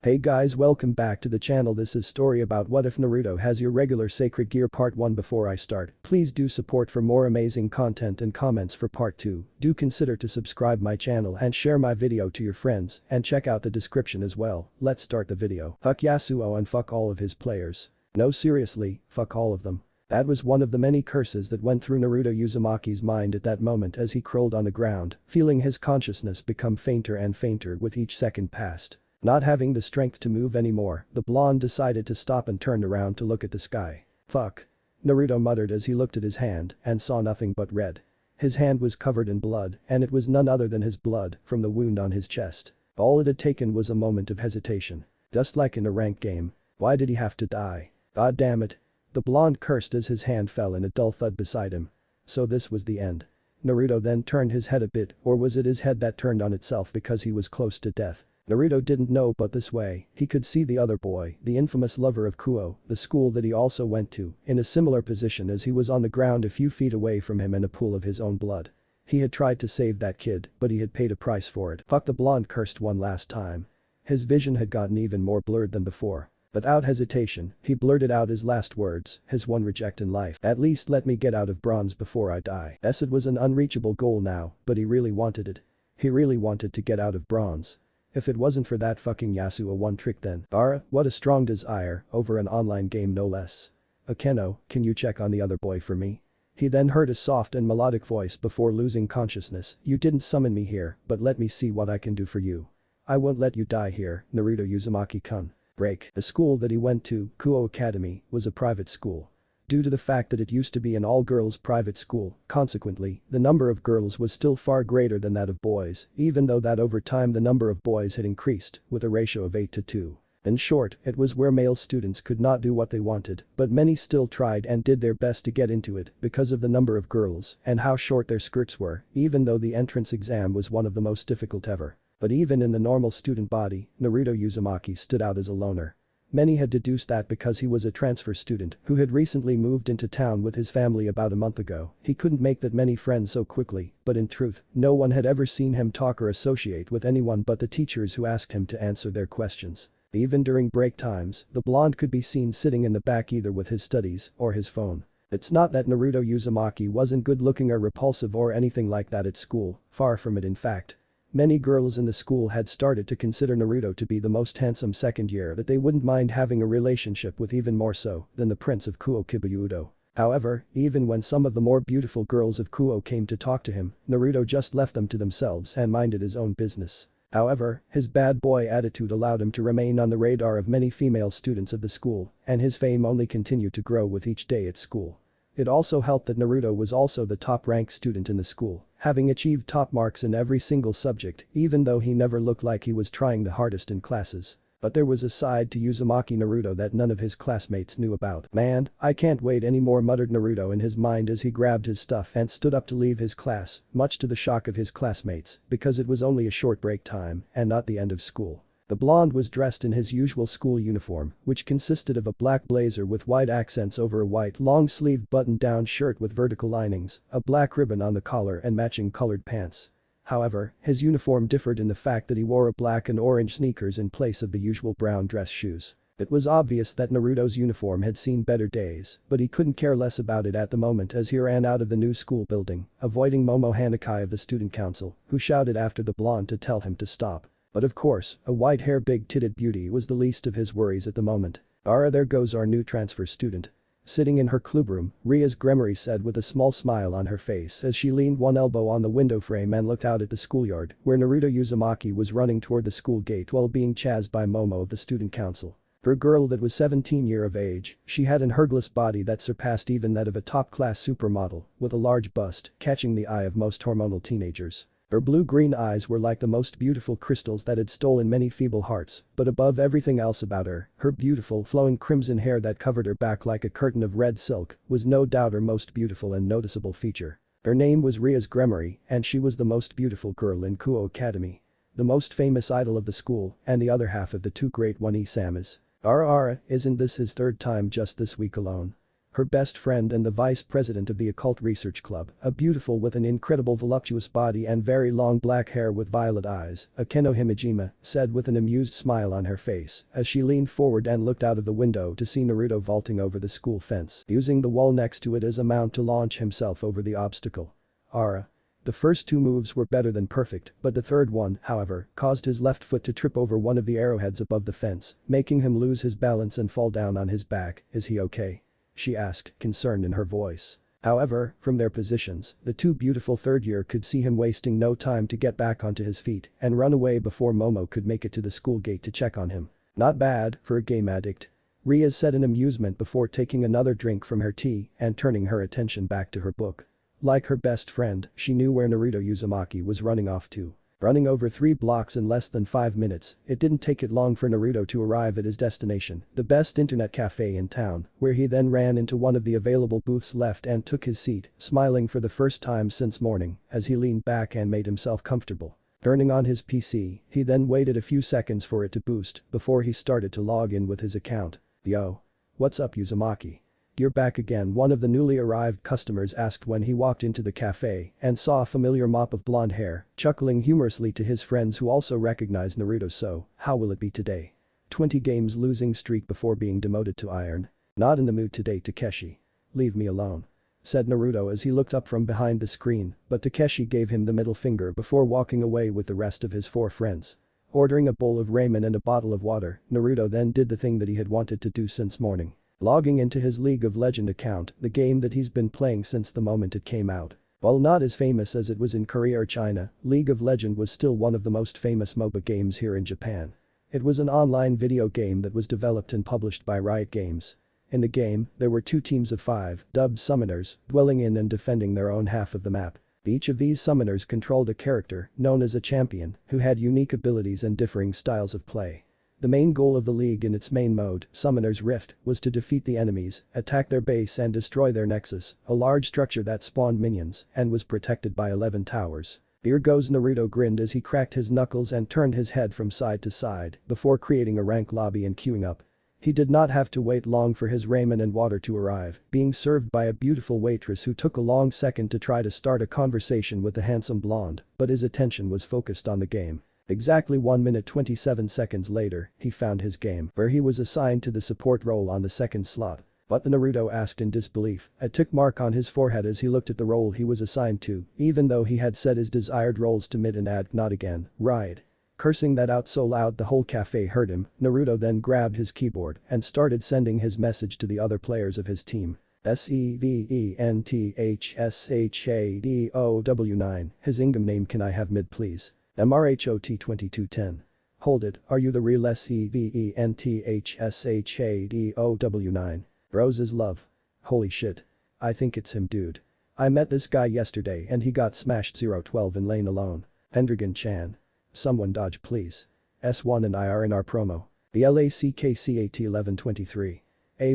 Hey guys, welcome back to the channel. This is story about what if Naruto has Irregular Sacred Gear part 1. Before I start, please do support for more amazing content and comments for part 2. Do consider to subscribe my channel and share my video to your friends and check out the description as well. Let's start the video. Fuck Yasuo and fuck all of his players. No, seriously, fuck all of them. That was one of the many curses that went through Naruto Uzumaki's mind at that moment as he crawled on the ground, feeling his consciousness become fainter and fainter with each second passed. Not having the strength to move anymore, the blonde decided to stop and turned around to look at the sky. Fuck. Naruto muttered as he looked at his hand and saw nothing but red. His hand was covered in blood, and it was none other than his blood from the wound on his chest. All it had taken was a moment of hesitation. Just like in a ranked game. Why did he have to die? God damn it. The blonde cursed as his hand fell in a dull thud beside him. So this was the end. Naruto then turned his head a bit, or was it his head that turned on itself because he was close to death? Naruto didn't know, but this way, he could see the other boy, the infamous lover of Kuo, the school that he also went to, in a similar position as he was on the ground a few feet away from him in a pool of his own blood. He had tried to save that kid, but he had paid a price for it. Fuck, the blonde cursed one last time. His vision had gotten even more blurred than before. Without hesitation, he blurted out his last words, his one reject in life. At least let me get out of bronze before I die. Yes, it was an unreachable goal now, but he really wanted it. He really wanted to get out of bronze. If it wasn't for that fucking Yasuo one trick then. What a strong desire, over an online game no less. Akeno, can you check on the other boy for me? He then heard a soft and melodic voice before losing consciousness. You didn't summon me here, but let me see what I can do for you. I won't let you die here, Naruto Uzumaki-kun. Break. The school that he went to, Kuo Academy, was a private school. Due to the fact that it used to be an all-girls private school, consequently, the number of girls was still far greater than that of boys, even though that over time the number of boys had increased, with a ratio of 8 to 2. In short, it was where male students could not do what they wanted, but many still tried and did their best to get into it because of the number of girls and how short their skirts were, even though the entrance exam was one of the most difficult ever. But even in the normal student body, Naruto Uzumaki stood out as a loner. Many had deduced that because he was a transfer student who had recently moved into town with his family about a month ago, he couldn't make that many friends so quickly, but in truth, no one had ever seen him talk or associate with anyone but the teachers who asked him to answer their questions. Even during break times, the blonde could be seen sitting in the back either with his studies or his phone. It's not that Naruto Uzumaki wasn't good looking or repulsive or anything like that at school, far from it in fact. Many girls in the school had started to consider Naruto to be the most handsome second year that they wouldn't mind having a relationship with, even more so than the prince of Kuo Kibuyudo. However, even when some of the more beautiful girls of Kuo came to talk to him, Naruto just left them to themselves and minded his own business. However, his bad boy attitude allowed him to remain on the radar of many female students of the school, and his fame only continued to grow with each day at school. It also helped that Naruto was also the top-ranked student in the school, having achieved top marks in every single subject, even though he never looked like he was trying the hardest in classes. But there was a side to Uzumaki Naruto that none of his classmates knew about. Man, I can't wait anymore, muttered Naruto in his mind as he grabbed his stuff and stood up to leave his class, much to the shock of his classmates, because it was only a short break time and not the end of school. The blonde was dressed in his usual school uniform, which consisted of a black blazer with white accents over a white long-sleeved button-down shirt with vertical linings, a black ribbon on the collar and matching colored pants. However, his uniform differed in the fact that he wore a black and orange sneakers in place of the usual brown dress shoes. It was obvious that Naruto's uniform had seen better days, but he couldn't care less about it at the moment as he ran out of the new school building, avoiding Momo Hanakai of the student council, who shouted after the blonde to tell him to stop. But of course, a white-haired big-titted beauty was the least of his worries at the moment. There goes our new transfer student. Sitting in her clubroom, Ria's Gremory said with a small smile on her face as she leaned one elbow on the window frame and looked out at the schoolyard where Naruto Uzumaki was running toward the school gate while being chased by Momo of the student council. For a girl that was 17 years of age, she had an hergless body that surpassed even that of a top-class supermodel, with a large bust, catching the eye of most hormonal teenagers. Her blue-green eyes were like the most beautiful crystals that had stolen many feeble hearts, but above everything else about her, her beautiful flowing crimson hair that covered her back like a curtain of red silk was no doubt her most beautiful and noticeable feature. Her name was Ria's Gremory, and she was the most beautiful girl in Kuo Academy. The most famous idol of the school, and the other half of the two great one-e Samas. Isn't this his third time just this week alone? Her best friend and the vice president of the occult research club, a beautiful with an incredible voluptuous body and very long black hair with violet eyes, Akeno Himejima, said with an amused smile on her face as she leaned forward and looked out of the window to see Naruto vaulting over the school fence, using the wall next to it as a mount to launch himself over the obstacle. Ara. The first two moves were better than perfect, but the third one, however, caused his left foot to trip over one of the arrowheads above the fence, making him lose his balance and fall down on his back. Is he okay? She asked, concern in her voice. However, from their positions, the two beautiful third year could see him wasting no time to get back onto his feet and run away before Momo could make it to the school gate to check on him. Not bad for a game addict. Ria said in amusement before taking another drink from her tea and turning her attention back to her book. Like her best friend, she knew where Naruto Uzumaki was running off to. Running over 3 blocks in less than 5 minutes, it didn't take it long for Naruto to arrive at his destination, the best internet cafe in town, where he then ran into one of the available booths left and took his seat, smiling for the first time since morning as he leaned back and made himself comfortable. Turning on his PC, he then waited a few seconds for it to boost before he started to log in with his account. Yo. What's up Uzumaki? You're back again, one of the newly arrived customers asked when he walked into the cafe and saw a familiar mop of blonde hair, chuckling humorously to his friends who also recognized Naruto. So, how will it be today? 20 games losing streak before being demoted to iron. Not in the mood today Takeshi. Leave me alone. Said Naruto as he looked up from behind the screen, but Takeshi gave him the middle finger before walking away with the rest of his 4 friends. Ordering a bowl of ramen and a bottle of water, Naruto then did the thing that he had wanted to do since morning. Logging into his League of Legends account, the game that he's been playing since the moment it came out. While not as famous as it was in Korea or China, League of Legends was still one of the most famous MOBA games here in Japan. It was an online video game that was developed and published by Riot Games. In the game, there were 2 teams of 5, dubbed summoners, dwelling in and defending their own half of the map. Each of these summoners controlled a character, known as a champion, who had unique abilities and differing styles of play. The main goal of the league in its main mode, Summoner's Rift, was to defeat the enemies, attack their base and destroy their nexus, a large structure that spawned minions and was protected by 11 towers. Here goes Naruto grinned as he cracked his knuckles and turned his head from side to side before creating a rank lobby and queuing up. He did not have to wait long for his ramen and water to arrive, being served by a beautiful waitress who took a long second to try to start a conversation with the handsome blonde, but his attention was focused on the game. Exactly 1 minute 27 seconds later, he found his game, where he was assigned to the support role on the second slot. What the Naruto asked in disbelief, a tick mark on his forehead as he looked at the role he was assigned to, even though he had set his desired roles to mid and add not again, right. Cursing that out so loud the whole cafe heard him, Naruto then grabbed his keyboard and started sending his message to the other players of his team. SEVENTHSHADOW9, his Ingame name can I have mid please? MRHOT 2210. Hold it, are you the real SEVENTHSHADOW9? Roses love. Holy shit. I think it's him dude. I met this guy yesterday and he got smashed 012 in lane alone. Hendrigan-chan. Someone dodge please. S1 and I are in our promo. The LACKCAT 1123.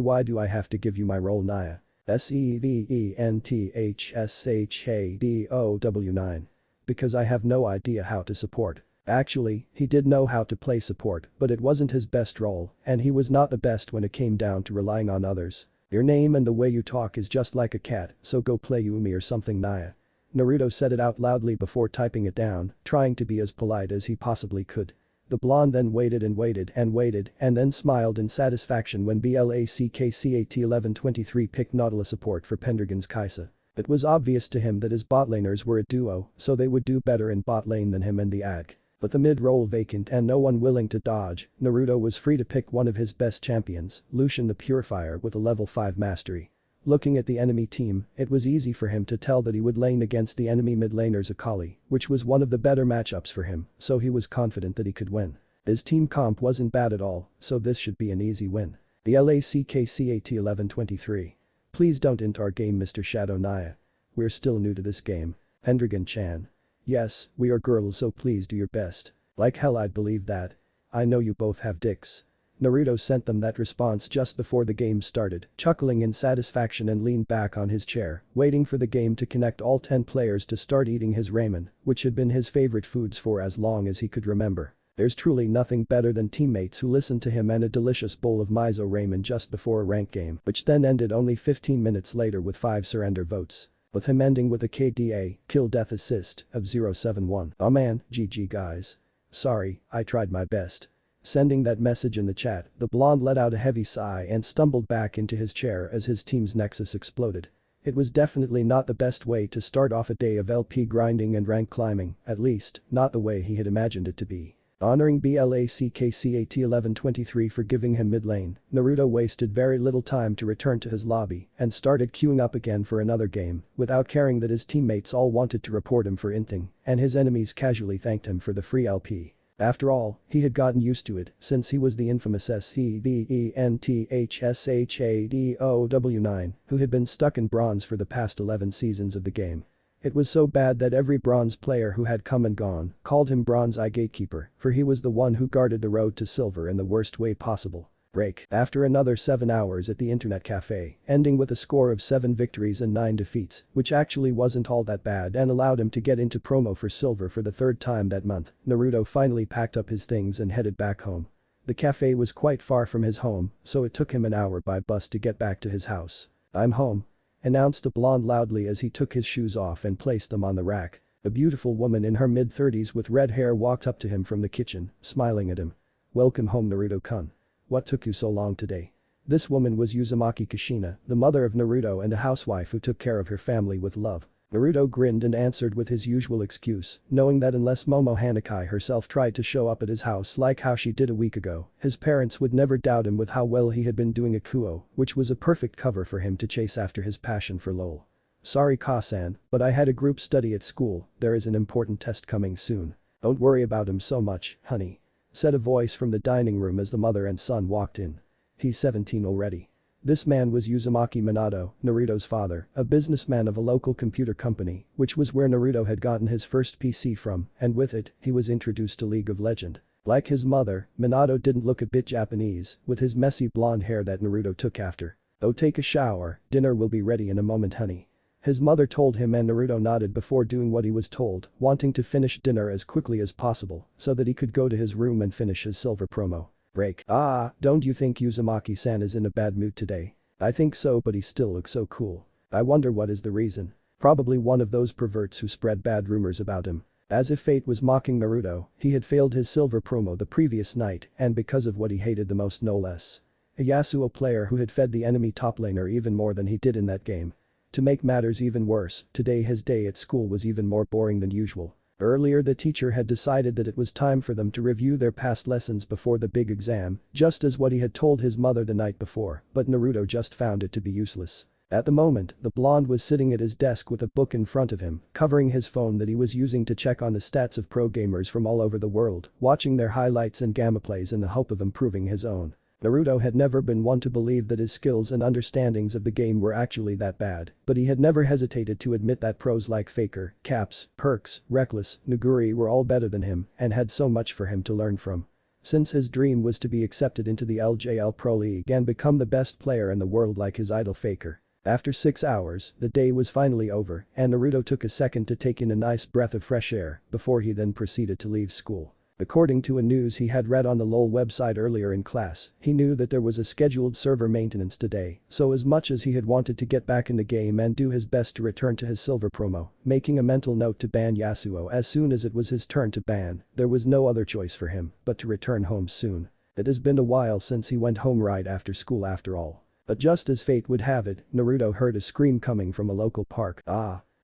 Why do I have to give you my role Naya? SEVENTHSHADOW9. Because I have no idea how to support. Actually, he did know how to play support, but it wasn't his best role, and he was not the best when it came down to relying on others. Your name and the way you talk is just like a cat, so go play Yumi or something Naya. Naruto said it out loudly before typing it down, trying to be as polite as he possibly could. The blonde then waited and waited and waited and then smiled in satisfaction when BLACKCAT 1123 picked Nautilus support for Pendragon's Kaisa. It was obvious to him that his bot laners were a duo, so they would do better in bot lane than him and the AD. But the mid role vacant and no one willing to dodge, Naruto was free to pick one of his best champions, Lucian the Purifier with a level 5 mastery. Looking at the enemy team, it was easy for him to tell that he would lane against the enemy mid laner's Akali, which was one of the better matchups for him, so he was confident that he could win. His team comp wasn't bad at all, so this should be an easy win. The LACKCAT 1123. Please don't int our game Mr. Shadow Naya. We're still new to this game. Hendrigan-chan. Yes, we are girls so please do your best. Like hell I'd believe that. I know you both have dicks. Naruto sent them that response just before the game started, chuckling in satisfaction and leaned back on his chair, waiting for the game to connect all 10 players to start eating his ramen, which had been his favorite foods for as long as he could remember. There's truly nothing better than teammates who listen to him and a delicious bowl of miso ramen just before a rank game, which then ended only 15 minutes later with 5 surrender votes. With him ending with a KDA, kill death assist, of 071. Oh man, GG guys. Sorry, I tried my best. Sending that message in the chat, the blonde let out a heavy sigh and stumbled back into his chair as his team's nexus exploded. It was definitely not the best way to start off a day of LP grinding and rank climbing, at least, not the way he had imagined it to be. Honoring BLACKCAT1123 for giving him mid lane, Naruto wasted very little time to return to his lobby and started queuing up again for another game, without caring that his teammates all wanted to report him for inting, and his enemies casually thanked him for the free LP. After all, he had gotten used to it since he was the infamous SCVENTHSHADOW9 who had been stuck in bronze for the past 11 seasons of the game. It was so bad that every bronze player who had come and gone called him Bronze Eye Gatekeeper, for he was the one who guarded the road to silver in the worst way possible. Break. After another 7 hours at the internet cafe, ending with a score of 7 victories and 9 defeats, which actually wasn't all that bad and allowed him to get into promo for silver for the 3rd time that month, Naruto finally packed up his things and headed back home. The cafe was quite far from his home, so it took him an hour by bus to get back to his house. "I'm home," announced the blonde loudly as he took his shoes off and placed them on the rack. A beautiful woman in her mid-30s with red hair walked up to him from the kitchen, smiling at him. "Welcome home Naruto-kun. What took you so long today?" This woman was Uzumaki Kushina, the mother of Naruto and a housewife who took care of her family with love. Naruto grinned and answered with his usual excuse, knowing that unless Momo Hanakai herself tried to show up at his house like how she did a week ago, his parents would never doubt him with how well he had been doing at Kuo, which was a perfect cover for him to chase after his passion for LOL. "Sorry Ka-san, but I had a group study at school, there is an important test coming soon. Don't worry about him so much, honey," said a voice from the dining room as the mother and son walked in. "He's 17 already." This man was Uzumaki Minato, Naruto's father, a businessman of a local computer company, which was where Naruto had gotten his first PC from, and with it, he was introduced to League of Legends. Like his mother, Minato didn't look a bit Japanese, with his messy blonde hair that Naruto took after. "Oh, take a shower, dinner will be ready in a moment honey," his mother told him, and Naruto nodded before doing what he was told, wanting to finish dinner as quickly as possible so that he could go to his room and finish his silver promo. Break. Don't you think Uzumaki-san is in a bad mood today? I think so, but he still looks so cool. I wonder what is the reason. Probably one of those perverts who spread bad rumors about him. As if fate was mocking Naruto, he had failed his silver promo the previous night and because of what he hated the most no less. A Yasuo player who had fed the enemy top laner even more than he did in that game. To make matters even worse, today his day at school was even more boring than usual. Earlier the teacher had decided that it was time for them to review their past lessons before the big exam, just as what he had told his mother the night before, but Naruto just found it to be useless. At the moment, the blonde was sitting at his desk with a book in front of him, covering his phone that he was using to check on the stats of pro gamers from all over the world, watching their highlights and gamma plays in the hope of improving his own. Naruto had never been one to believe that his skills and understandings of the game were actually that bad, but he had never hesitated to admit that pros like Faker, Caps, Perks, Reckless, Naguri were all better than him and had so much for him to learn from. Since his dream was to be accepted into the LJL Pro League and become the best player in the world like his idol Faker. After 6 hours, the day was finally over and Naruto took a second to take in a nice breath of fresh air before he then proceeded to leave school. According to a news he had read on the LOL website earlier in class, he knew that there was a scheduled server maintenance today, so as much as he had wanted to get back in the game and do his best to return to his silver promo, making a mental note to ban Yasuo as soon as it was his turn to ban, there was no other choice for him but to return home soon. It has been a while since he went home right after school after all. But just as fate would have it, Naruto heard a scream coming from a local park.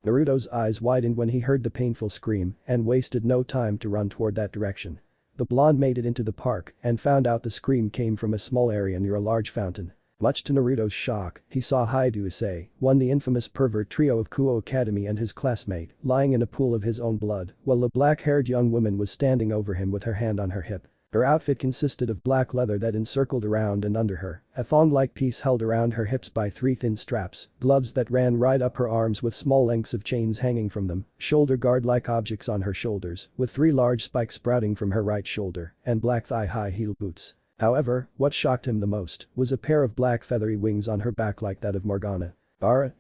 Naruto's eyes widened when he heard the painful scream and wasted no time to run toward that direction. The blonde made it into the park and found out the scream came from a small area near a large fountain. Much to Naruto's shock, he saw Hideusei, the infamous pervert trio of Kuo Academy and his classmate, lying in a pool of his own blood, while a black-haired young woman was standing over him with her hand on her hip. Her outfit consisted of black leather that encircled around and under her, a thong-like piece held around her hips by 3 thin straps, gloves that ran right up her arms with small lengths of chains hanging from them, shoulder guard-like objects on her shoulders, with 3 large spikes sprouting from her right shoulder, and black thigh-high heel boots. However, what shocked him the most was a pair of black feathery wings on her back like that of Morgana.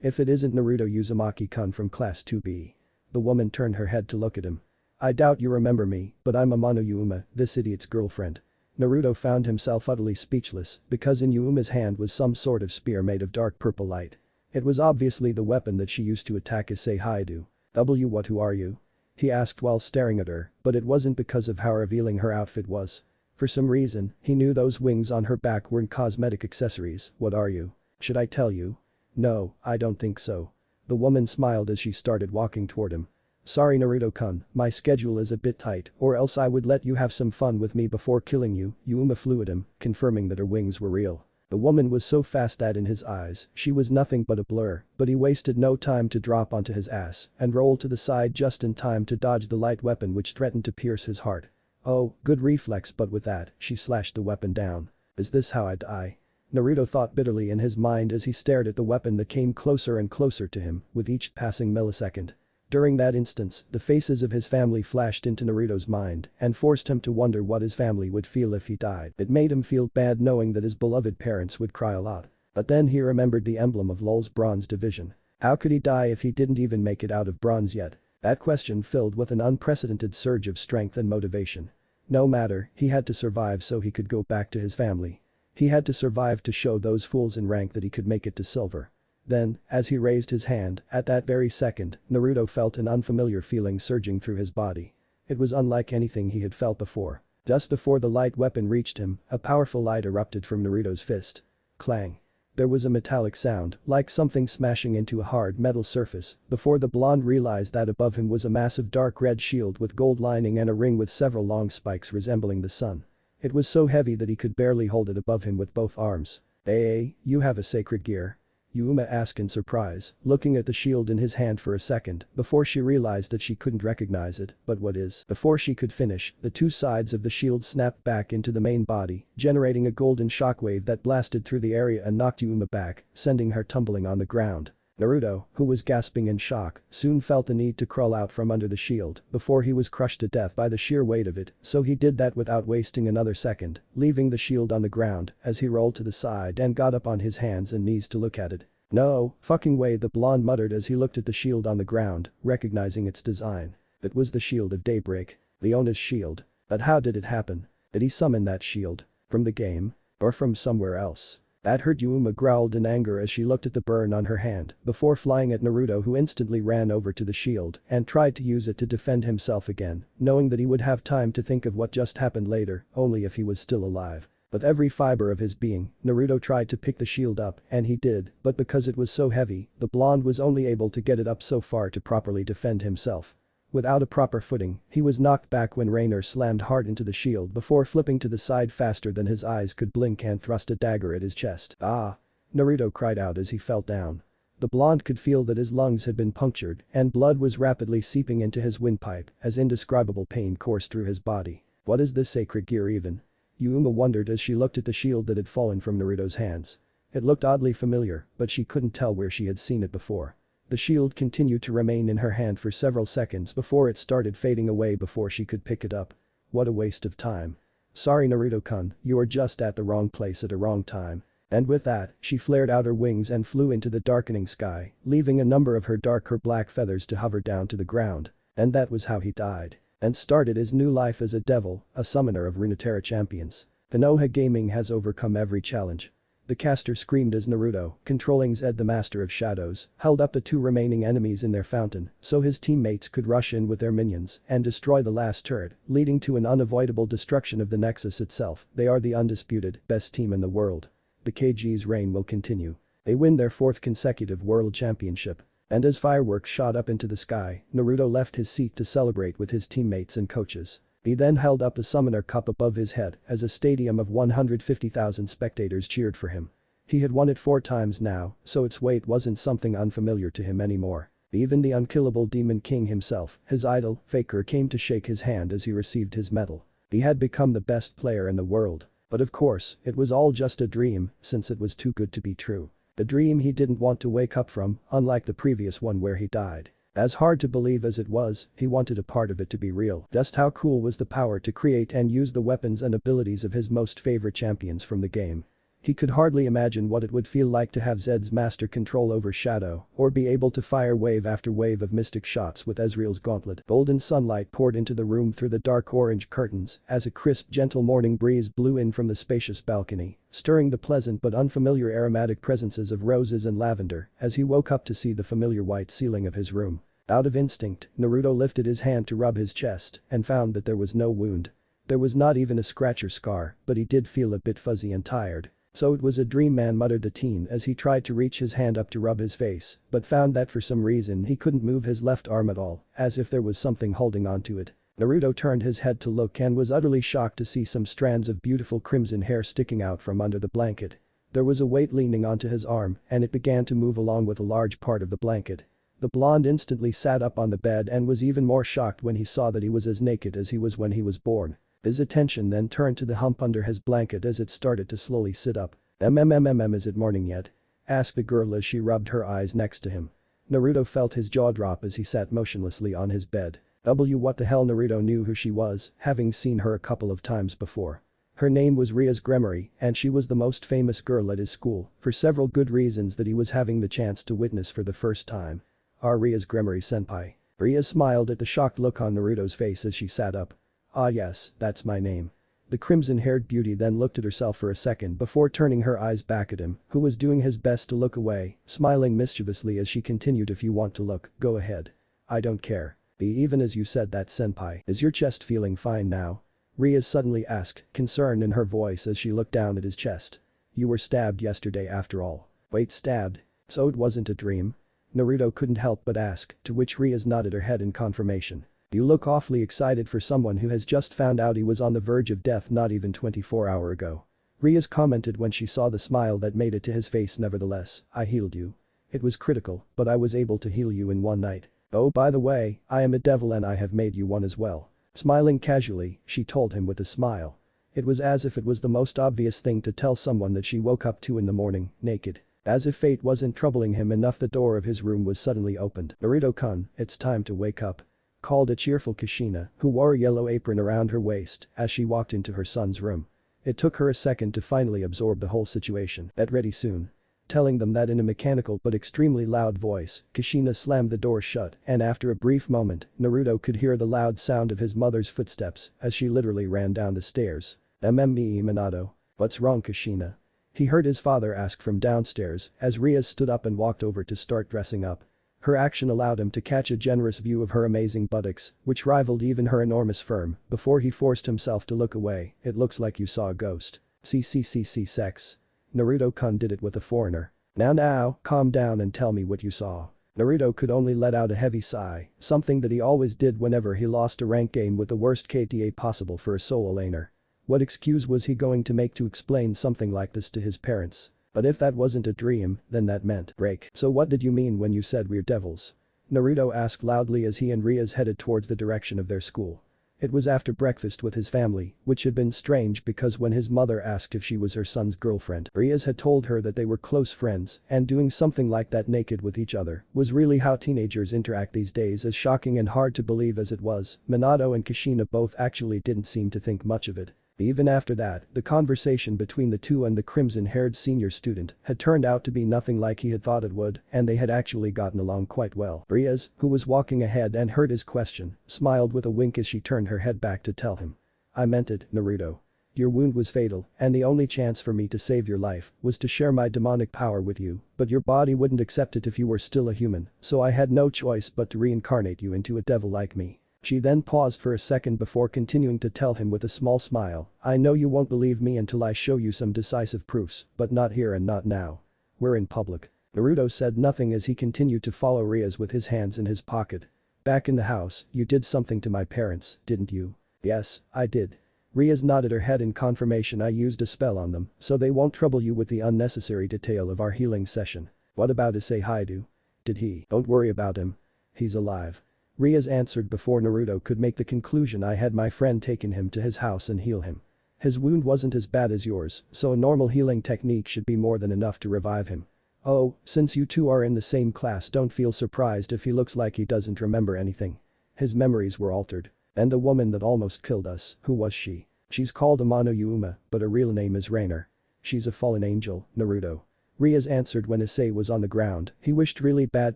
If it isn't Naruto Uzumaki-kun from Class 2B. The woman turned her head to look at him. I doubt you remember me, but I'm Amano Yuma, this idiot's girlfriend. Naruto found himself utterly speechless because in Yuuma's hand was some sort of spear made of dark purple light. It was obviously the weapon that she used to attack Issei Haidu. Who are you? He asked while staring at her, but it wasn't because of how revealing her outfit was. For some reason, he knew those wings on her back weren't cosmetic accessories. What are you? Should I tell you? No, I don't think so. The woman smiled as she started walking toward him. Sorry Naruto-kun, my schedule is a bit tight, or else I would let you have some fun with me before killing you, Yuma flew at him, confirming that her wings were real. The woman was so fast that in his eyes, she was nothing but a blur, but he wasted no time to drop onto his ass and roll to the side just in time to dodge the light weapon which threatened to pierce his heart. Oh, good reflex, but with that, she slashed the weapon down. Is this how I die? Naruto thought bitterly in his mind as he stared at the weapon that came closer and closer to him with each passing millisecond. During that instance, the faces of his family flashed into Naruto's mind and forced him to wonder what his family would feel if he died. It made him feel bad knowing that his beloved parents would cry a lot. But then he remembered the emblem of LOL's Bronze Division. How could he die if he didn't even make it out of bronze yet? That question filled with an unprecedented surge of strength and motivation. No matter, he had to survive so he could go back to his family. He had to survive to show those fools in rank that he could make it to silver. Then, as he raised his hand, at that very second, Naruto felt an unfamiliar feeling surging through his body. It was unlike anything he had felt before. Just before the light weapon reached him, a powerful light erupted from Naruto's fist. Clang. There was a metallic sound, like something smashing into a hard metal surface, before the blonde realized that above him was a massive dark red shield with gold lining and a ring with several long spikes resembling the sun. It was so heavy that he could barely hold it above him with both arms. Hey, you have a sacred gear? Yuma asked in surprise, looking at the shield in his hand for a second before she realized that she couldn't recognize it. But what is? Before she could finish, the two sides of the shield snapped back into the main body, generating a golden shockwave that blasted through the area and knocked Yuma back, sending her tumbling on the ground. Naruto, who was gasping in shock, soon felt the need to crawl out from under the shield before he was crushed to death by the sheer weight of it, so he did that without wasting another second, leaving the shield on the ground as he rolled to the side and got up on his hands and knees to look at it. No fucking way, the blonde muttered as he looked at the shield on the ground, recognizing its design. It was the shield of daybreak. Leona's shield. But how did it happen? Did he summon that shield? From the game? Or from somewhere else? That hurt. Yuma growled in anger as she looked at the burn on her hand before flying at Naruto, who instantly ran over to the shield and tried to use it to defend himself again, knowing that he would have time to think of what just happened later, only if he was still alive. With every fiber of his being, Naruto tried to pick the shield up, and he did, but because it was so heavy, the blonde was only able to get it up so far to properly defend himself. Without a proper footing, he was knocked back when Rainer slammed hard into the shield before flipping to the side faster than his eyes could blink and thrust a dagger at his chest. Ah! Naruto cried out as he fell down. The blonde could feel that his lungs had been punctured and blood was rapidly seeping into his windpipe as indescribable pain coursed through his body. What is this sacred gear even? Yuma wondered as she looked at the shield that had fallen from Naruto's hands. It looked oddly familiar, but she couldn't tell where she had seen it before. The shield continued to remain in her hand for several seconds before it started fading away before she could pick it up. What a waste of time. Sorry Naruto-kun, you are just at the wrong place at a wrong time. And with that, she flared out her wings and flew into the darkening sky, leaving a number of her darker black feathers to hover down to the ground. And that was how he died. And started his new life as a devil, a summoner of Runeterra champions. Konoha Gaming has overcome every challenge. The caster screamed as Naruto, controlling Zed the Master of Shadows, held up the two remaining enemies in their fountain so his teammates could rush in with their minions and destroy the last turret, leading to an unavoidable destruction of the Nexus itself. They are the undisputed best team in the world. The KG's reign will continue. They win their fourth consecutive world championship. And as fireworks shot up into the sky, Naruto left his seat to celebrate with his teammates and coaches. He then held up the Summoner Cup above his head as a stadium of 150,000 spectators cheered for him. He had won it 4 times now, so its weight wasn't something unfamiliar to him anymore. Even the unkillable Demon King himself, his idol, Faker, came to shake his hand as he received his medal. He had become the best player in the world. But of course, it was all just a dream, since it was too good to be true. The dream he didn't want to wake up from, unlike the previous one where he died. As hard to believe as it was, he wanted a part of it to be real. Just how cool was the power to create and use the weapons and abilities of his most favorite champions from the game? He could hardly imagine what it would feel like to have Zed's master control over Shadow or be able to fire wave after wave of mystic shots with Ezreal's gauntlet. Golden sunlight poured into the room through the dark orange curtains as a crisp gentle morning breeze blew in from the spacious balcony, stirring the pleasant but unfamiliar aromatic presences of roses and lavender as he woke up to see the familiar white ceiling of his room. Out of instinct, Naruto lifted his hand to rub his chest and found that there was no wound. There was not even a scratch or scar, but he did feel a bit fuzzy and tired. "So it was a dream, man," muttered the teen as he tried to reach his hand up to rub his face, but found that for some reason he couldn't move his left arm at all, as if there was something holding onto it. Naruto turned his head to look and was utterly shocked to see some strands of beautiful crimson hair sticking out from under the blanket. There was a weight leaning onto his arm and it began to move along with a large part of the blanket. The blonde instantly sat up on the bed and was even more shocked when he saw that he was as naked as he was when he was born. His attention then turned to the hump under his blanket as it started to slowly sit up. Is it morning yet?" asked the girl as she rubbed her eyes next to him. Naruto felt his jaw drop as he sat motionlessly on his bed. What the hell? Naruto knew who she was, having seen her a couple of times before. Her name was Ria's Gremory and she was the most famous girl at his school for several good reasons that he was having the chance to witness for the first time. Ria's Gremory senpai." Ria smiled at the shocked look on Naruto's face as she sat up. "Ah yes, that's my name." The crimson-haired beauty then looked at herself for a second before turning her eyes back at him, who was doing his best to look away, smiling mischievously as she continued, "If you want to look, go ahead. I don't care. Even as you said that, senpai, is your chest feeling fine now?" Ria suddenly asked, concern in her voice as she looked down at his chest. "You were stabbed yesterday after all." "Wait, stabbed? So it wasn't a dream?" Naruto couldn't help but ask, to which Ria nodded her head in confirmation. "You look awfully excited for someone who has just found out he was on the verge of death not even 24 hours ago." Ria's commented when she saw the smile that made it to his face. "Nevertheless, I healed you. It was critical, but I was able to heal you in one night. Oh, by the way, I am a devil and I have made you one as well." Smiling casually, she told him with a smile. It was as if it was the most obvious thing to tell someone that she woke up to in the morning, naked. As if fate wasn't troubling him enough, the door of his room was suddenly opened. "Naruto-kun, it's time to wake up," called a cheerful Kushina, who wore a yellow apron around her waist as she walked into her son's room. It took her a second to finally absorb the whole situation. "Get ready soon." Telling them that in a mechanical but extremely loud voice, Kushina slammed the door shut and after a brief moment, Naruto could hear the loud sound of his mother's footsteps as she literally ran down the stairs. Minato. "What's wrong, Kushina?" he heard his father ask from downstairs as Ria stood up and walked over to start dressing up. Her action allowed him to catch a generous view of her amazing buttocks, which rivaled even her enormous firm, before he forced himself to look away. "It looks like you saw a ghost." Sex. Naruto-kun did it with a foreigner. Now, calm down and tell me what you saw." Naruto could only let out a heavy sigh, something that he always did whenever he lost a rank game with the worst KTA possible for a solo laner. What excuse was he going to make to explain something like this to his parents? But if that wasn't a dream, then that meant break. "So what did you mean when you said we're devils?" Naruto asked loudly as he and Rias headed towards the direction of their school. It was after breakfast with his family, which had been strange because when his mother asked if she was her son's girlfriend, Rias had told her that they were close friends and doing something like that naked with each other was really how teenagers interact these days. As shocking and hard to believe as it was, Minato and Kushina both actually didn't seem to think much of it. Even after that, the conversation between the two and the crimson-haired senior student had turned out to be nothing like he had thought it would, and they had actually gotten along quite well. Rias, who was walking ahead and heard his question, smiled with a wink as she turned her head back to tell him. "I meant it, Naruto. Your wound was fatal, and the only chance for me to save your life was to share my demonic power with you, but your body wouldn't accept it if you were still a human, so I had no choice but to reincarnate you into a devil like me." She then paused for a second before continuing to tell him with a small smile, "I know you won't believe me until I show you some decisive proofs, but not here and not now. We're in public." Naruto said nothing as he continued to follow Rias with his hands in his pocket. "Back in the house, you did something to my parents, didn't you?" "Yes, I did." Rias nodded her head in confirmation. "I used a spell on them, so they won't trouble you with the unnecessary detail of our healing session." "What about Isehaidu? Did he?" "Don't worry about him. He's alive." Rias answered before Naruto could make the conclusion. "I had my friend taken him to his house and heal him. His wound wasn't as bad as yours, so a normal healing technique should be more than enough to revive him. Oh, since you two are in the same class, don't feel surprised if he looks like he doesn't remember anything. His memories were altered. And the woman that almost killed us, who was she?" "She's called Amano Yuma, but her real name is Rainer." She's a fallen angel, Naruto. Rias answered when Issei was on the ground. He wished really bad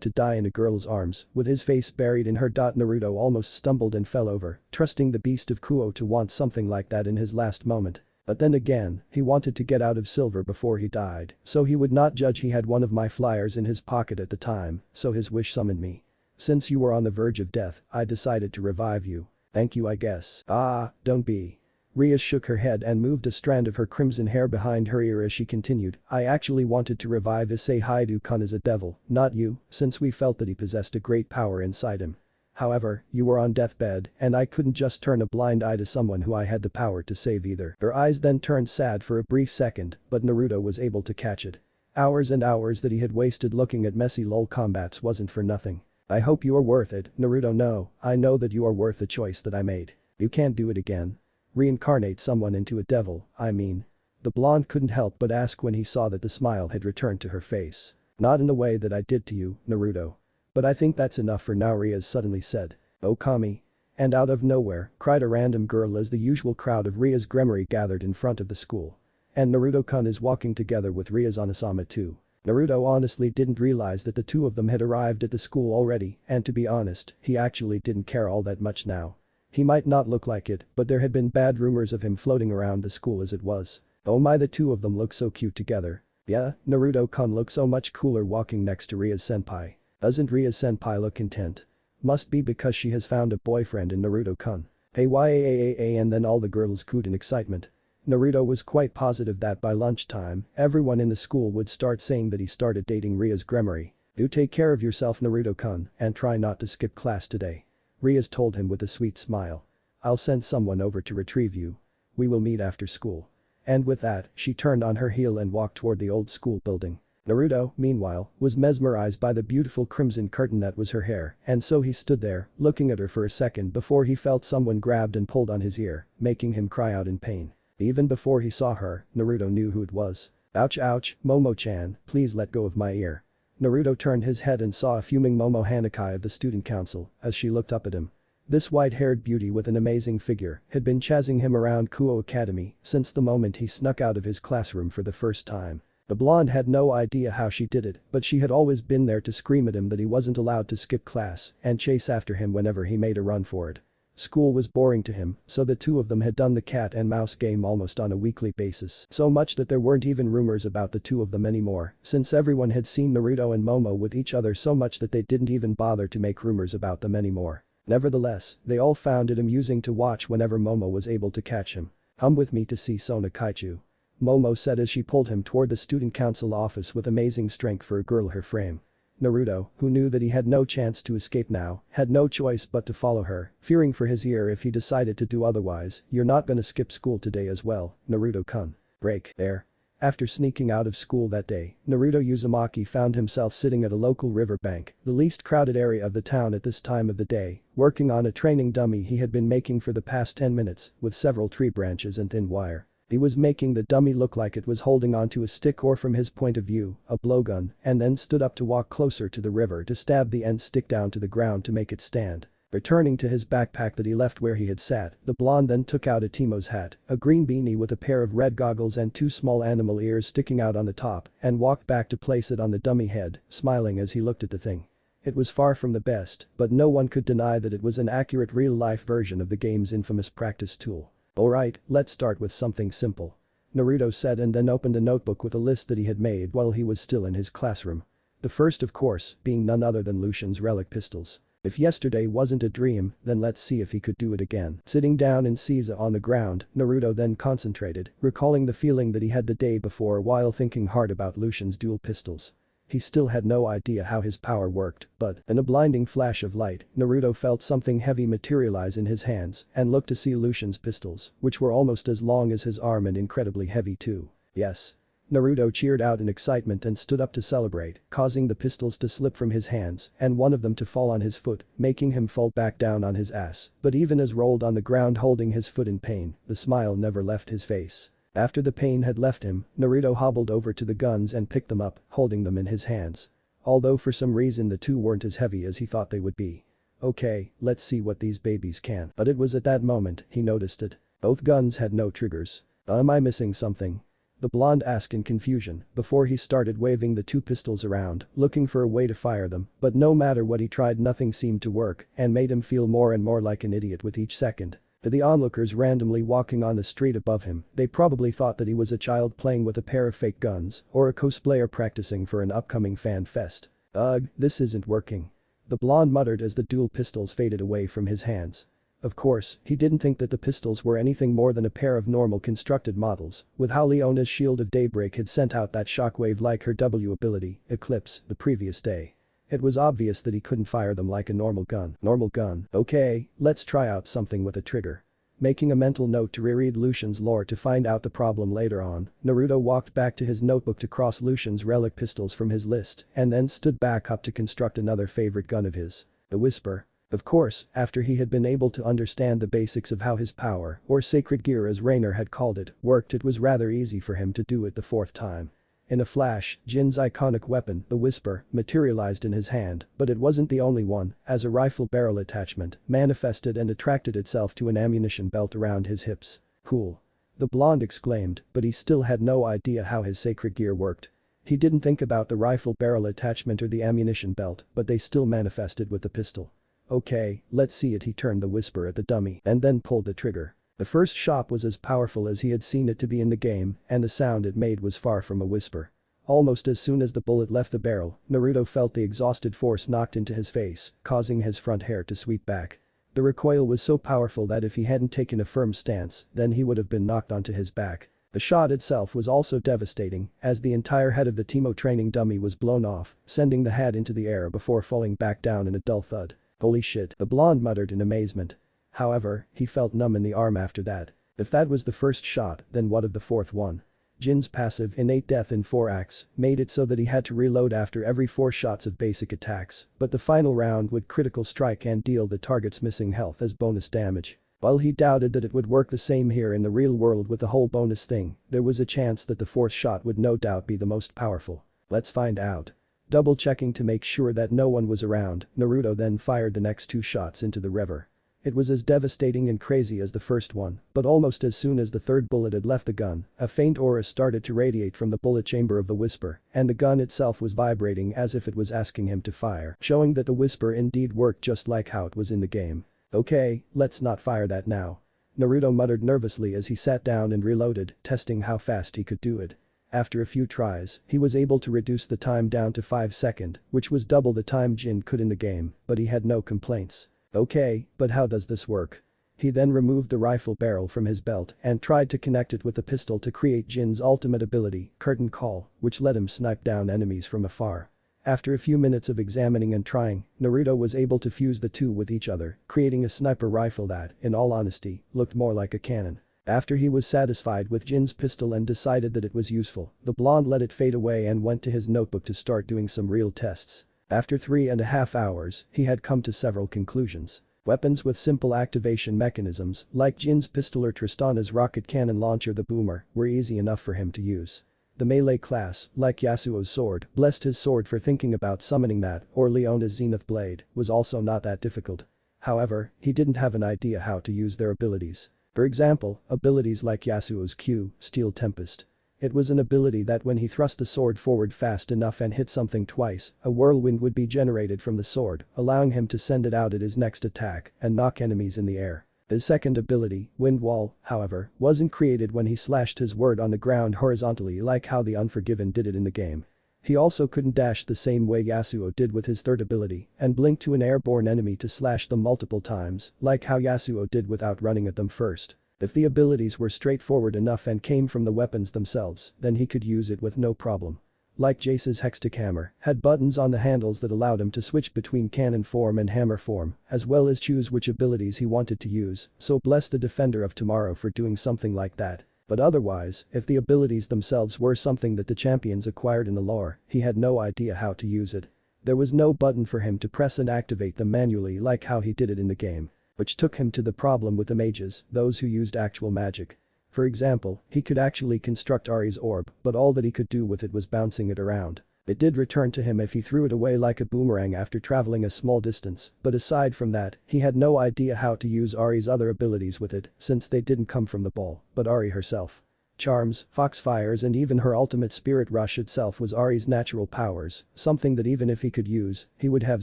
to die in a girl's arms, with his face buried in her. Naruto almost stumbled and fell over, trusting the beast of Kuo to want something like that in his last moment. But then again, he wanted to get out of silver before he died, so he would not judge. He had one of my flyers in his pocket at the time, so his wish summoned me. Since you were on the verge of death, I decided to revive you. Thank you, I guess. Ah, don't be. Ria shook her head and moved a strand of her crimson hair behind her ear as she continued, I actually wanted to revive Issei Haidu-kun as a devil, not you, since we felt that he possessed a great power inside him. However, you were on deathbed, and I couldn't just turn a blind eye to someone who I had the power to save either. Her eyes then turned sad for a brief second, but Naruto was able to catch it. Hours and hours that he had wasted looking at messy LOL combats wasn't for nothing. I hope you are worth it, Naruto. No, I know that you are worth the choice that I made. You can't do it again. Reincarnate someone into a devil, I mean. The blonde couldn't help but ask when he saw that the smile had returned to her face. Not in the way that I did to you, Naruto. But I think that's enough for now, Rias suddenly said. Oh Kami. And out of nowhere, cried a random girl as the usual crowd of Rias Gremory gathered in front of the school. And Naruto-kun is walking together with Rias Onasama too. Naruto honestly didn't realize that the two of them had arrived at the school already, and to be honest, he actually didn't care all that much now. He might not look like it, but there had been bad rumors of him floating around the school as it was. Oh my, the two of them look so cute together. Yeah, Naruto-kun looks so much cooler walking next to Rias-senpai. Doesn't Rias-senpai look content? Must be because she has found a boyfriend in Naruto-kun. Hey, and then all the girls cooed in excitement. Naruto was quite positive that by lunchtime, everyone in the school would start saying that he started dating Rias Gremory. Do take care of yourself, Naruto-kun, and try not to skip class today. Rias told him with a sweet smile. I'll send someone over to retrieve you. We will meet after school. And with that, she turned on her heel and walked toward the old school building. Naruto, meanwhile, was mesmerized by the beautiful crimson curtain that was her hair, and so he stood there, looking at her for a second before he felt someone grabbed and pulled on his ear, making him cry out in pain. Even before he saw her, Naruto knew who it was. Ouch, ouch, Momo-chan, please let go of my ear. Naruto turned his head and saw a fuming Momo Hanakai of the student council as she looked up at him. This white-haired beauty with an amazing figure had been chasing him around Kuo Academy since the moment he snuck out of his classroom for the first time. The blonde had no idea how she did it, but she had always been there to scream at him that he wasn't allowed to skip class and chase after him whenever he made a run for it. School was boring to him, so the two of them had done the cat and mouse game almost on a weekly basis, so much that there weren't even rumors about the two of them anymore, since everyone had seen Naruto and Momo with each other so much that they didn't even bother to make rumors about them anymore. Nevertheless, they all found it amusing to watch whenever Momo was able to catch him. Come with me to see Sona Kaichu. Momo said as she pulled him toward the student council office with amazing strength for a girl her frame. Naruto, who knew that he had no chance to escape now, had no choice but to follow her, fearing for his ear if he decided to do otherwise. You're not gonna skip school today as well, Naruto-kun. Break. There. After sneaking out of school that day, Naruto Uzumaki found himself sitting at a local riverbank, the least crowded area of the town at this time of the day, working on a training dummy he had been making for the past 10 minutes, with several tree branches and thin wire. He was making the dummy look like it was holding onto a stick or from his point of view, a blowgun, and then stood up to walk closer to the river to stab the end stick down to the ground to make it stand. Returning to his backpack that he left where he had sat, the blonde then took out a Timo's hat, a green beanie with a pair of red goggles and two small animal ears sticking out on the top, and walked back to place it on the dummy head, smiling as he looked at the thing. It was far from the best, but no one could deny that it was an accurate real-life version of the game's infamous practice tool. Alright, let's start with something simple. Naruto said and then opened a notebook with a list that he had made while he was still in his classroom. The first, of course, being none other than Lucian's relic pistols. If yesterday wasn't a dream, then let's see if he could do it again. Sitting down in Caesar on the ground, Naruto then concentrated, recalling the feeling that he had the day before while thinking hard about Lucian's dual pistols. He still had no idea how his power worked, but, in a blinding flash of light, Naruto felt something heavy materialize in his hands and looked to see Lucian's pistols, which were almost as long as his arm and incredibly heavy too. Yes. Naruto cheered out in excitement and stood up to celebrate, causing the pistols to slip from his hands and one of them to fall on his foot, making him fall back down on his ass, but even as rolled on the ground holding his foot in pain, the smile never left his face. After the pain had left him, Naruto hobbled over to the guns and picked them up, holding them in his hands. Although for some reason the two weren't as heavy as he thought they would be. Okay, let's see what these babies can. But it was at that moment he noticed it. Both guns had no triggers. Am I missing something? The blonde asked in confusion before he started waving the two pistols around, looking for a way to fire them, but no matter what he tried nothing seemed to work and made him feel more and more like an idiot with each second. To the onlookers randomly walking on the street above him, they probably thought that he was a child playing with a pair of fake guns or a cosplayer practicing for an upcoming fan fest. Ugh, this isn't working. The blonde muttered as the dual pistols faded away from his hands. Of course, he didn't think that the pistols were anything more than a pair of normal constructed models, with how Leona's Shield of Daybreak had sent out that shockwave like her W ability, Eclipse, the previous day. It was obvious that he couldn't fire them like a normal gun. Normal gun, okay, let's try out something with a trigger. Making a mental note to reread Lucian's lore to find out the problem later on, Naruto walked back to his notebook to cross Lucian's relic pistols from his list and then stood back up to construct another favorite gun of his. The Whisper. Of course, after he had been able to understand the basics of how his power, or sacred gear as Rainer had called it, worked, it was rather easy for him to do it the fourth time. In a flash, Jin's iconic weapon, the Whisper, materialized in his hand, but it wasn't the only one, as a rifle barrel attachment manifested and attracted itself to an ammunition belt around his hips. Cool. The blonde exclaimed, but he still had no idea how his sacred gear worked. He didn't think about the rifle barrel attachment or the ammunition belt, but they still manifested with the pistol. Okay, let's see it. He turned the Whisper at the dummy and then pulled the trigger. The first shot was as powerful as he had seen it to be in the game, and the sound it made was far from a whisper. Almost as soon as the bullet left the barrel, Naruto felt the exhausted force knocked into his face, causing his front hair to sweep back. The recoil was so powerful that if he hadn't taken a firm stance, then he would have been knocked onto his back. The shot itself was also devastating, as the entire head of the Teemo training dummy was blown off, sending the head into the air before falling back down in a dull thud. Holy shit, the blonde muttered in amazement. However, he felt numb in the arm after that. If that was the first shot, then what of the fourth one? Jin's passive innate death in 4 acts made it so that he had to reload after every 4 shots of basic attacks, but the final round would critical strike and deal the target's missing health as bonus damage. While he doubted that it would work the same here in the real world with the whole bonus thing, there was a chance that the 4th shot would no doubt be the most powerful. Let's find out. Double checking to make sure that no one was around, Naruto then fired the next 2 shots into the river. It was as devastating and crazy as the first one, but almost as soon as the third bullet had left the gun, a faint aura started to radiate from the bullet chamber of the Whisper, and the gun itself was vibrating as if it was asking him to fire, showing that the Whisper indeed worked just like how it was in the game. Okay, let's not fire that now. Naruto muttered nervously as he sat down and reloaded, testing how fast he could do it. After a few tries, he was able to reduce the time down to 5 seconds, which was double the time Jin could in the game, but he had no complaints. Okay, but how does this work? He then removed the rifle barrel from his belt and tried to connect it with the pistol to create Jin's ultimate ability, Curtain Call, which let him snipe down enemies from afar. After a few minutes of examining and trying, Naruto was able to fuse the two with each other, creating a sniper rifle that, in all honesty, looked more like a cannon. After he was satisfied with Jin's pistol and decided that it was useful, the blonde let it fade away and went to his notebook to start doing some real tests. After 3.5 hours, he had come to several conclusions. Weapons with simple activation mechanisms, like Jin's pistol or Tristana's rocket cannon launcher the Boomer, were easy enough for him to use. The melee class, like Yasuo's sword, blessed his sword for thinking about summoning that, or Leona's Zenith blade, was also not that difficult. However, he didn't have an idea how to use their abilities. For example, abilities like Yasuo's Q, Steel Tempest. It was an ability that when he thrust the sword forward fast enough and hit something twice, a whirlwind would be generated from the sword, allowing him to send it out at his next attack and knock enemies in the air. His second ability, Wind Wall, however, wasn't created when he slashed his word on the ground horizontally like how the Unforgiven did it in the game. He also couldn't dash the same way Yasuo did with his third ability and blink to an airborne enemy to slash them multiple times, like how Yasuo did without running at them first. If the abilities were straightforward enough and came from the weapons themselves, then he could use it with no problem. Like Jace's Hextech Hammer, had buttons on the handles that allowed him to switch between cannon form and hammer form, as well as choose which abilities he wanted to use, so bless the Defender of Tomorrow for doing something like that. But otherwise, if the abilities themselves were something that the champions acquired in the lore, he had no idea how to use it. There was no button for him to press and activate them manually like how he did it in the game. Which took him to the problem with the mages, those who used actual magic. For example, he could actually construct Ari's orb, but all that he could do with it was bouncing it around. It did return to him if he threw it away like a boomerang after traveling a small distance, but aside from that, he had no idea how to use Ari's other abilities with it, since they didn't come from the ball, but Ari herself. Charms, foxfires and even her ultimate spirit rush itself was Ari's natural powers, something that even if he could use, he would have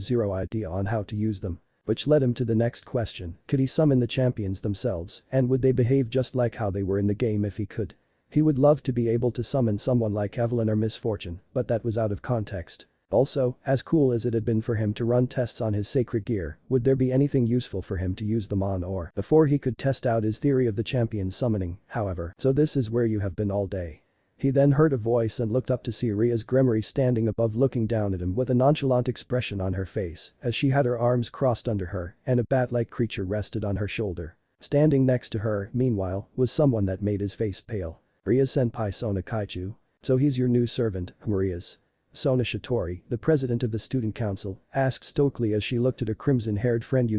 zero idea on how to use them. Which led him to the next question, could he summon the champions themselves, and would they behave just like how they were in the game if he could? He would love to be able to summon someone like Evelyn or Miss Fortune, but that was out of context. Also, as cool as it had been for him to run tests on his sacred gear, would there be anything useful for him to use them on or before he could test out his theory of the champions summoning, however, so this is where you have been all day. He then heard a voice and looked up to see Ria's Gremory standing above looking down at him with a nonchalant expression on her face as she had her arms crossed under her and a bat-like creature rested on her shoulder. Standing next to her, meanwhile, was someone that made his face pale. Ria-senpai Sona Kaichu. So he's your new servant, Maria's. Sona Shitori, the president of the student council, asked stoically as she looked at her crimson-haired friend.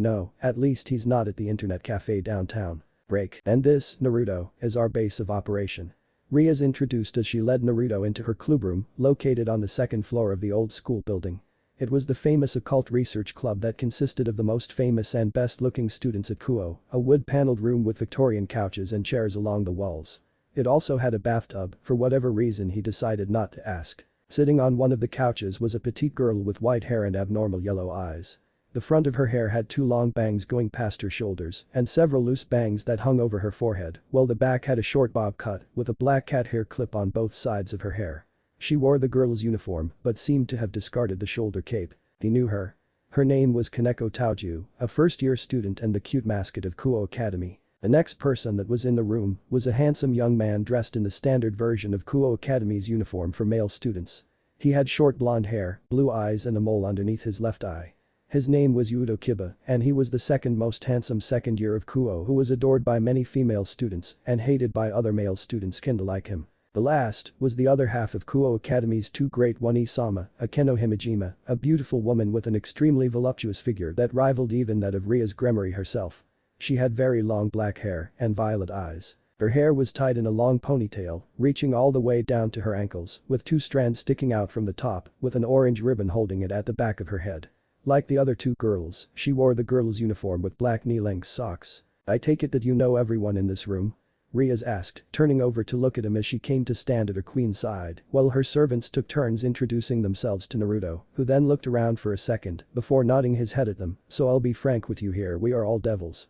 At least he's not at the internet cafe downtown. Break. And this, Naruto, is our base of operation. Ria's introduced as she led Naruto into her clubroom, located on the second floor of the old school building. It was the famous occult research club that consisted of the most famous and best-looking students at Kuo, a wood-paneled room with Victorian couches and chairs along the walls. It also had a bathtub, for whatever reason he decided not to ask. Sitting on one of the couches was a petite girl with white hair and abnormal yellow eyes. The front of her hair had two long bangs going past her shoulders and several loose bangs that hung over her forehead, while the back had a short bob cut with a black cat hair clip on both sides of her hair. She wore the girl's uniform but seemed to have discarded the shoulder cape. He knew her. Her name was Kaneko Taoju, a first-year student and the cute mascot of Kuo Academy. The next person that was in the room was a handsome young man dressed in the standard version of Kuo Academy's uniform for male students. He had short blonde hair, blue eyes and a mole underneath his left eye. His name was Yudo Kiba and he was the second most handsome second year of Kuo who was adored by many female students and hated by other male students kinda like him. The last was the other half of Kuo Academy's two great one-Isama, Akeno Himejima, a beautiful woman with an extremely voluptuous figure that rivaled even that of Ria's Gremory herself. She had very long black hair and violet eyes. Her hair was tied in a long ponytail, reaching all the way down to her ankles, with two strands sticking out from the top, with an orange ribbon holding it at the back of her head. Like the other two girls, she wore the girl's uniform with black knee-length socks. I take it that you know everyone in this room? Ria's asked, turning over to look at him as she came to stand at her queen's side, while her servants took turns introducing themselves to Naruto, who then looked around for a second before nodding his head at them. So I'll be frank with you here, we are all devils.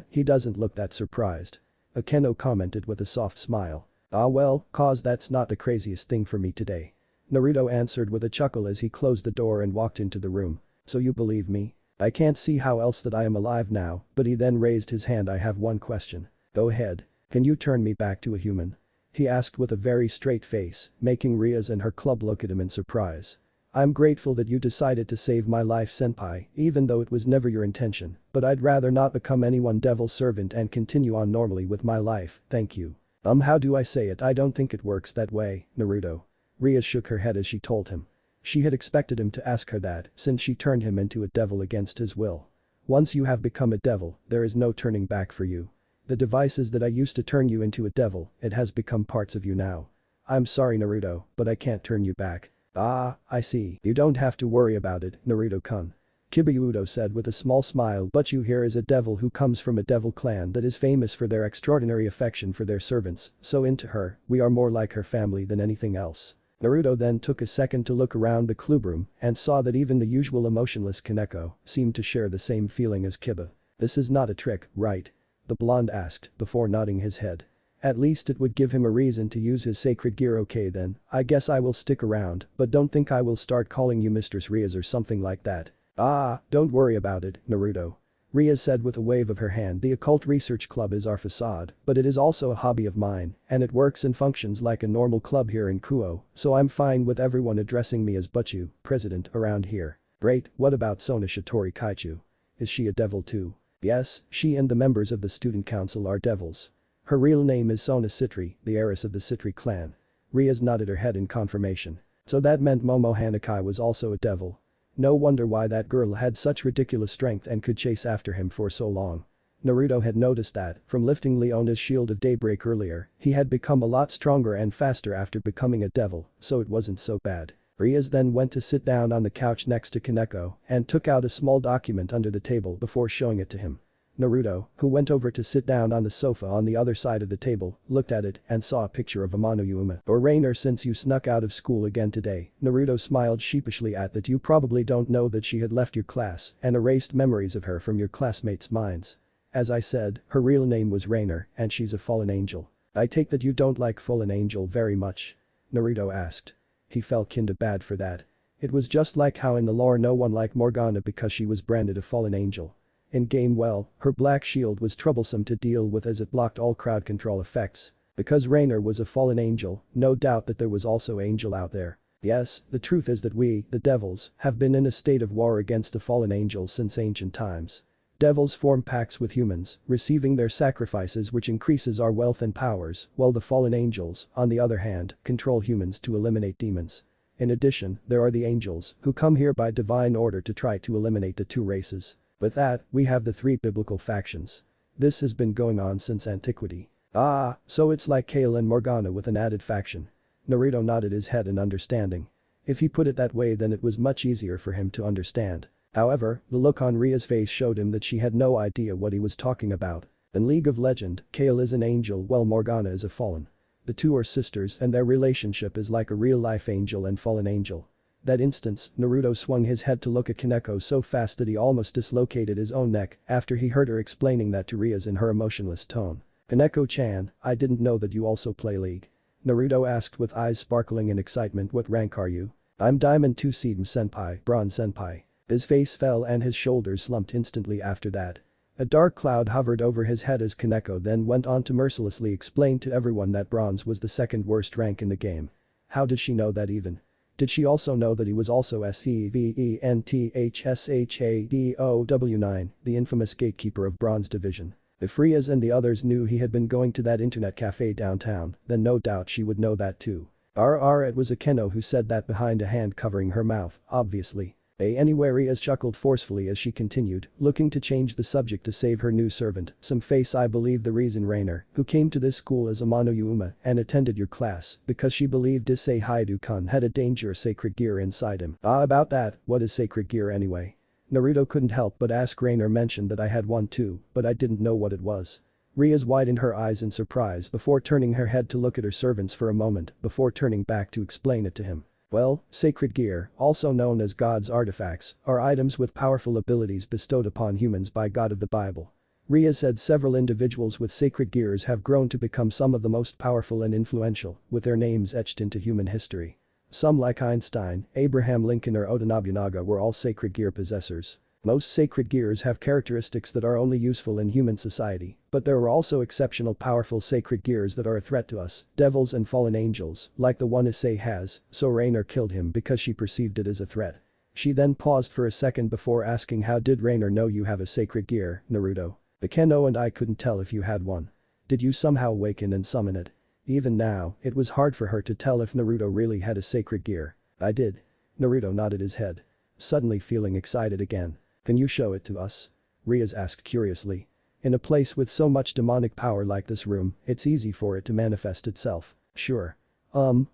He doesn't look that surprised. Akeno commented with a soft smile. Ah well, cause that's not the craziest thing for me today. Naruto answered with a chuckle as he closed the door and walked into the room. So you believe me? I can't see how else that I am alive now, but he then raised his hand. I have one question. Go ahead. Can you turn me back to a human? He asked with a very straight face, making Ria's and her club look at him in surprise. I'm grateful that you decided to save my life, senpai, even though it was never your intention, but I'd rather not become anyone devil's servant and continue on normally with my life, thank you. How do I say it? I don't think it works that way, Naruto. Ria shook her head as she told him. She had expected him to ask her that since she turned him into a devil against his will. Once you have become a devil, there is no turning back for you. The devices that I used to turn you into a devil, it has become parts of you now. I'm sorry Naruto, but I can't turn you back. Ah, I see. You don't have to worry about it, Naruto-kun. Kibayudo said with a small smile, but you here is a devil who comes from a devil clan that is famous for their extraordinary affection for their servants, so into her, we are more like her family than anything else. Naruto then took a second to look around the clubroom and saw that even the usual emotionless Kaneko seemed to share the same feeling as Kiba. This is not a trick, right? The blonde asked before nodding his head. At least it would give him a reason to use his sacred gear. Okay then, I guess I will stick around, but don't think I will start calling you Mistress Rias or something like that. Ah, don't worry about it, Naruto. Ria said with a wave of her hand. The occult research club is our facade, but it is also a hobby of mine, and it works and functions like a normal club here in Kuo, so I'm fine with everyone addressing me as Butchu, president, around here. Great, what about Sona Shitori Kaichu? Is she a devil too? Yes, she and the members of the student council are devils. Her real name is Sona Citri, the heiress of the Citri clan. Rias nodded her head in confirmation. So that meant Momo Hanakai was also a devil. No wonder why that girl had such ridiculous strength and could chase after him for so long. Naruto had noticed that, from lifting Leona's shield of daybreak earlier, he had become a lot stronger and faster after becoming a devil, so it wasn't so bad. Rias then went to sit down on the couch next to Kaneko and took out a small document under the table before showing it to him. Naruto, who went over to sit down on the sofa on the other side of the table, looked at it and saw a picture of Amano or Rainer since you snuck out of school again today. Naruto smiled sheepishly at that. You probably don't know that she had left your class and erased memories of her from your classmates' minds. As I said, her real name was Rainer and she's a fallen angel. I take that you don't like fallen angel very much? Naruto asked. He felt kinda bad for that. It was just like how in the lore no one liked Morgana because she was branded a fallen angel. In game, well, her black shield was troublesome to deal with as it blocked all crowd control effects. Because Rainer was a fallen angel, no doubt that there was also angel out there. Yes, the truth is that we, the devils, have been in a state of war against the fallen angels since ancient times. Devils form pacts with humans, receiving their sacrifices which increases our wealth and powers, while the fallen angels, on the other hand, control humans to eliminate demons. In addition, there are the angels, who come here by divine order to try to eliminate the two races. With that, we have the three biblical factions. This has been going on since antiquity. Ah, so it's like Kale and Morgana with an added faction. Naruto nodded his head in understanding. If he put it that way then it was much easier for him to understand. However, the look on Ria's face showed him that she had no idea what he was talking about. In League of Legend, Kale is an angel while Morgana is a fallen. The two are sisters and their relationship is like a real-life angel and fallen angel. That instance, Naruto swung his head to look at Kaneko so fast that he almost dislocated his own neck after he heard her explaining that to Rias in her emotionless tone. Kaneko-chan, I didn't know that you also play League. Naruto asked with eyes sparkling in excitement. What rank are you? I'm Diamond 2 Seedom Senpai, Bronze Senpai. His face fell and his shoulders slumped instantly after that. A dark cloud hovered over his head as Kaneko then went on to mercilessly explain to everyone that bronze was the second worst rank in the game. How did she know that even? Did she also know that he was also SEVENTHSHADOW9, the infamous gatekeeper of Bronze Division? If Rias and the others knew he had been going to that internet cafe downtown, then no doubt she would know that too. It was Akeno who said that behind a hand covering her mouth, obviously. Anyway, Rias chuckled forcefully as she continued, looking to change the subject to save her new servant, some face. I believe the reason Rainer, who came to this school as Amano Yuma and attended your class, because she believed Issei Haidu-kun had a dangerous sacred gear inside him. About that, what is sacred gear anyway? Naruto couldn't help but ask. Rainer mentioned that I had one too, but I didn't know what it was. Rias widened her eyes in surprise before turning her head to look at her servants for a moment before turning back to explain it to him. Well, sacred gear, also known as God's artifacts, are items with powerful abilities bestowed upon humans by God of the Bible. Ria said several individuals with sacred gears have grown to become some of the most powerful and influential, with their names etched into human history. Some like Einstein, Abraham Lincoln or Oda Nobunaga were all sacred gear possessors. Most sacred gears have characteristics that are only useful in human society, but there are also exceptional powerful sacred gears that are a threat to us, devils and fallen angels, like the one Issei has, so Rainer killed him because she perceived it as a threat. She then paused for a second before asking, how did Rainer know you have a sacred gear, Naruto? Akeno and I couldn't tell if you had one. Did you somehow awaken and summon it? Even now, it was hard for her to tell if Naruto really had a sacred gear. I did. Naruto nodded his head. Suddenly feeling excited again. Can you show it to us? Rias asked curiously. In a place with so much demonic power like this room, it's easy for it to manifest itself. Sure.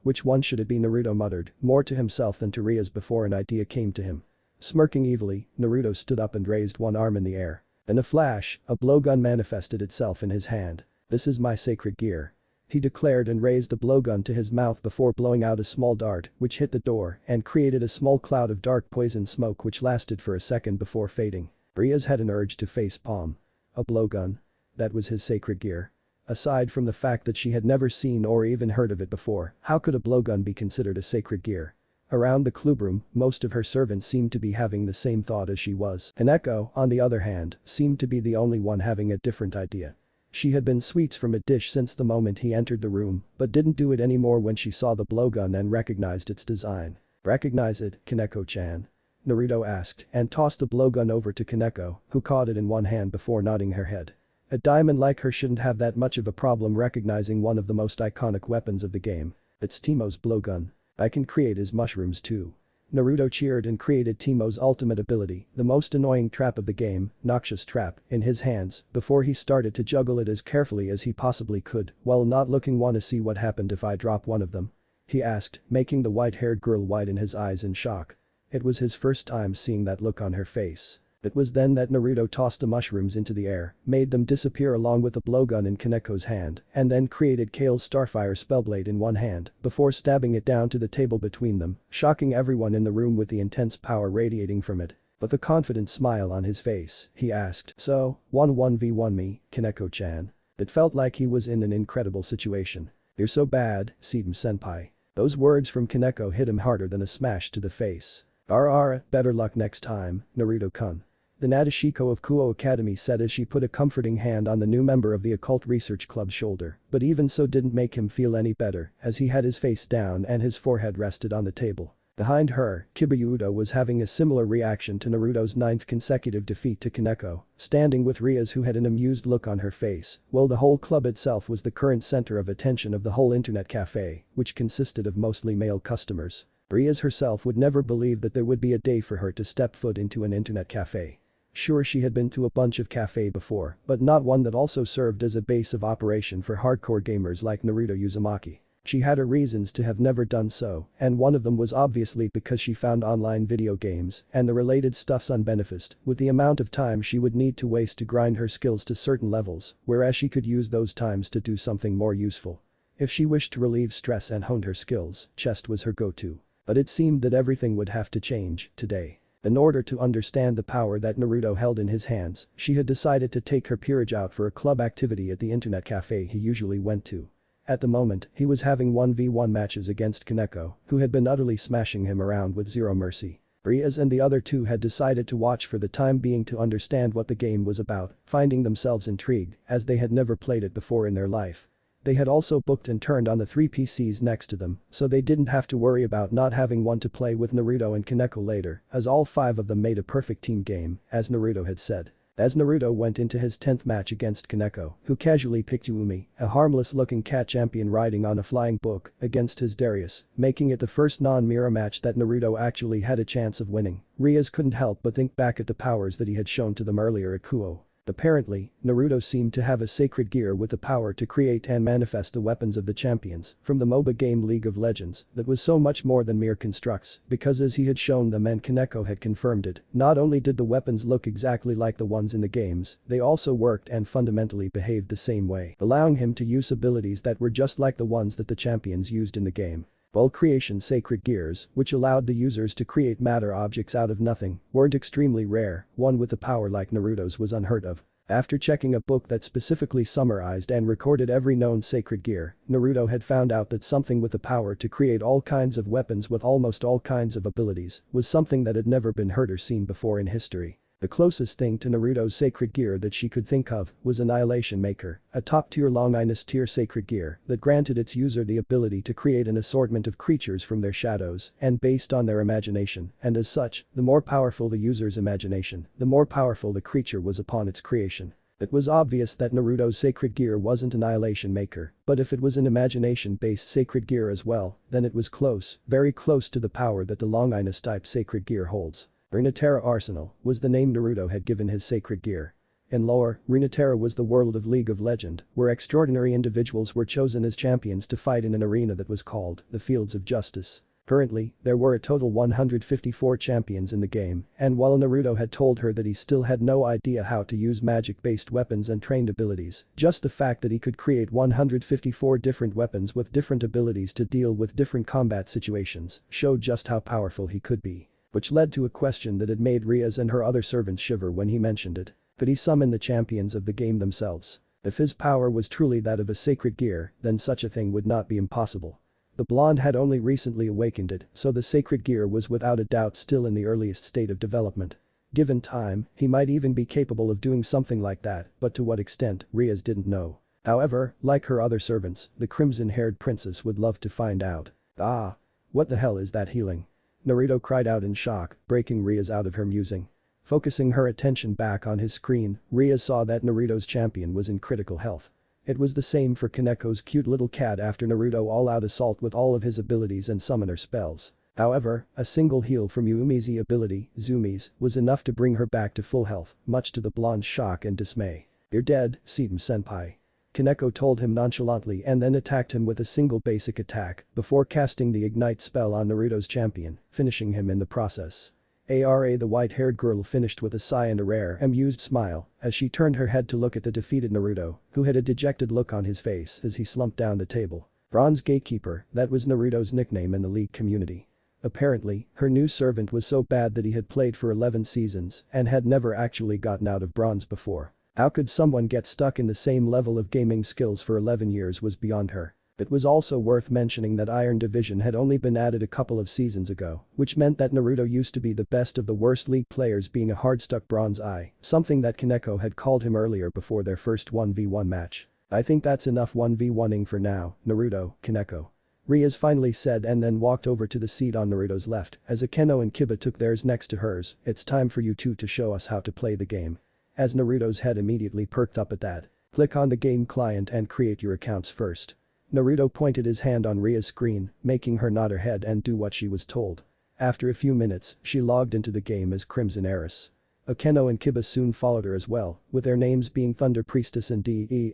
Which one should it be? Naruto muttered, more to himself than to Rias before an idea came to him. Smirking evilly, Naruto stood up and raised one arm in the air. In a flash, a blowgun manifested itself in his hand. This is my sacred gear. He declared and raised the blowgun to his mouth before blowing out a small dart which hit the door and created a small cloud of dark poison smoke which lasted for a second before fading. Rias had an urge to face palm. A blowgun. That was his sacred gear. Aside from the fact that she had never seen or even heard of it before, how could a blowgun be considered a sacred gear? Around the clubroom, most of her servants seemed to be having the same thought as she was. Kaneko, on the other hand, seemed to be the only one having a different idea. She had been sweets from a dish since the moment he entered the room, but didn't do it anymore when she saw the blowgun and recognized its design. Recognize it, Kaneko-chan? Naruto asked and tossed the blowgun over to Kaneko, who caught it in one hand before nodding her head. A diamond like her shouldn't have that much of a problem recognizing one of the most iconic weapons of the game. It's Teemo's blowgun. I can create his mushrooms too. Naruto cheered and created Teemo's ultimate ability, the most annoying trap of the game, Noxious Trap, in his hands before he started to juggle it as carefully as he possibly could while not looking. Want to see what happened if I drop one of them? He asked, making the white-haired girl widen his eyes in shock. It was his first time seeing that look on her face. It was then that Naruto tossed the mushrooms into the air, made them disappear along with a blowgun in Kaneko's hand, and then created Kale's Starfire Spellblade in one hand before stabbing it down to the table between them, shocking everyone in the room with the intense power radiating from it. With a confident smile on his face, he asked, "So, 1v1 me, Kaneko-chan?" It felt like he was in an incredible situation. "You're so bad, Seedom-senpai." Those words from Kaneko hit him harder than a smash to the face. Better luck next time, Naruto-kun." The Nadeshiko of Kuo Academy said as she put a comforting hand on the new member of the Occult Research Club's shoulder, but even so didn't make him feel any better as he had his face down and his forehead rested on the table. Behind her, Kibayudo was having a similar reaction to Naruto's 9th consecutive defeat to Kaneko, standing with Rias who had an amused look on her face, while the whole club itself was the current center of attention of the whole internet cafe, which consisted of mostly male customers. Rias herself would never believe that there would be a day for her to step foot into an internet cafe. Sure, she had been to a bunch of cafe before, but not one that also served as a base of operation for hardcore gamers like Naruto Uzumaki. She had her reasons to have never done so, and one of them was obviously because she found online video games and the related stuffs unbeneficed with the amount of time she would need to waste to grind her skills to certain levels, whereas she could use those times to do something more useful. If she wished to relieve stress and hone her skills, chess was her go-to. But it seemed that everything would have to change today. In order to understand the power that Naruto held in his hands, she had decided to take her peerage out for a club activity at the internet cafe he usually went to. At the moment, he was having 1v1 matches against Kaneko, who had been utterly smashing him around with zero mercy. Rias and the other two had decided to watch for the time being to understand what the game was about, finding themselves intrigued as they had never played it before in their life. They had also booked and turned on the 3 PCs next to them, so they didn't have to worry about not having one to play with Naruto and Kaneko later, as all 5 of them made a perfect team game, as Naruto had said. As Naruto went into his 10th match against Kaneko, who casually picked Yumi, a harmless-looking cat champion riding on a flying book, against his Darius, making it the first non-mirror match that Naruto actually had a chance of winning, Rias couldn't help but think back at the powers that he had shown to them earlier at Kuo. Apparently, Naruto seemed to have a sacred gear with the power to create and manifest the weapons of the champions from the MOBA game League of Legends that was so much more than mere constructs because as he had shown them and Kaneko had confirmed it, not only did the weapons look exactly like the ones in the games, they also worked and fundamentally behaved the same way, allowing him to use abilities that were just like the ones that the champions used in the game. While creation sacred gears, which allowed the users to create matter objects out of nothing, weren't extremely rare, one with a power like Naruto's was unheard of. After checking a book that specifically summarized and recorded every known sacred gear, Naruto had found out that something with the power to create all kinds of weapons with almost all kinds of abilities was something that had never been heard or seen before in history. The closest thing to Naruto's sacred gear that she could think of was Annihilation Maker, a top-tier Longinus-tier sacred gear that granted its user the ability to create an assortment of creatures from their shadows and based on their imagination, and as such, the more powerful the user's imagination, the more powerful the creature was upon its creation. It was obvious that Naruto's sacred gear wasn't Annihilation Maker, but if it was an imagination-based sacred gear as well, then it was close, very close to the power that the Longinus-type sacred gear holds. Runeterra Arsenal was the name Naruto had given his sacred gear. In lore, Runeterra was the world of League of Legend, where extraordinary individuals were chosen as champions to fight in an arena that was called the Fields of Justice. Currently, there were a total 154 champions in the game, and while Naruto had told her that he still had no idea how to use magic-based weapons and trained abilities, just the fact that he could create 154 different weapons with different abilities to deal with different combat situations showed just how powerful he could be. Which led to a question that had made Rias and her other servants shiver when he mentioned it. Could he summon the champions of the game themselves? If his power was truly that of a sacred gear, then such a thing would not be impossible. The blonde had only recently awakened it, so the sacred gear was without a doubt still in the earliest state of development. Given time, he might even be capable of doing something like that, but to what extent, Rias didn't know. However, like her other servants, the crimson-haired princess would love to find out. Ah! What the hell is that healing? Naruto cried out in shock, breaking Rias out of her musing. Focusing her attention back on his screen, Rias saw that Naruto's champion was in critical health. It was the same for Kaneko's cute little cat after Naruto all-out assault with all of his abilities and summoner spells. However, a single heal from Yuumi's ability, Zumi's, was enough to bring her back to full health, much to the blonde's shock and dismay. "You're dead, Seedom-senpai." Kaneko told him nonchalantly and then attacked him with a single basic attack before casting the Ignite spell on Naruto's champion, finishing him in the process. Ara, the white-haired girl, finished with a sigh and a rare, amused smile as she turned her head to look at the defeated Naruto, who had a dejected look on his face as he slumped down the table. Bronze Gatekeeper, that was Naruto's nickname in the league community. Apparently, her new servant was so bad that he had played for 11 seasons and had never actually gotten out of bronze before. How could someone get stuck in the same level of gaming skills for 11 years was beyond her. It was also worth mentioning that Iron Division had only been added a couple of seasons ago, which meant that Naruto used to be the best of the worst league players, being a hard-stuck bronze eye, something that Kaneko had called him earlier before their first 1v1 match. I think that's enough 1v1ing for now, Naruto, Kaneko. Rias finally said, and then walked over to the seat on Naruto's left as Akeno and Kiba took theirs next to hers. It's time for you two to show us how to play the game. As Naruto's head immediately perked up at that. Click on the game client and create your accounts first. Naruto pointed his hand on Ria's screen, making her nod her head and do what she was told. After a few minutes, she logged into the game as Crimson Heiress. Akeno and Kiba soon followed her as well, with their names being Thunder Priestess and Demonk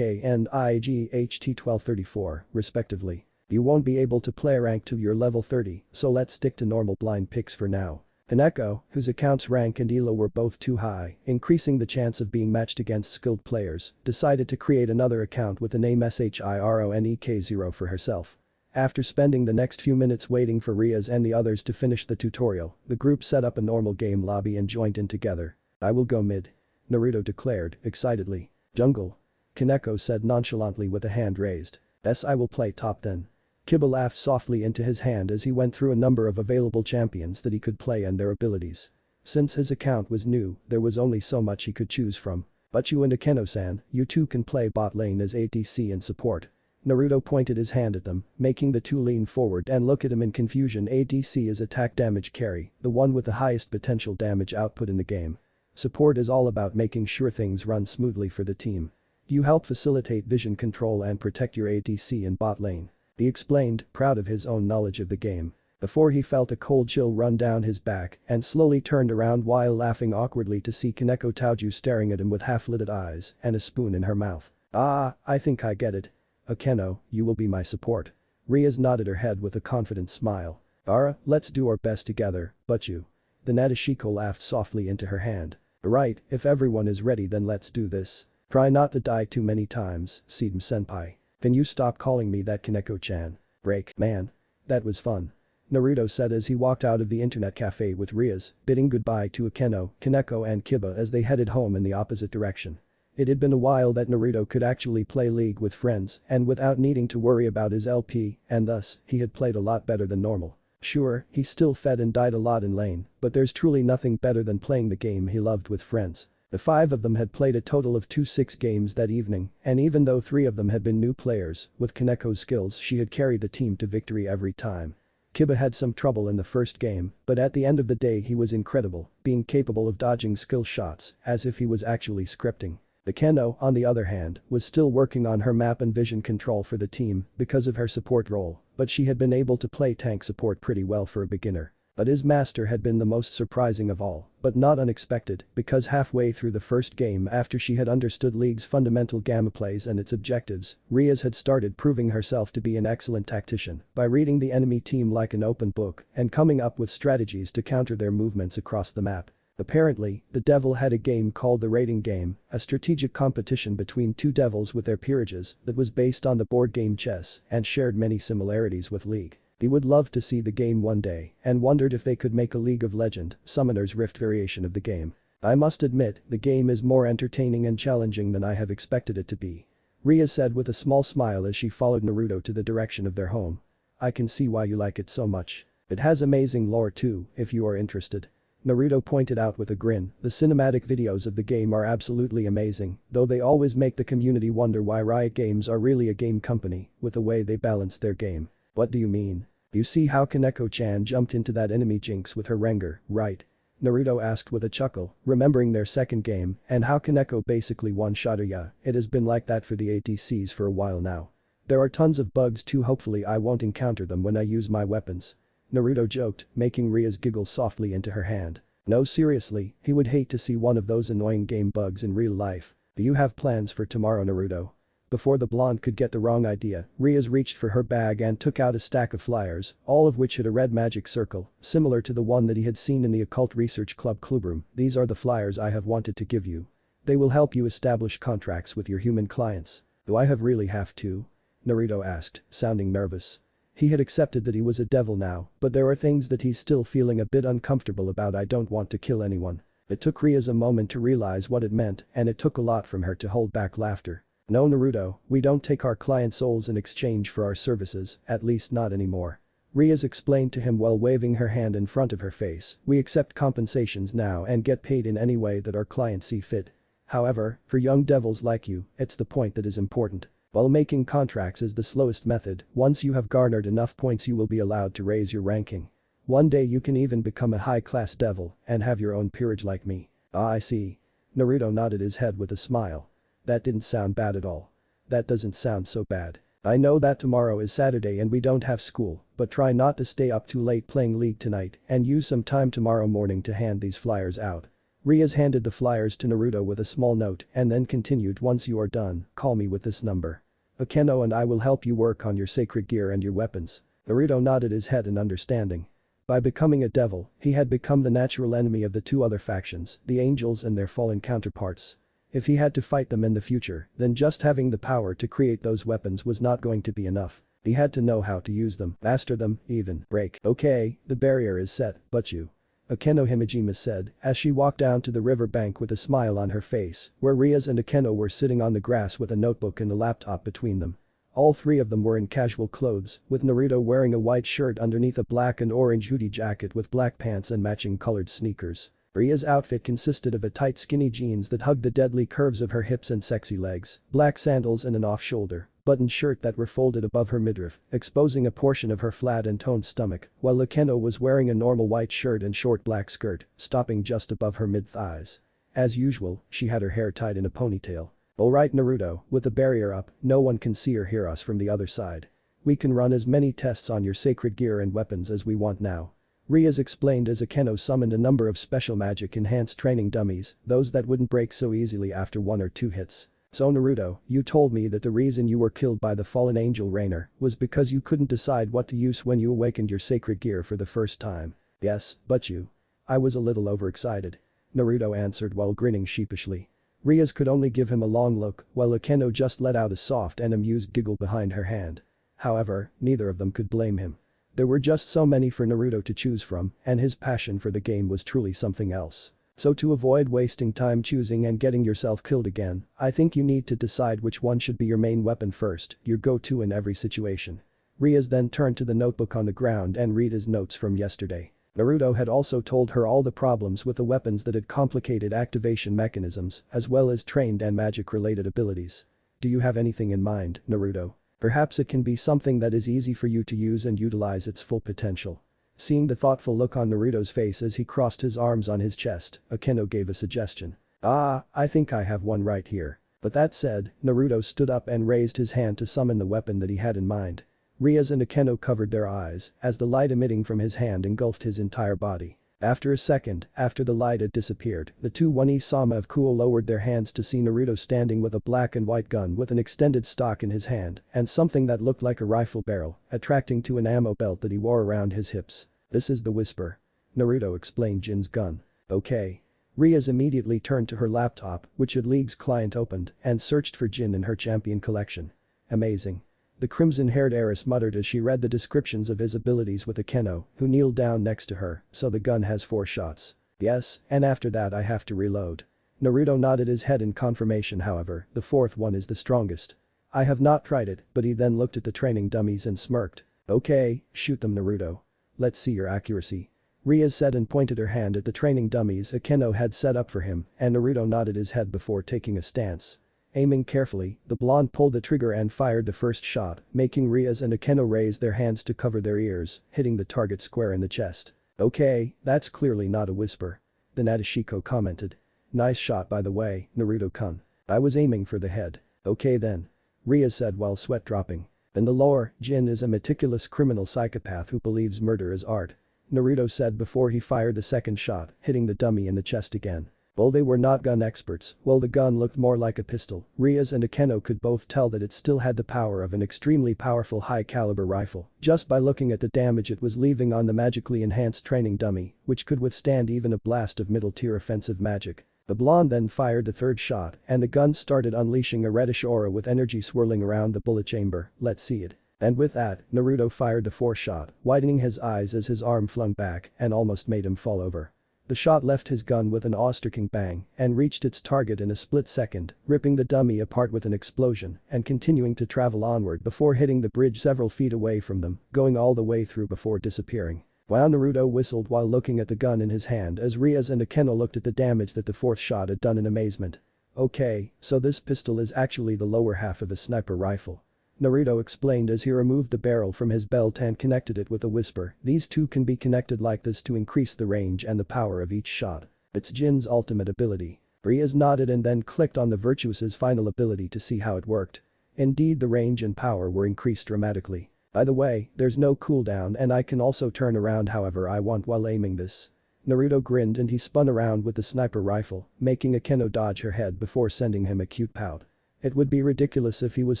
and IGHT1234, respectively. You won't be able to play rank to your level 30, so let's stick to normal blind picks for now. Kaneko, whose account's rank and elo were both too high, increasing the chance of being matched against skilled players, decided to create another account with the name SHIRONEK0 for herself. After spending the next few minutes waiting for Rias and the others to finish the tutorial, the group set up a normal game lobby and joined in together. I will go mid. Naruto declared, excitedly. Jungle. Kaneko said nonchalantly with a hand raised. I will play top then. Kiba laughed softly into his hand as he went through a number of available champions that he could play and their abilities. Since his account was new, there was only so much he could choose from. But you and Akeno-san, you two can play bot lane as ADC and support. Naruto pointed his hand at them, making the two lean forward and look at him in confusion. ADC is attack damage carry, the one with the highest potential damage output in the game. Support is all about making sure things run smoothly for the team. You help facilitate vision control and protect your ADC in bot lane. He explained, proud of his own knowledge of the game. Before he felt a cold chill run down his back and slowly turned around while laughing awkwardly to see Kaneko Taoju staring at him with half-lidded eyes and a spoon in her mouth. Ah, I think I get it. Akeno, you will be my support. Rias nodded her head with a confident smile. Ara, let's do our best together, but you. The Nadeshiko laughed softly into her hand. Right, if everyone is ready then let's do this. Try not to die too many times, Seedom-senpai. Can you stop calling me that, Kaneko-chan? Break, man. That was fun. Naruto said as he walked out of the internet cafe with Rias, bidding goodbye to Akeno, Kaneko and Kiba as they headed home in the opposite direction. It had been a while that Naruto could actually play League with friends and without needing to worry about his LP, and thus, he had played a lot better than normal. Sure, he still fed and died a lot in lane, but there's truly nothing better than playing the game he loved with friends. The 5 of them had played a total of 6 games that evening, and even though 3 of them had been new players, with Kaneko's skills she had carried the team to victory every time. Kiba had some trouble in the first game, but at the end of the day he was incredible, being capable of dodging skill shots as if he was actually scripting. Akeno, on the other hand, was still working on her map and vision control for the team because of her support role, but she had been able to play tank support pretty well for a beginner. But his master had been the most surprising of all, but not unexpected, because halfway through the first game after she had understood League's fundamental gamma plays and its objectives, Rias had started proving herself to be an excellent tactician by reading the enemy team like an open book and coming up with strategies to counter their movements across the map. Apparently, the Devil had a game called the Rating Game, a strategic competition between 2 devils with their peerages that was based on the board game chess and shared many similarities with League. He would love to see the game one day and wondered if they could make a League of Legend, Summoner's Rift variation of the game. I must admit, the game is more entertaining and challenging than I have expected it to be. Ria said with a small smile as she followed Naruto to the direction of their home. I can see why you like it so much. It has amazing lore too, if you are interested. Naruto pointed out with a grin, the cinematic videos of the game are absolutely amazing, though they always make the community wonder why Riot Games are really a game company, with the way they balance their game. What do you mean? You see how Kaneko-chan jumped into that enemy Jinx with her Rengar, right? Naruto asked with a chuckle, remembering their second game and how Kaneko basically one-shot her. Yeah, it has been like that for the ATCs for a while now. There are tons of bugs too, hopefully I won't encounter them when I use my weapons. Naruto joked, making Rias giggle softly into her hand. No, seriously, he would hate to see one of those annoying game bugs in real life. Do you have plans for tomorrow, Naruto? Before the blonde could get the wrong idea, Riaz reached for her bag and took out a stack of flyers, all of which had a red magic circle, similar to the one that he had seen in the Occult Research Club clubroom. "These are the flyers I have wanted to give you. They will help you establish contracts with your human clients." "Do I really have to?" Naruto asked, sounding nervous. He had accepted that he was a devil now, but there are things that he's still feeling a bit uncomfortable about. "I don't want to kill anyone." It took Riaz a moment to realize what it meant, and it took a lot from her to hold back laughter. "No, Naruto, we don't take our clients' souls in exchange for our services, at least not anymore." Riaz explained to him while waving her hand in front of her face. "We accept compensations now and get paid in any way that our clients see fit. However, for young devils like you, it's the point that is important. While making contracts is the slowest method, once you have garnered enough points you will be allowed to raise your ranking. One day you can even become a high-class devil and have your own peerage like me." "Ah, I see." Naruto nodded his head with a smile. "That didn't sound bad at all." "That doesn't sound so bad. I know that tomorrow is Saturday and we don't have school, but try not to stay up too late playing League tonight and use some time tomorrow morning to hand these flyers out." Riaz handed the flyers to Naruto with a small note and then continued, "Once you are done, call me with this number. Akeno and I will help you work on your sacred gear and your weapons." Naruto nodded his head in understanding. By becoming a devil, he had become the natural enemy of the two other factions, the angels and their fallen counterparts. If he had to fight them in the future, then just having the power to create those weapons was not going to be enough. He had to know how to use them, master them, even break. "Okay, the barrier is set, but you." Akeno Himejima said as she walked down to the river bank with a smile on her face, where Riaz and Akeno were sitting on the grass with a notebook and a laptop between them. All three of them were in casual clothes, with Naruto wearing a white shirt underneath a black and orange hoodie jacket with black pants and matching colored sneakers. Ria's outfit consisted of a tight skinny jeans that hugged the deadly curves of her hips and sexy legs, black sandals and an off-shoulder, buttoned shirt that were folded above her midriff, exposing a portion of her flat and toned stomach, while Akeno was wearing a normal white shirt and short black skirt, stopping just above her mid-thighs. As usual, she had her hair tied in a ponytail. "Alright Naruto, with the barrier up, no one can see or hear us from the other side. We can run as many tests on your sacred gear and weapons as we want now." Riaz explained as Akeno summoned a number of special magic-enhanced training dummies, those that wouldn't break so easily after 1 or 2 hits. "So Naruto, you told me that the reason you were killed by the fallen angel Rainer was because you couldn't decide what to use when you awakened your sacred gear for the first time." "Yes, but you." "I was a little overexcited," Naruto answered while grinning sheepishly. Riaz could only give him a long look while Akeno just let out a soft and amused giggle behind her hand. However, neither of them could blame him. There were just so many for Naruto to choose from, and his passion for the game was truly something else. "So to avoid wasting time choosing and getting yourself killed again, I think you need to decide which one should be your main weapon first, your go-to in every situation." Riaz then turned to the notebook on the ground and read his notes from yesterday. Naruto had also told her all the problems with the weapons that had complicated activation mechanisms, as well as trained and magic-related abilities. "Do you have anything in mind, Naruto? Perhaps it can be something that is easy for you to use and utilize its full potential." Seeing the thoughtful look on Naruto's face as he crossed his arms on his chest, Akeno gave a suggestion. "Ah, I think I have one right here." But that said, Naruto stood up and raised his hand to summon the weapon that he had in mind. Riaz and Akeno covered their eyes as the light emitting from his hand engulfed his entire body. After a second, after the light had disappeared, the two One-Sama of Cool lowered their hands to see Naruto standing with a black and white gun with an extended stock in his hand and something that looked like a rifle barrel, attracting to an ammo belt that he wore around his hips. "This is the Whisper," Naruto explained Jin's gun. "Okay." Riaz immediately turned to her laptop, which had League's client opened, and searched for Jin in her champion collection. "Amazing." The crimson-haired heiress muttered as she read the descriptions of his abilities with Akeno, who kneeled down next to her. "So the gun has 4 shots. "Yes, and after that I have to reload." Naruto nodded his head in confirmation. "However, the 4th one is the strongest." "I have not tried it," but he then looked at the training dummies and smirked. "Okay, shoot them Naruto. Let's see your accuracy." Riaz said and pointed her hand at the training dummies Akeno had set up for him, and Naruto nodded his head before taking a stance. Aiming carefully, the blonde pulled the trigger and fired the first shot, making Riaz and Akeno raise their hands to cover their ears, hitting the target square in the chest. "Okay, that's clearly not a whisper," the Nadeshiko commented. "Nice shot by the way, Naruto-kun. I was aiming for the head." "Okay then," Riaz said while sweat dropping. "In the lore, Jin is a meticulous criminal psychopath who believes murder is art," Naruto said before he fired the second shot, hitting the dummy in the chest again. While they were not gun experts, well the gun looked more like a pistol. Riaz and Akeno could both tell that it still had the power of an extremely powerful high-caliber rifle, just by looking at the damage it was leaving on the magically enhanced training dummy, which could withstand even a blast of middle-tier offensive magic. The blonde then fired the third shot, and the gun started unleashing a reddish aura with energy swirling around the bullet chamber. Let's see it. And with that, Naruto fired the fourth shot, widening his eyes as his arm flung back and almost made him fall over. The shot left his gun with an awe-striking bang and reached its target in a split second, ripping the dummy apart with an explosion and continuing to travel onward before hitting the bridge several feet away from them, going all the way through before disappearing. Wow, Naruto whistled while looking at the gun in his hand as Riaz and Akeno looked at the damage that the fourth shot had done in amazement. Okay, so this pistol is actually the lower half of a sniper rifle. Naruto explained as he removed the barrel from his belt and connected it with a whisper. These two can be connected like this to increase the range and the power of each shot. It's Jin's ultimate ability. Riaz nodded and then clicked on the Virtuous's final ability to see how it worked. Indeed, the range and power were increased dramatically. By the way, there's no cooldown and I can also turn around however I want while aiming this. Naruto grinned and he spun around with the sniper rifle, making Akeno dodge her head before sending him a cute pout. It would be ridiculous if he was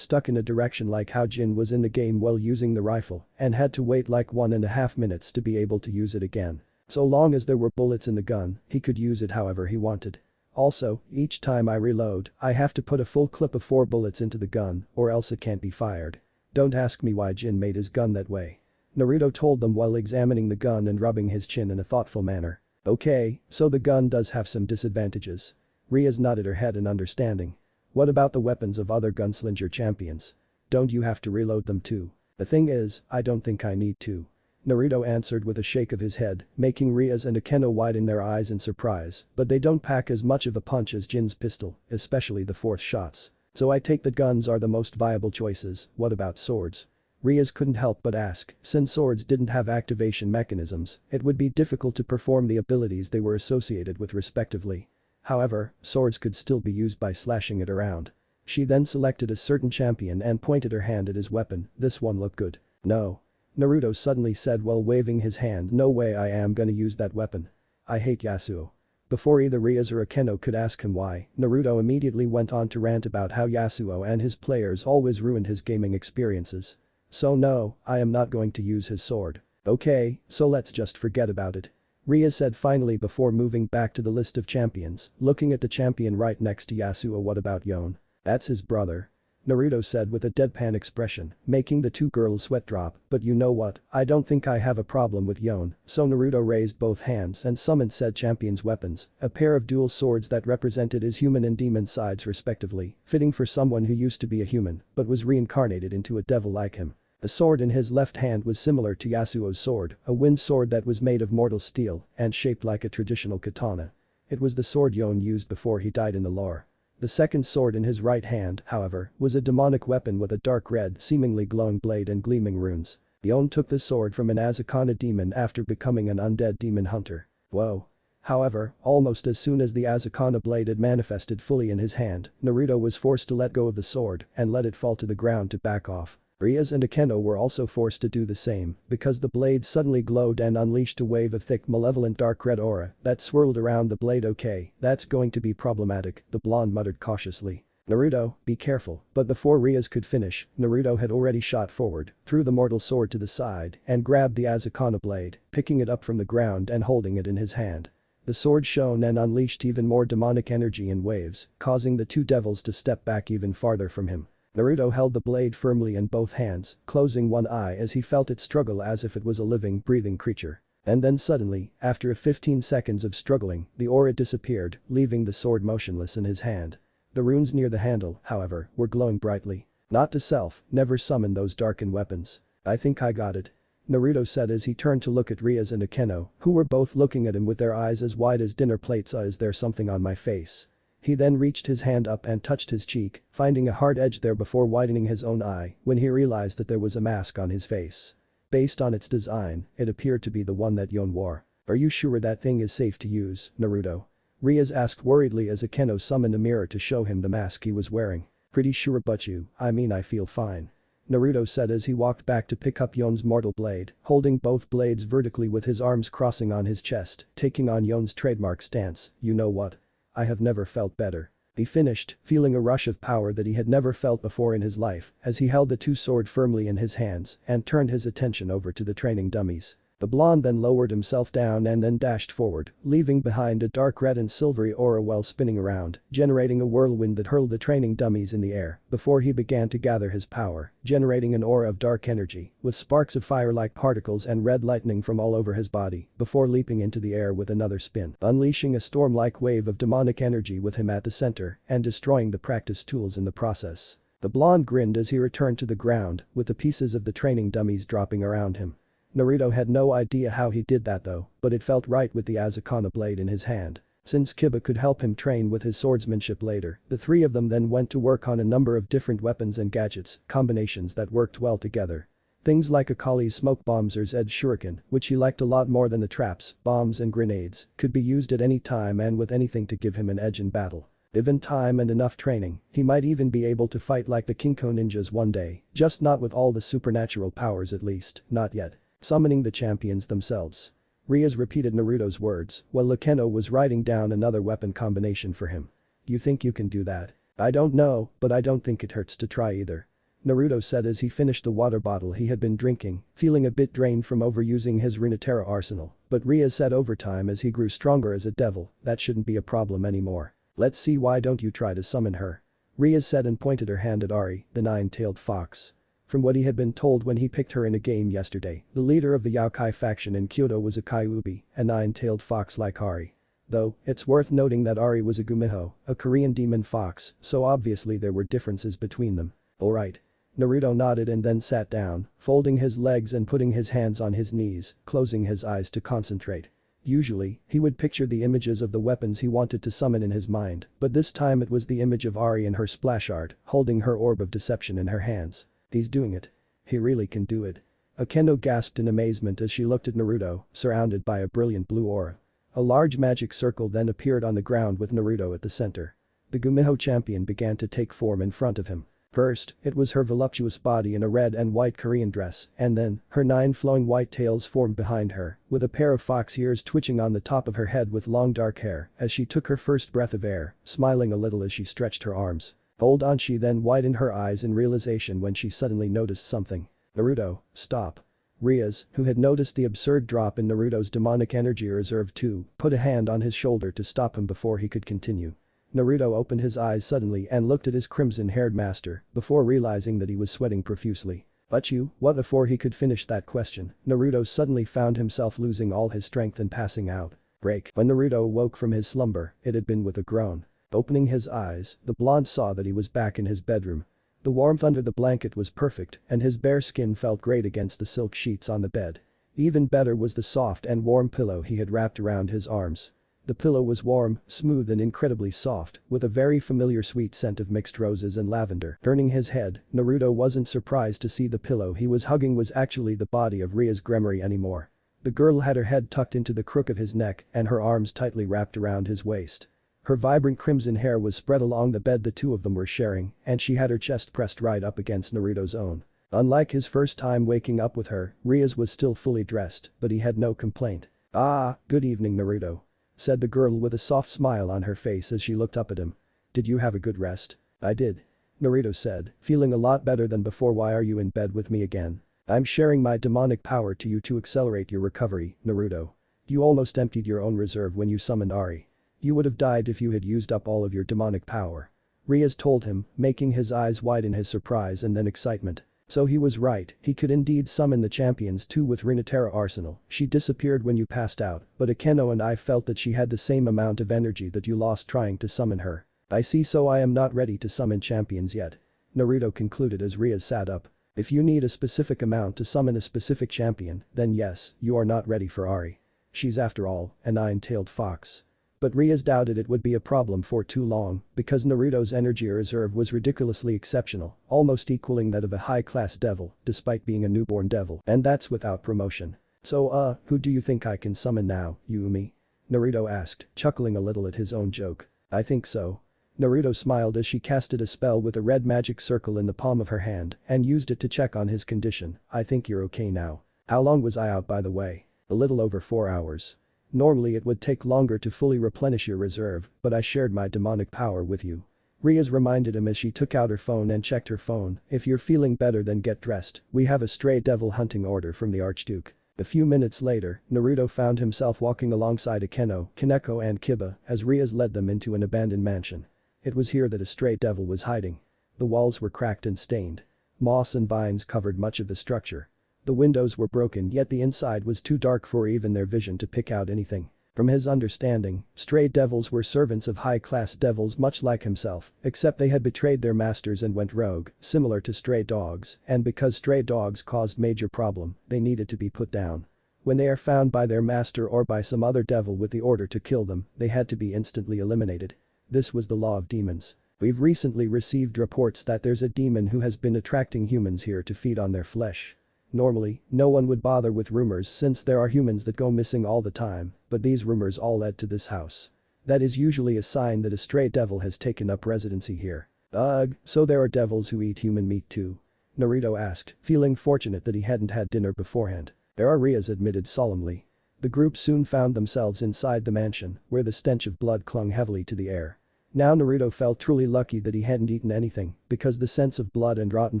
stuck in a direction like how Jin was in the game while using the rifle and had to wait like 1.5 minutes to be able to use it again. So long as there were bullets in the gun, he could use it however he wanted. Also, each time I reload, I have to put a full clip of 4 bullets into the gun or else it can't be fired. Don't ask me why Jin made his gun that way. Naruto told them while examining the gun and rubbing his chin in a thoughtful manner. Okay, so the gun does have some disadvantages. Riaz nodded her head in understanding. What about the weapons of other gunslinger champions? Don't you have to reload them too? The thing is, I don't think I need to. Naruto answered with a shake of his head, making Riaz and Akeno widen their eyes in surprise, but they don't pack as much of a punch as Jin's pistol, especially the fourth shots. So I take the guns are the most viable choices. What about swords? Riaz couldn't help but ask, since swords didn't have activation mechanisms, it would be difficult to perform the abilities they were associated with respectively. However, swords could still be used by slashing it around. She then selected a certain champion and pointed her hand at his weapon. This one looked good. No. Naruto suddenly said while waving his hand. No way I am gonna use that weapon. I hate Yasuo. Before either Riaz or Akeno could ask him why, Naruto immediately went on to rant about how Yasuo and his players always ruined his gaming experiences. So no, I am not going to use his sword. Okay, so let's just forget about it. Riaz said finally before moving back to the list of champions, looking at the champion right next to Yasuo. What about Yon? That's his brother. Naruto said with a deadpan expression, making the two girls sweat drop. But you know what, I don't think I have a problem with Yon. So Naruto raised both hands and summoned said champion's weapons, a pair of dual swords that represented his human and demon sides respectively, fitting for someone who used to be a human but was reincarnated into a devil like him. The sword in his left hand was similar to Yasuo's sword, a wind sword that was made of mortal steel and shaped like a traditional katana. It was the sword Yon used before he died in the lore. The second sword in his right hand, however, was a demonic weapon with a dark red seemingly glowing blade and gleaming runes. Yon took the sword from an Azakana demon after becoming an undead demon hunter. Whoa. However, almost as soon as the Azakana blade had manifested fully in his hand, Naruto was forced to let go of the sword and let it fall to the ground to back off. Riaz and Akeno were also forced to do the same because the blade suddenly glowed and unleashed a wave of thick malevolent dark red aura that swirled around the blade. Okay, that's going to be problematic, the blonde muttered cautiously. Naruto, be careful, but before Riaz could finish, Naruto had already shot forward, threw the mortal sword to the side and grabbed the Azakana blade, picking it up from the ground and holding it in his hand. The sword shone and unleashed even more demonic energy in waves, causing the two devils to step back even farther from him. Naruto held the blade firmly in both hands, closing one eye as he felt it struggle as if it was a living, breathing creature. And then suddenly, after 15 seconds of struggling, the aura disappeared, leaving the sword motionless in his hand. The runes near the handle, however, were glowing brightly. Not to self, never summon those darkened weapons. I think I got it. Naruto said as he turned to look at Riaz and Akeno, who were both looking at him with their eyes as wide as dinner plates. Is there something on my face? He then reached his hand up and touched his cheek, finding a hard edge there before widening his own eye when he realized that there was a mask on his face. Based on its design, it appeared to be the one that Yon wore. Are you sure that thing is safe to use, Naruto? Riaz asked worriedly as Akeno summoned a mirror to show him the mask he was wearing. Pretty sure, but I feel fine. Naruto said as he walked back to pick up Yon's mortal blade, holding both blades vertically with his arms crossing on his chest, taking on Yon's trademark stance. You know what? I have never felt better. He finished, feeling a rush of power that he had never felt before in his life as he held the two sword firmly in his hands and turned his attention over to the training dummies. The blonde then lowered himself down and then dashed forward, leaving behind a dark red and silvery aura while spinning around, generating a whirlwind that hurled the training dummies in the air before he began to gather his power, generating an aura of dark energy with sparks of fire-like particles and red lightning from all over his body before leaping into the air with another spin, unleashing a storm-like wave of demonic energy with him at the center and destroying the practice tools in the process. The blonde grinned as he returned to the ground, with the pieces of the training dummies dropping around him. Naruto had no idea how he did that though, but it felt right with the Azukana blade in his hand. Since Kiba could help him train with his swordsmanship later, the three of them then went to work on a number of different weapons and gadgets, combinations that worked well together. Things like Akali's smoke bombs or Zed's shuriken, which he liked a lot more than the traps, bombs and grenades, could be used at any time and with anything to give him an edge in battle. Given time and enough training, he might even be able to fight like the Kinko ninjas one day, just not with all the supernatural powers at least, not yet. Summoning the champions themselves. Rias repeated Naruto's words while Luceno was writing down another weapon combination for him. You think you can do that? I don't know, but I don't think it hurts to try either. Naruto said as he finished the water bottle he had been drinking, feeling a bit drained from overusing his Runeterra arsenal, but Rias said over time as he grew stronger as a devil, that shouldn't be a problem anymore. Let's see, why don't you try to summon her? Rias said and pointed her hand at Ari, the nine-tailed fox. From what he had been told when he picked her in a game yesterday, the leader of the Yaokai faction in Kyoto was a Kyuubi, a nine-tailed fox like Ari. Though, it's worth noting that Ari was a Gumiho, a Korean demon fox, so obviously there were differences between them. Alright. Naruto nodded and then sat down, folding his legs and putting his hands on his knees, closing his eyes to concentrate. Usually, he would picture the images of the weapons he wanted to summon in his mind, but this time it was the image of Ari in her splash art, holding her orb of deception in her hands. He's doing it. He really can do it. Akeno gasped in amazement as she looked at Naruto, surrounded by a brilliant blue aura. A large magic circle then appeared on the ground with Naruto at the center. The Gumiho champion began to take form in front of him. First, it was her voluptuous body in a red and white Korean dress, and then, her 9 flowing white tails formed behind her, with a pair of fox ears twitching on the top of her head with long dark hair as she took her first breath of air, smiling a little as she stretched her arms. Hold on, she then widened her eyes in realization when she suddenly noticed something. Naruto, stop. Rias, who had noticed the absurd drop in Naruto's demonic energy reserve too, put a hand on his shoulder to stop him before he could continue. Naruto opened his eyes suddenly and looked at his crimson-haired master before realizing that he was sweating profusely. But what? Before he could finish that question, Naruto suddenly found himself losing all his strength and passing out. Break. When Naruto awoke from his slumber, it had been with a groan. Opening his eyes, the blonde saw that he was back in his bedroom. The warmth under the blanket was perfect and his bare skin felt great against the silk sheets on the bed. Even better was the soft and warm pillow he had wrapped around his arms. The pillow was warm, smooth and incredibly soft, with a very familiar sweet scent of mixed roses and lavender. Turning his head, Naruto wasn't surprised to see the pillow he was hugging was actually the body of Rias Gremory anymore. The girl had her head tucked into the crook of his neck and her arms tightly wrapped around his waist. Her vibrant crimson hair was spread along the bed the two of them were sharing, and she had her chest pressed right up against Naruto's own. Unlike his first time waking up with her, Rias was still fully dressed, but he had no complaint. "Ah, good evening, Naruto," said the girl with a soft smile on her face as she looked up at him. "Did you have a good rest?" "I did," Naruto said, feeling a lot better than before. "Why are you in bed with me again?" "I'm sharing my demonic power to you to accelerate your recovery, Naruto. You almost emptied your own reserve when you summoned Ari. You would have died if you had used up all of your demonic power," Rias told him, making his eyes wide in his surprise and then excitement. So he was right, he could indeed summon the champions too with Runeterra arsenal. "She disappeared when you passed out, but Akeno and I felt that she had the same amount of energy that you lost trying to summon her. I see, so I am not ready to summon champions yet," Naruto concluded as Rias sat up. "If you need a specific amount to summon a specific champion, then yes, you are not ready for Ari. She's after all, a 9-tailed fox." But Rias doubted it would be a problem for too long because Naruto's energy reserve was ridiculously exceptional, almost equaling that of a high-class devil despite being a newborn devil, and that's without promotion. "So who do you think I can summon now, Yumi?" Naruto asked, chuckling a little at his own joke. "I think so." Naruto smiled as she casted a spell with a red magic circle in the palm of her hand and used it to check on his condition. "I think you're okay now. How long was I out, by the way?" "A little over 4 hours." Normally it would take longer to fully replenish your reserve, but I shared my demonic power with you. Riaz reminded him as she took out her phone and checked her phone. If you're feeling better then get dressed, we have a stray devil hunting order from the Archduke. A few minutes later, Naruto found himself walking alongside Akeno, Kaneko and Kiba as Riaz led them into an abandoned mansion. It was here that a stray devil was hiding. The walls were cracked and stained. Moss and vines covered much of the structure. The windows were broken yet the inside was too dark for even their vision to pick out anything. From his understanding, stray devils were servants of high-class devils much like himself, except they had betrayed their masters and went rogue, similar to stray dogs, and because stray dogs caused major problem, they needed to be put down. When they are found by their master or by some other devil with the order to kill them, they had to be instantly eliminated. This was the law of demons. We've recently received reports that there's a demon who has been attracting humans here to feed on their flesh. Normally, no one would bother with rumors since there are humans that go missing all the time, but these rumors all led to this house. That is usually a sign that a stray devil has taken up residency here. Ugh, so there are devils who eat human meat too? Naruto asked, feeling fortunate that he hadn't had dinner beforehand. There are, Riaz admitted solemnly. The group soon found themselves inside the mansion, where the stench of blood clung heavily to the air. Now Naruto felt truly lucky that he hadn't eaten anything, because the sense of blood and rotten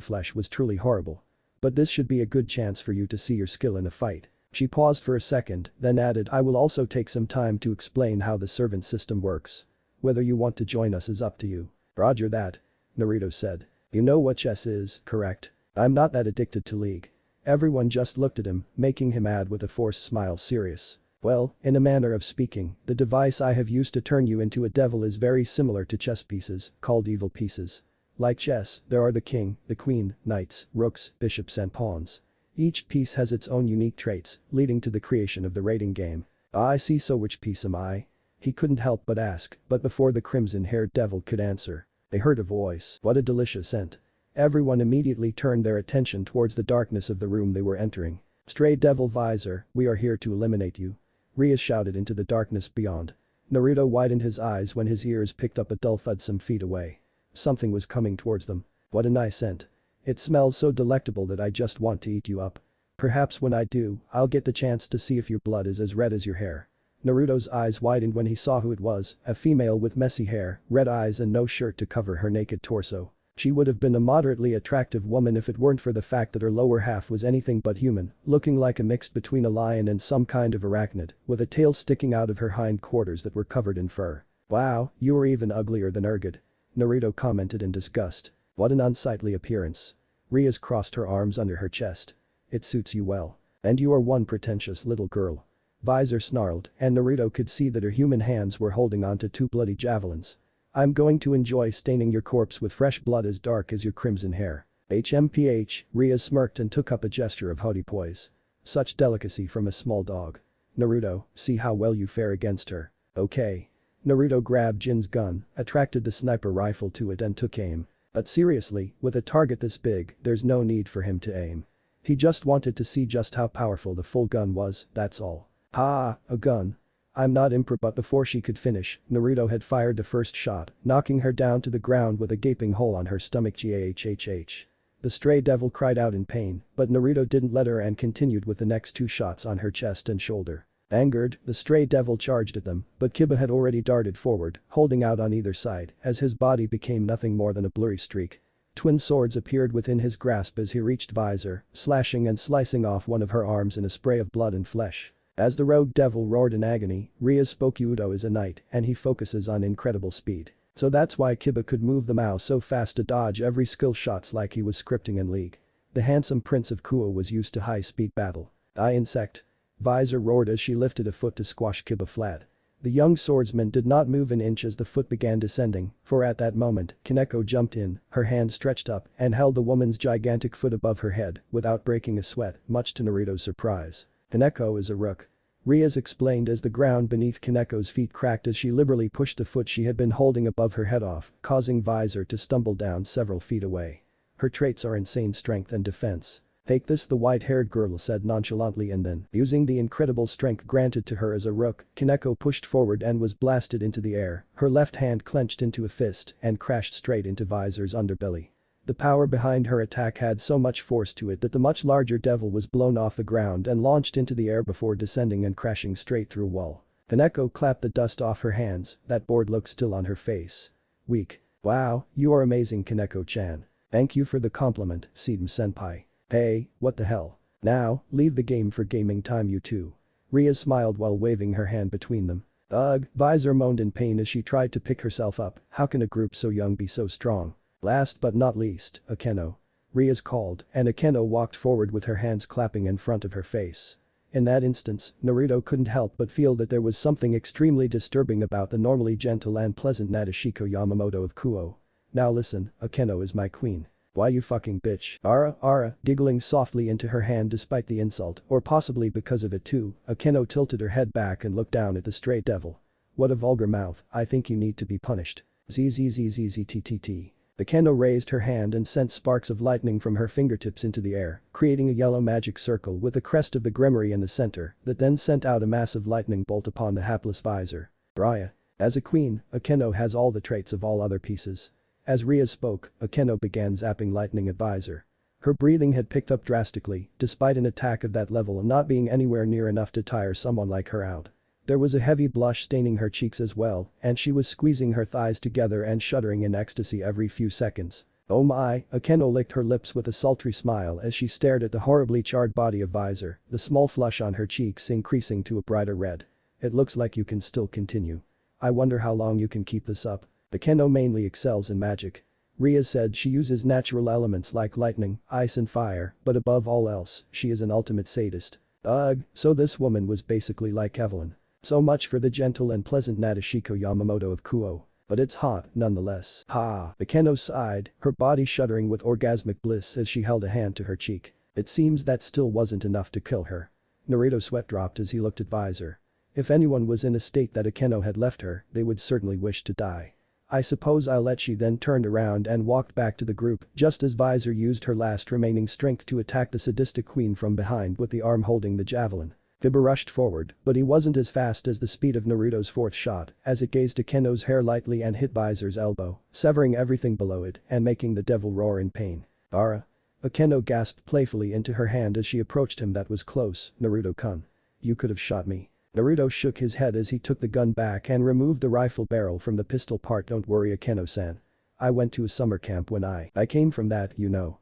flesh was truly horrible. But this should be a good chance for you to see your skill in a fight. She paused for a second, then added, I will also take some time to explain how the servant system works. Whether you want to join us is up to you. Roger that. Naruto said. You know what chess is, correct? I'm not that addicted to League. Everyone just looked at him, making him add with a forced smile serious. Well, in a manner of speaking, the device I have used to turn you into a devil is very similar to chess pieces, called evil pieces. Like chess, there are the king, the queen, knights, rooks, bishops and pawns. Each piece has its own unique traits, leading to the creation of the rating game. I see, so which piece am I? He couldn't help but ask, but before the crimson-haired devil could answer, they heard a voice. What a delicious scent. Everyone immediately turned their attention towards the darkness of the room they were entering. Stray devil visor, we are here to eliminate you. Riaz shouted into the darkness beyond. Naruto widened his eyes when his ears picked up a dull thud some feet away. Something was coming towards them. What a nice scent. It smells so delectable that I just want to eat you up. Perhaps when I do, I'll get the chance to see if your blood is as red as your hair. Naruto's eyes widened when he saw who it was, a female with messy hair, red eyes and no shirt to cover her naked torso. She would have been a moderately attractive woman if it weren't for the fact that her lower half was anything but human, looking like a mix between a lion and some kind of arachnid, with a tail sticking out of her hind quarters that were covered in fur. Wow, you are even uglier than Urgid. Naruto commented in disgust. What an unsightly appearance. Riaz crossed her arms under her chest. It suits you well. And you are one pretentious little girl. Visor snarled, and Naruto could see that her human hands were holding onto two bloody javelins. I'm going to enjoy staining your corpse with fresh blood as dark as your crimson hair. HMPH, Riaz smirked and took up a gesture of haughty poise. Such delicacy from a small dog. Naruto, see how well you fare against her. Okay. Naruto grabbed Jin's gun, attracted the sniper rifle to it and took aim. But seriously, with a target this big, there's no need for him to aim. He just wanted to see just how powerful the full gun was, that's all. Ha, a gun. I'm not impressed, but before she could finish, Naruto had fired the first shot, knocking her down to the ground with a gaping hole on her stomach. Gahhhh. The stray devil cried out in pain, but Naruto didn't let her and continued with the next two shots on her chest and shoulder. Angered, the stray devil charged at them, but Kiba had already darted forward, holding out on either side, as his body became nothing more than a blurry streak. Twin swords appeared within his grasp as he reached Visor, slashing and slicing off one of her arms in a spray of blood and flesh. As the rogue devil roared in agony, Riaz spoke. Udo is a knight, and he focuses on incredible speed. So that's why Kiba could move the mouse so fast to dodge every skill shots like he was scripting in League. The handsome Prince of Kuo was used to high-speed battle. Insect. Visor roared as she lifted a foot to squash Kiba flat. The young swordsman did not move an inch as the foot began descending, for at that moment, Kaneko jumped in, her hand stretched up and held the woman's gigantic foot above her head without breaking a sweat, much to Naruto's surprise. Kaneko is a rook. Riaz explained as the ground beneath Kaneko's feet cracked as she liberally pushed the foot she had been holding above her head off, causing Visor to stumble down several feet away. Her traits are insane strength and defense. Take this, the white-haired girl said nonchalantly, and then, using the incredible strength granted to her as a rook, Kaneko pushed forward and was blasted into the air, her left hand clenched into a fist and crashed straight into Visor's underbelly. The power behind her attack had so much force to it that the much larger devil was blown off the ground and launched into the air before descending and crashing straight through a wall. Kaneko clapped the dust off her hands, that bored look still on her face. Weak. Wow, you are amazing, Kaneko-chan. Thank you for the compliment, Seedom-senpai. Hey, what the hell? Now, leave the game for gaming time, you two. Ria smiled while waving her hand between them. Ugh, Visor moaned in pain as she tried to pick herself up. How can a group so young be so strong? Last but not least, Akeno. Ria's called, and Akeno walked forward with her hands clapping in front of her face. In that instance, Naruto couldn't help but feel that there was something extremely disturbing about the normally gentle and pleasant Nadeshiko Yamamoto of Kuo. Now listen, Akeno is my queen. Why you fucking bitch? Ara, giggling softly into her hand despite the insult, or possibly because of it too, Akeno tilted her head back and looked down at the stray devil. What a vulgar mouth, I think you need to be punished. Zzzzzztt. Akeno raised her hand and sent sparks of lightning from her fingertips into the air, creating a yellow magic circle with the crest of the Grimoire in the center that then sent out a massive lightning bolt upon the hapless Visor. Raya. As a queen, Akeno has all the traits of all other pieces. As Ria spoke, Akeno began zapping lightning at Visor. Her breathing had picked up drastically, despite an attack of that level not being anywhere near enough to tire someone like her out. There was a heavy blush staining her cheeks as well, and she was squeezing her thighs together and shuddering in ecstasy every few seconds. Oh my, Akeno licked her lips with a sultry smile as she stared at the horribly charred body of Visor, the small flush on her cheeks increasing to a brighter red. It looks like you can still continue. I wonder how long you can keep this up. Akeno mainly excels in magic. Ria said she uses natural elements like lightning, ice and fire, but above all else, she is an ultimate sadist. Ugh, so this woman was basically like Evelyn. So much for the gentle and pleasant Nadeshiko Yamamoto of Kuo. But it's hot, nonetheless. Ha! Akeno sighed, her body shuddering with orgasmic bliss as she held a hand to her cheek. It seems that still wasn't enough to kill her. Naruto's sweat dropped as he looked at Visor. If anyone was in a state that Akeno had left her, they would certainly wish to die. I suppose I'll let. She then turned around and walked back to the group just as Visor used her last remaining strength to attack the sadistic queen from behind with the arm holding the javelin. Kiba rushed forward, but he wasn't as fast as the speed of Naruto's fourth shot as it gazed Akeno's hair lightly and hit Visor's elbow, severing everything below it and making the devil roar in pain. Ara. Akeno gasped playfully into her hand as she approached him. That was close, Naruto-kun. You could have shot me. Naruto shook his head as he took the gun back and removed the rifle barrel from the pistol part. Don't worry, Akeno-san. I went to a summer camp when I came from that, you know.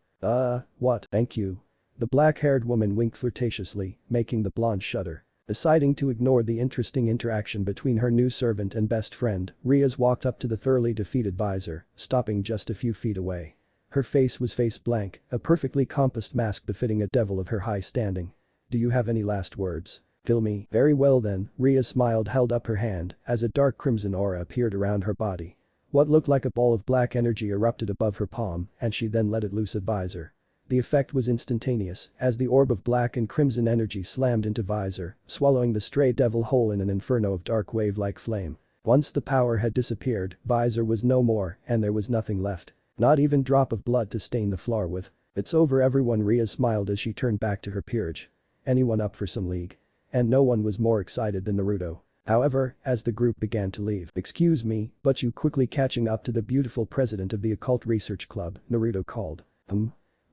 What? Thank you. The black-haired woman winked flirtatiously, making the blonde shudder. Deciding to ignore the interesting interaction between her new servant and best friend, Riaz walked up to the thoroughly defeated Visor, stopping just a few feet away. Her face was face blank, a perfectly compassed mask befitting a devil of her high standing. Do you have any last words? Kill me. Very well then, Riaz smiled, held up her hand as a dark crimson aura appeared around her body. What looked like a ball of black energy erupted above her palm and she then let it loose at Visor. The effect was instantaneous as the orb of black and crimson energy slammed into Visor, swallowing the stray devil whole in an inferno of dark wave-like flame. Once the power had disappeared, Visor was no more and there was nothing left. Not even drop of blood to stain the floor with. It's over everyone. Ria smiled as she turned back to her peerage. Anyone up for some league? And no one was more excited than Naruto. However, as the group began to leave, excuse me, but you quickly catching up to the beautiful president of the occult research club, Naruto called.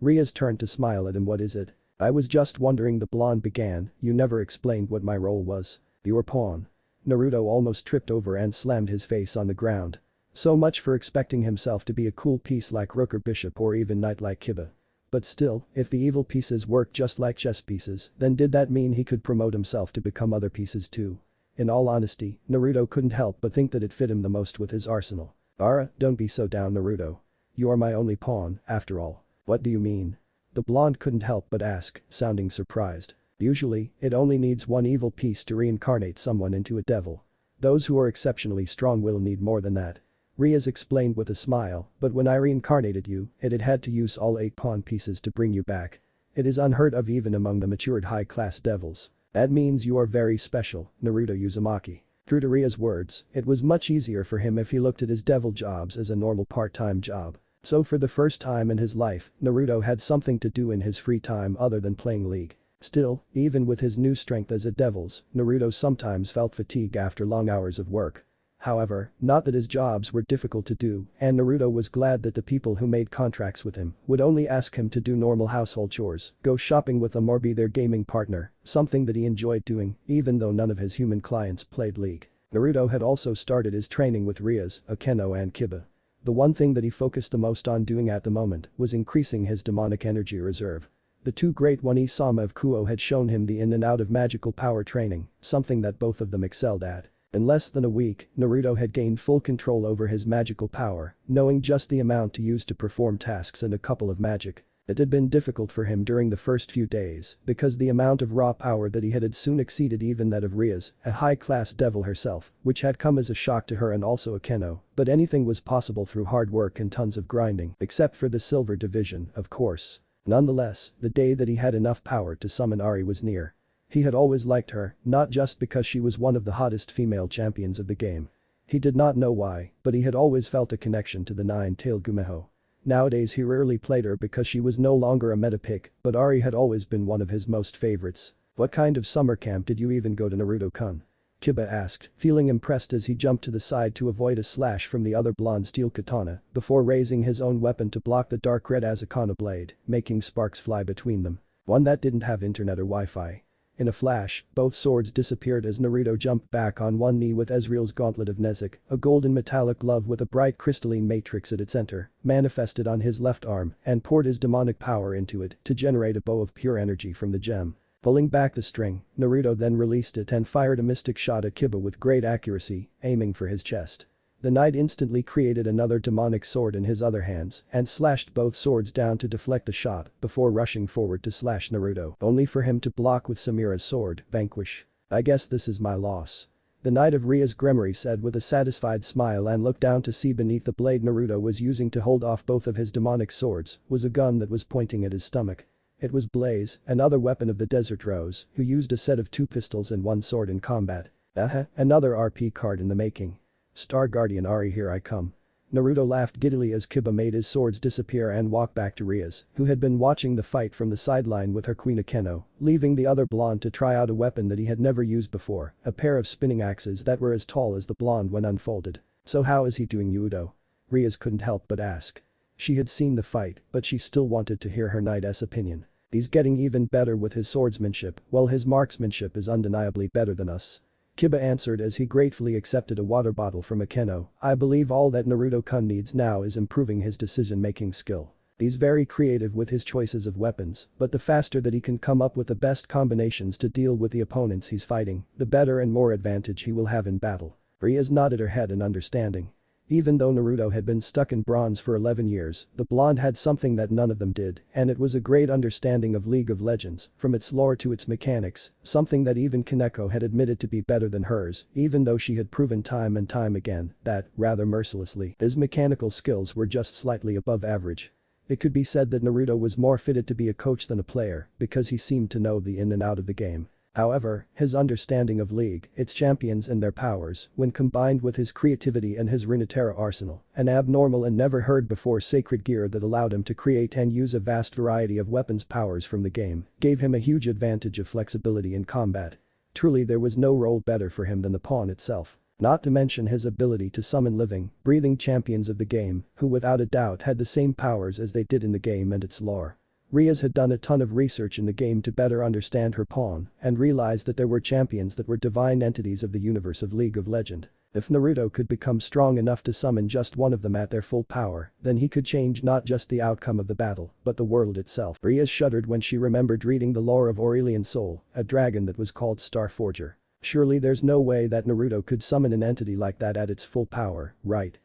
Riaz turned to smile at him. What is it? I was just wondering, the blonde began, you never explained what my role was. Your pawn. Naruto almost tripped over and slammed his face on the ground. So much for expecting himself to be a cool piece like rook or bishop or even knight like Kiba. But still, if the evil pieces work just like chess pieces, then did that mean he could promote himself to become other pieces too? In all honesty, Naruto couldn't help but think that it fit him the most with his arsenal. Don't be so down, Naruto. You are my only pawn, after all. What do you mean? The blonde couldn't help but ask, sounding surprised. Usually, it only needs one evil piece to reincarnate someone into a devil. Those who are exceptionally strong will need more than that. Riaz explained with a smile, but when I reincarnated you, it had to use all 8 pawn pieces to bring you back. It is unheard of even among the matured high-class devils. That means you are very special, Naruto Uzumaki. True to Riaz's words, it was much easier for him if he looked at his devil jobs as a normal part-time job. So for the first time in his life, Naruto had something to do in his free time other than playing League. Still, even with his new strength as a devil's, Naruto sometimes felt fatigue after long hours of work. However, not that his jobs were difficult to do, and Naruto was glad that the people who made contracts with him would only ask him to do normal household chores, go shopping with them or be their gaming partner, something that he enjoyed doing, even though none of his human clients played League. Naruto had also started his training with Rias, Akeno and Kiba. The one thing that he focused the most on doing at the moment was increasing his demonic energy reserve. The two great One-Sama of Kuo had shown him the in and out of magical power training, something that both of them excelled at. In less than a week, Naruto had gained full control over his magical power, knowing just the amount to use to perform tasks and a couple of magic. It had been difficult for him during the first few days because the amount of raw power that he had soon exceeded even that of Rias, a high-class devil herself, which had come as a shock to her and also Akeno, but anything was possible through hard work and tons of grinding, except for the silver division, of course. Nonetheless, the day that he had enough power to summon Ari was near. He had always liked her, not just because she was one of the hottest female champions of the game. He did not know why, but he had always felt a connection to the nine-tailed Gumeho. Nowadays he rarely played her because she was no longer a meta pick, but Ari had always been one of his most favorites. "What kind of summer camp did you even go to, Naruto-kun?" Kiba asked, feeling impressed as he jumped to the side to avoid a slash from the other blonde steel katana before raising his own weapon to block the dark red Asakana blade, making sparks fly between them. One that didn't have internet or Wi-Fi. In a flash, both swords disappeared as Naruto jumped back on one knee with Ezreal's Gauntlet of Nezuko, a golden metallic glove with a bright crystalline matrix at its center, manifested on his left arm and poured his demonic power into it to generate a bow of pure energy from the gem. Pulling back the string, Naruto then released it and fired a mystic shot at Kiba with great accuracy, aiming for his chest. The knight instantly created another demonic sword in his other hands and slashed both swords down to deflect the shot before rushing forward to slash Naruto, only for him to block with Samira's sword, Vanquish. "I guess this is my loss." The Knight of Ria's Gremory said with a satisfied smile and looked down to see beneath the blade Naruto was using to hold off both of his demonic swords was a gun that was pointing at his stomach. It was Blaze, another weapon of the Desert Rose, who used a set of 2 pistols and 1 sword in combat. Another RP card in the making. Star Guardian Ari, here I come. Naruto laughed giddily as Kiba made his swords disappear and walked back to Rias, who had been watching the fight from the sideline with her queen Akeno, leaving the other blonde to try out a weapon that he had never used before, a pair of spinning axes that were as tall as the blonde when unfolded. "So how is he doing, Udo?" Rias couldn't help but ask. She had seen the fight, but she still wanted to hear her knight's opinion. "He's getting even better with his swordsmanship, while his marksmanship is undeniably better than us." Kiba answered as he gratefully accepted a water bottle from Akeno. "I believe all that Naruto-kun needs now is improving his decision-making skill. He's very creative with his choices of weapons, but the faster that he can come up with the best combinations to deal with the opponents he's fighting, the better and more advantage he will have in battle." Rias nodded her head in understanding. Even though Naruto had been stuck in bronze for 11 years, the blonde had something that none of them did, and it was a great understanding of League of Legends, from its lore to its mechanics, something that even Kaneko had admitted to be better than hers, even though she had proven time and time again that, rather mercilessly, his mechanical skills were just slightly above average. It could be said that Naruto was more fitted to be a coach than a player because he seemed to know the in and out of the game. However, his understanding of League, its champions and their powers, when combined with his creativity and his Runeterra arsenal, an abnormal and never heard before sacred gear that allowed him to create and use a vast variety of weapons powers from the game, gave him a huge advantage of flexibility in combat. Truly there was no role better for him than the pawn itself. Not to mention his ability to summon living, breathing champions of the game, who without a doubt had the same powers as they did in the game and its lore. Rias had done a ton of research in the game to better understand her pawn and realized that there were champions that were divine entities of the universe of League of Legends. If Naruto could become strong enough to summon just one of them at their full power, then he could change not just the outcome of the battle, but the world itself. Rias shuddered when she remembered reading the lore of Aurelian Soul, a dragon that was called Starforger. Surely there's no way that Naruto could summon an entity like that at its full power, right?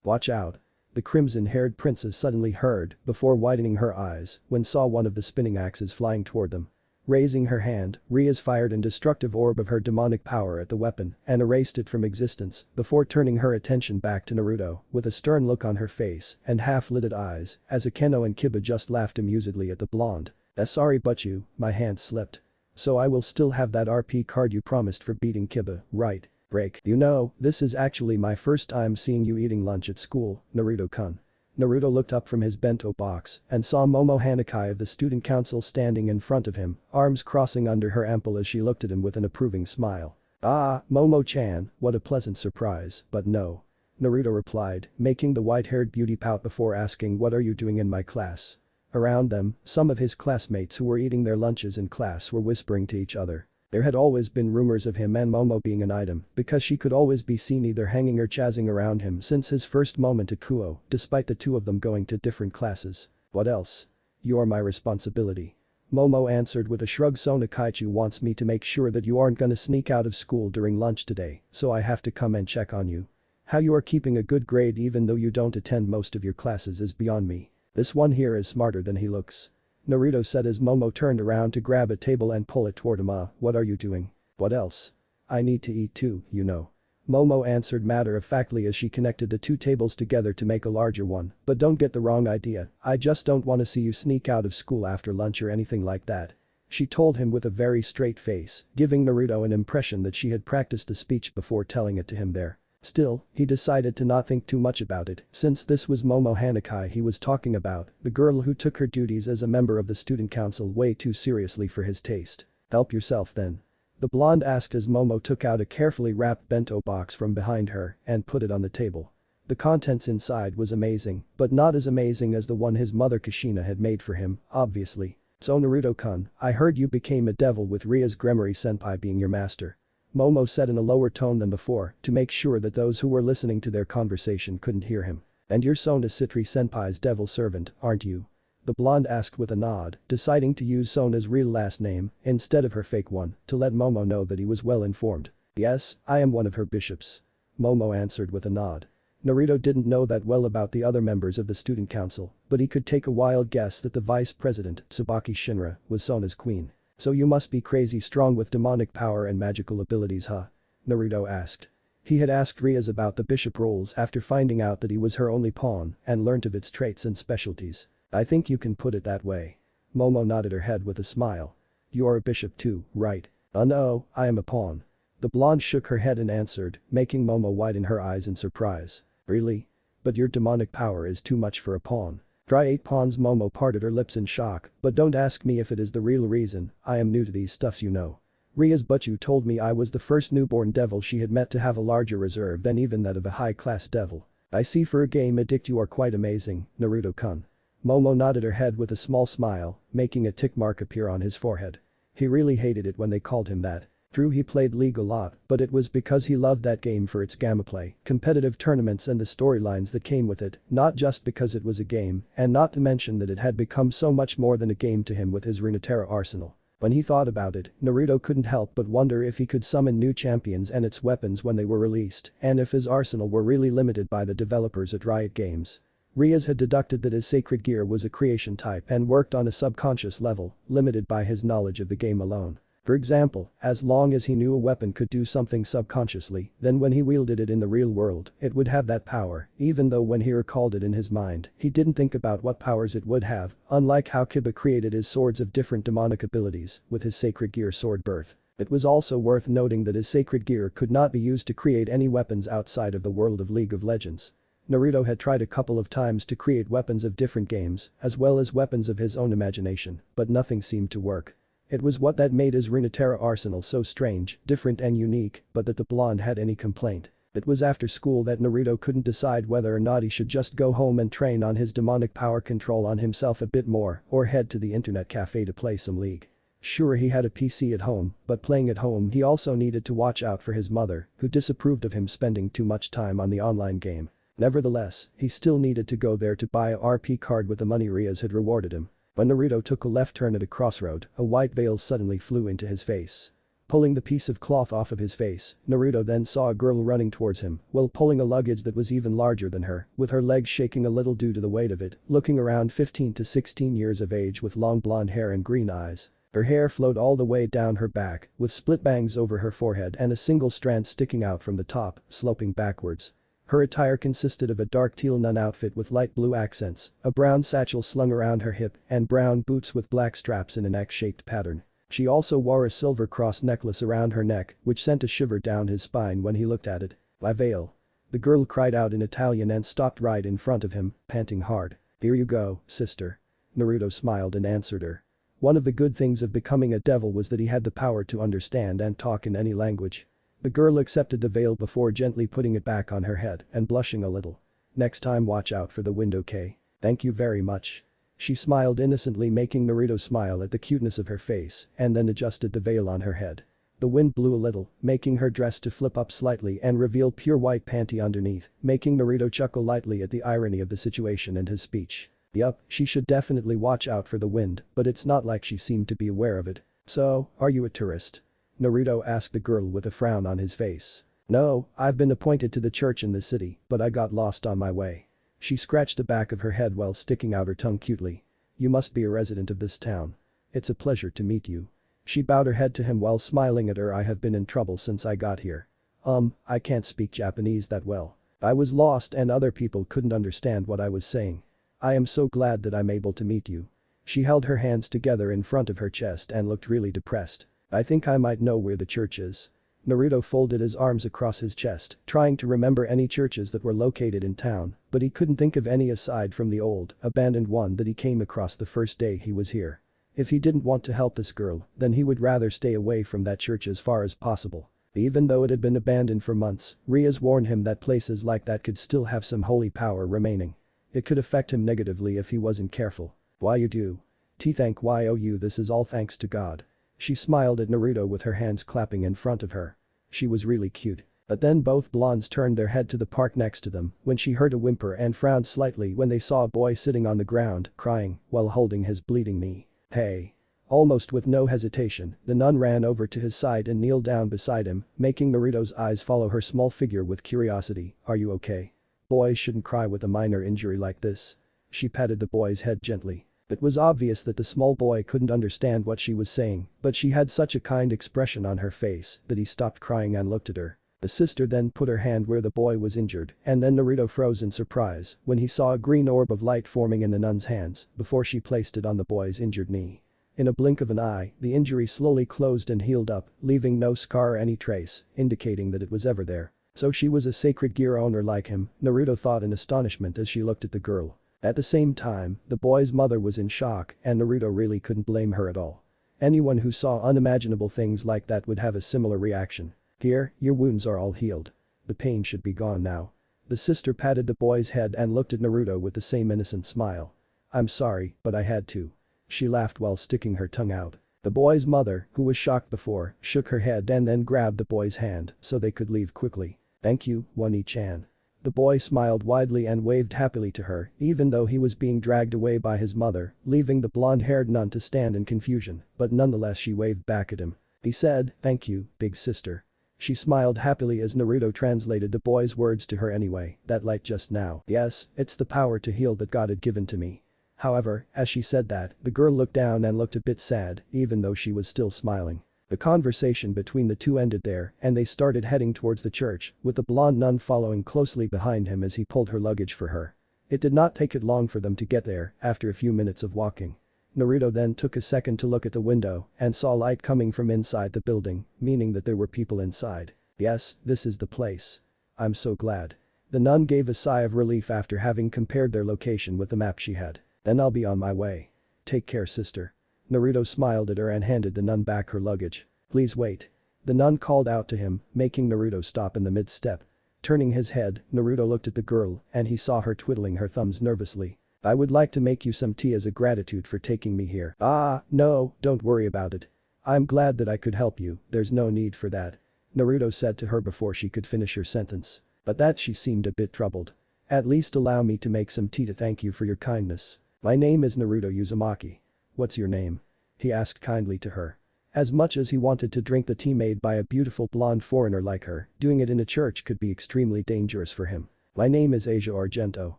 Watch out. The crimson-haired princess suddenly heard, before widening her eyes, when saw one of the spinning axes flying toward them. Raising her hand, Rias fired an destructive orb of her demonic power at the weapon and erased it from existence before turning her attention back to Naruto with a stern look on her face and half-lidded eyes as Akeno and Kiba just laughed amusedly at the blonde. Sorry but my hand slipped. So I will still have that RP card you promised for beating Kiba, right? Break. You know, this is actually my first time seeing you eating lunch at school, Naruto-kun. Naruto looked up from his bento box and saw Momo Hanakai of the student council standing in front of him, arms crossing under her ankle as she looked at him with an approving smile. Ah, Momo-chan, what a pleasant surprise, but no. Naruto replied, making the white-haired beauty pout before asking what are you doing in my class. Around them, some of his classmates who were eating their lunches in class were whispering to each other. There had always been rumors of him and Momo being an item because she could always be seen either hanging or chazzing around him since his first moment at Kuo, despite the two of them going to different classes. What else? You are my responsibility. Momo answered with a shrug. Sona Kaichu wants me to make sure that you aren't gonna sneak out of school during lunch today, so I have to come and check on you. How you are keeping a good grade even though you don't attend most of your classes is beyond me. This one here is smarter than he looks. Naruto said as Momo turned around to grab a table and pull it toward him. What are you doing? What else? I need to eat too, you know. Momo answered matter-of-factly as she connected the two tables together to make a larger one, but don't get the wrong idea, I just don't want to see you sneak out of school after lunch or anything like that. She told him with a very straight face, giving Naruto an impression that she had practiced the speech before telling it to him there. Still, he decided to not think too much about it since this was Momo Hanakai he was talking about, the girl who took her duties as a member of the student council way too seriously for his taste. Help yourself then. The blonde asked as Momo took out a carefully wrapped bento box from behind her and put it on the table. The contents inside was amazing, but not as amazing as the one his mother Kushina had made for him, obviously. So Naruto-kun, I heard you became a devil with Ria's Gremory senpai being your master. Momo said in a lower tone than before to make sure that those who were listening to their conversation couldn't hear him. And you're Sona Citri senpai's devil servant, aren't you? The blonde asked with a nod, deciding to use Sona's real last name instead of her fake one to let Momo know that he was well informed. Yes, I am one of her bishops. Momo answered with a nod. Naruto didn't know that well about the other members of the student council, but he could take a wild guess that the vice president, Tsubaki Shinra, was Sona's queen. So you must be crazy strong with demonic power and magical abilities, huh? Naruto asked. He had asked Rias about the bishop roles after finding out that he was her only pawn and learnt of its traits and specialties. I think you can put it that way. Momo nodded her head with a smile. You are a bishop too, right? No, I am a pawn. The blonde shook her head and answered, making Momo widen her eyes in surprise. Really? But your demonic power is too much for a pawn. Try 8 pawns. Momo parted her lips in shock, but don't ask me if it is the real reason, I am new to these stuffs you know. Rias Butchu told me I was the first newborn devil she had met to have a larger reserve than even that of a high-class devil. I see for a game addict you are quite amazing, Naruto-kun. Momo nodded her head with a small smile, making a tick mark appear on his forehead. He really hated it when they called him that. True, he played League a lot, but it was because he loved that game for its gameplay, competitive tournaments and the storylines that came with it, not just because it was a game, and not to mention that it had become so much more than a game to him with his Runeterra arsenal. When he thought about it, Naruto couldn't help but wonder if he could summon new champions and its weapons when they were released, and if his arsenal were really limited by the developers at Riot Games. Rias had deducted that his sacred gear was a creation type and worked on a subconscious level, limited by his knowledge of the game alone. For example, as long as he knew a weapon could do something subconsciously, then when he wielded it in the real world, it would have that power, even though when he recalled it in his mind, he didn't think about what powers it would have, unlike how Kiba created his swords of different demonic abilities with his sacred gear sword birth. It was also worth noting that his sacred gear could not be used to create any weapons outside of the world of League of Legends. Naruto had tried a couple of times to create weapons of different games, as well as weapons of his own imagination, but nothing seemed to work. It was what that made his Runeterra arsenal so strange, different and unique, but that the blonde had any complaint. It was after school that Naruto couldn't decide whether or not he should just go home and train on his demonic power control on himself a bit more or head to the internet cafe to play some League. Sure, he had a PC at home, but playing at home he also needed to watch out for his mother, who disapproved of him spending too much time on the online game. Nevertheless, he still needed to go there to buy a RP card with the money Rias had rewarded him. When Naruto took a left turn at a crossroad, a white veil suddenly flew into his face. Pulling the piece of cloth off of his face, Naruto then saw a girl running towards him while pulling a luggage that was even larger than her, with her legs shaking a little due to the weight of it, looking around 15 to 16 years of age with long blonde hair and green eyes. Her hair flowed all the way down her back, with split bangs over her forehead and a single strand sticking out from the top, sloping backwards. Her attire consisted of a dark teal nun outfit with light blue accents, a brown satchel slung around her hip, and brown boots with black straps in an X-shaped pattern. She also wore a silver cross necklace around her neck, which sent a shiver down his spine when he looked at it. "La veil." The girl cried out in Italian and stopped right in front of him, panting hard. "Here you go, sister." Naruto smiled and answered her. One of the good things of becoming a devil was that he had the power to understand and talk in any language. The girl accepted the veil before gently putting it back on her head and blushing a little. Next time watch out for the wind, okay? Thank you very much. She smiled innocently, making Naruto smile at the cuteness of her face and then adjusted the veil on her head. The wind blew a little, making her dress to flip up slightly and reveal pure white panty underneath, making Naruto chuckle lightly at the irony of the situation and his speech. Yup, she should definitely watch out for the wind, but it's not like she seemed to be aware of it. So, are you a tourist? Naruto asked the girl with a frown on his face. No, I've been appointed to the church in the city, but I got lost on my way. She scratched the back of her head while sticking out her tongue cutely. You must be a resident of this town. It's a pleasure to meet you. She bowed her head to him while smiling at her. I have been in trouble since I got here. I can't speak Japanese that well. I was lost and other people couldn't understand what I was saying. I am so glad that I'm able to meet you. She held her hands together in front of her chest and looked really depressed. I think I might know where the church is. Naruto folded his arms across his chest, trying to remember any churches that were located in town, but he couldn't think of any aside from the old, abandoned one that he came across the first day he was here. If he didn't want to help this girl, then he would rather stay away from that church as far as possible. Even though it had been abandoned for months, Ria's warned him that places like that could still have some holy power remaining. It could affect him negatively if he wasn't careful. Why you do? Thank you, this is all thanks to God. She smiled at Naruto with her hands clapping in front of her. She was really cute. But then both blondes turned their head to the park next to them when she heard a whimper and frowned slightly when they saw a boy sitting on the ground, crying, while holding his bleeding knee. Hey. Almost with no hesitation, the nun ran over to his side and kneeled down beside him, making Naruto's eyes follow her small figure with curiosity. Are you okay? Boys shouldn't cry with a minor injury like this. She patted the boy's head gently. It was obvious that the small boy couldn't understand what she was saying, but she had such a kind expression on her face that he stopped crying and looked at her. The sister then put her hand where the boy was injured, and then Naruto froze in surprise when he saw a green orb of light forming in the nun's hands before she placed it on the boy's injured knee. In a blink of an eye, the injury slowly closed and healed up, leaving no scar or any trace, indicating that it was ever there. So she was a sacred gear owner like him, Naruto thought in astonishment as she looked at the girl. At the same time, the boy's mother was in shock and Naruto really couldn't blame her at all. Anyone who saw unimaginable things like that would have a similar reaction. Here, your wounds are all healed. The pain should be gone now. The sister patted the boy's head and looked at Naruto with the same innocent smile. I'm sorry, but I had to. She laughed while sticking her tongue out. The boy's mother, who was shocked before, shook her head and then grabbed the boy's hand so they could leave quickly. Thank you, Wani-chan. The boy smiled widely and waved happily to her, even though he was being dragged away by his mother, leaving the blonde-haired nun to stand in confusion, but nonetheless she waved back at him. He said, thank you, big sister. She smiled happily as Naruto translated the boy's words to her anyway, that light just now. Yes, it's the power to heal that God had given to me. However, as she said that, the girl looked down and looked a bit sad, even though she was still smiling. The conversation between the two ended there and they started heading towards the church, with the blonde nun following closely behind him as he pulled her luggage for her. It did not take it long for them to get there, after a few minutes of walking. Naruto then took a second to look at the window and saw light coming from inside the building, meaning that there were people inside. Yes, this is the place. I'm so glad. The nun gave a sigh of relief after having compared their location with the map she had. Then I'll be on my way. Take care, sister. Naruto smiled at her and handed the nun back her luggage. Please wait. The nun called out to him, making Naruto stop in the mid-step. Turning his head, Naruto looked at the girl and he saw her twiddling her thumbs nervously. I would like to make you some tea as a gratitude for taking me here. Ah, no, don't worry about it. I'm glad that I could help you, there's no need for that. Naruto said to her before she could finish her sentence. But that she seemed a bit troubled. At least allow me to make some tea to thank you for your kindness. My name is Naruto Uzumaki. What's your name? He asked kindly to her. As much as he wanted to drink the tea made by a beautiful blonde foreigner like her, doing it in a church could be extremely dangerous for him. My name is Asia Argento.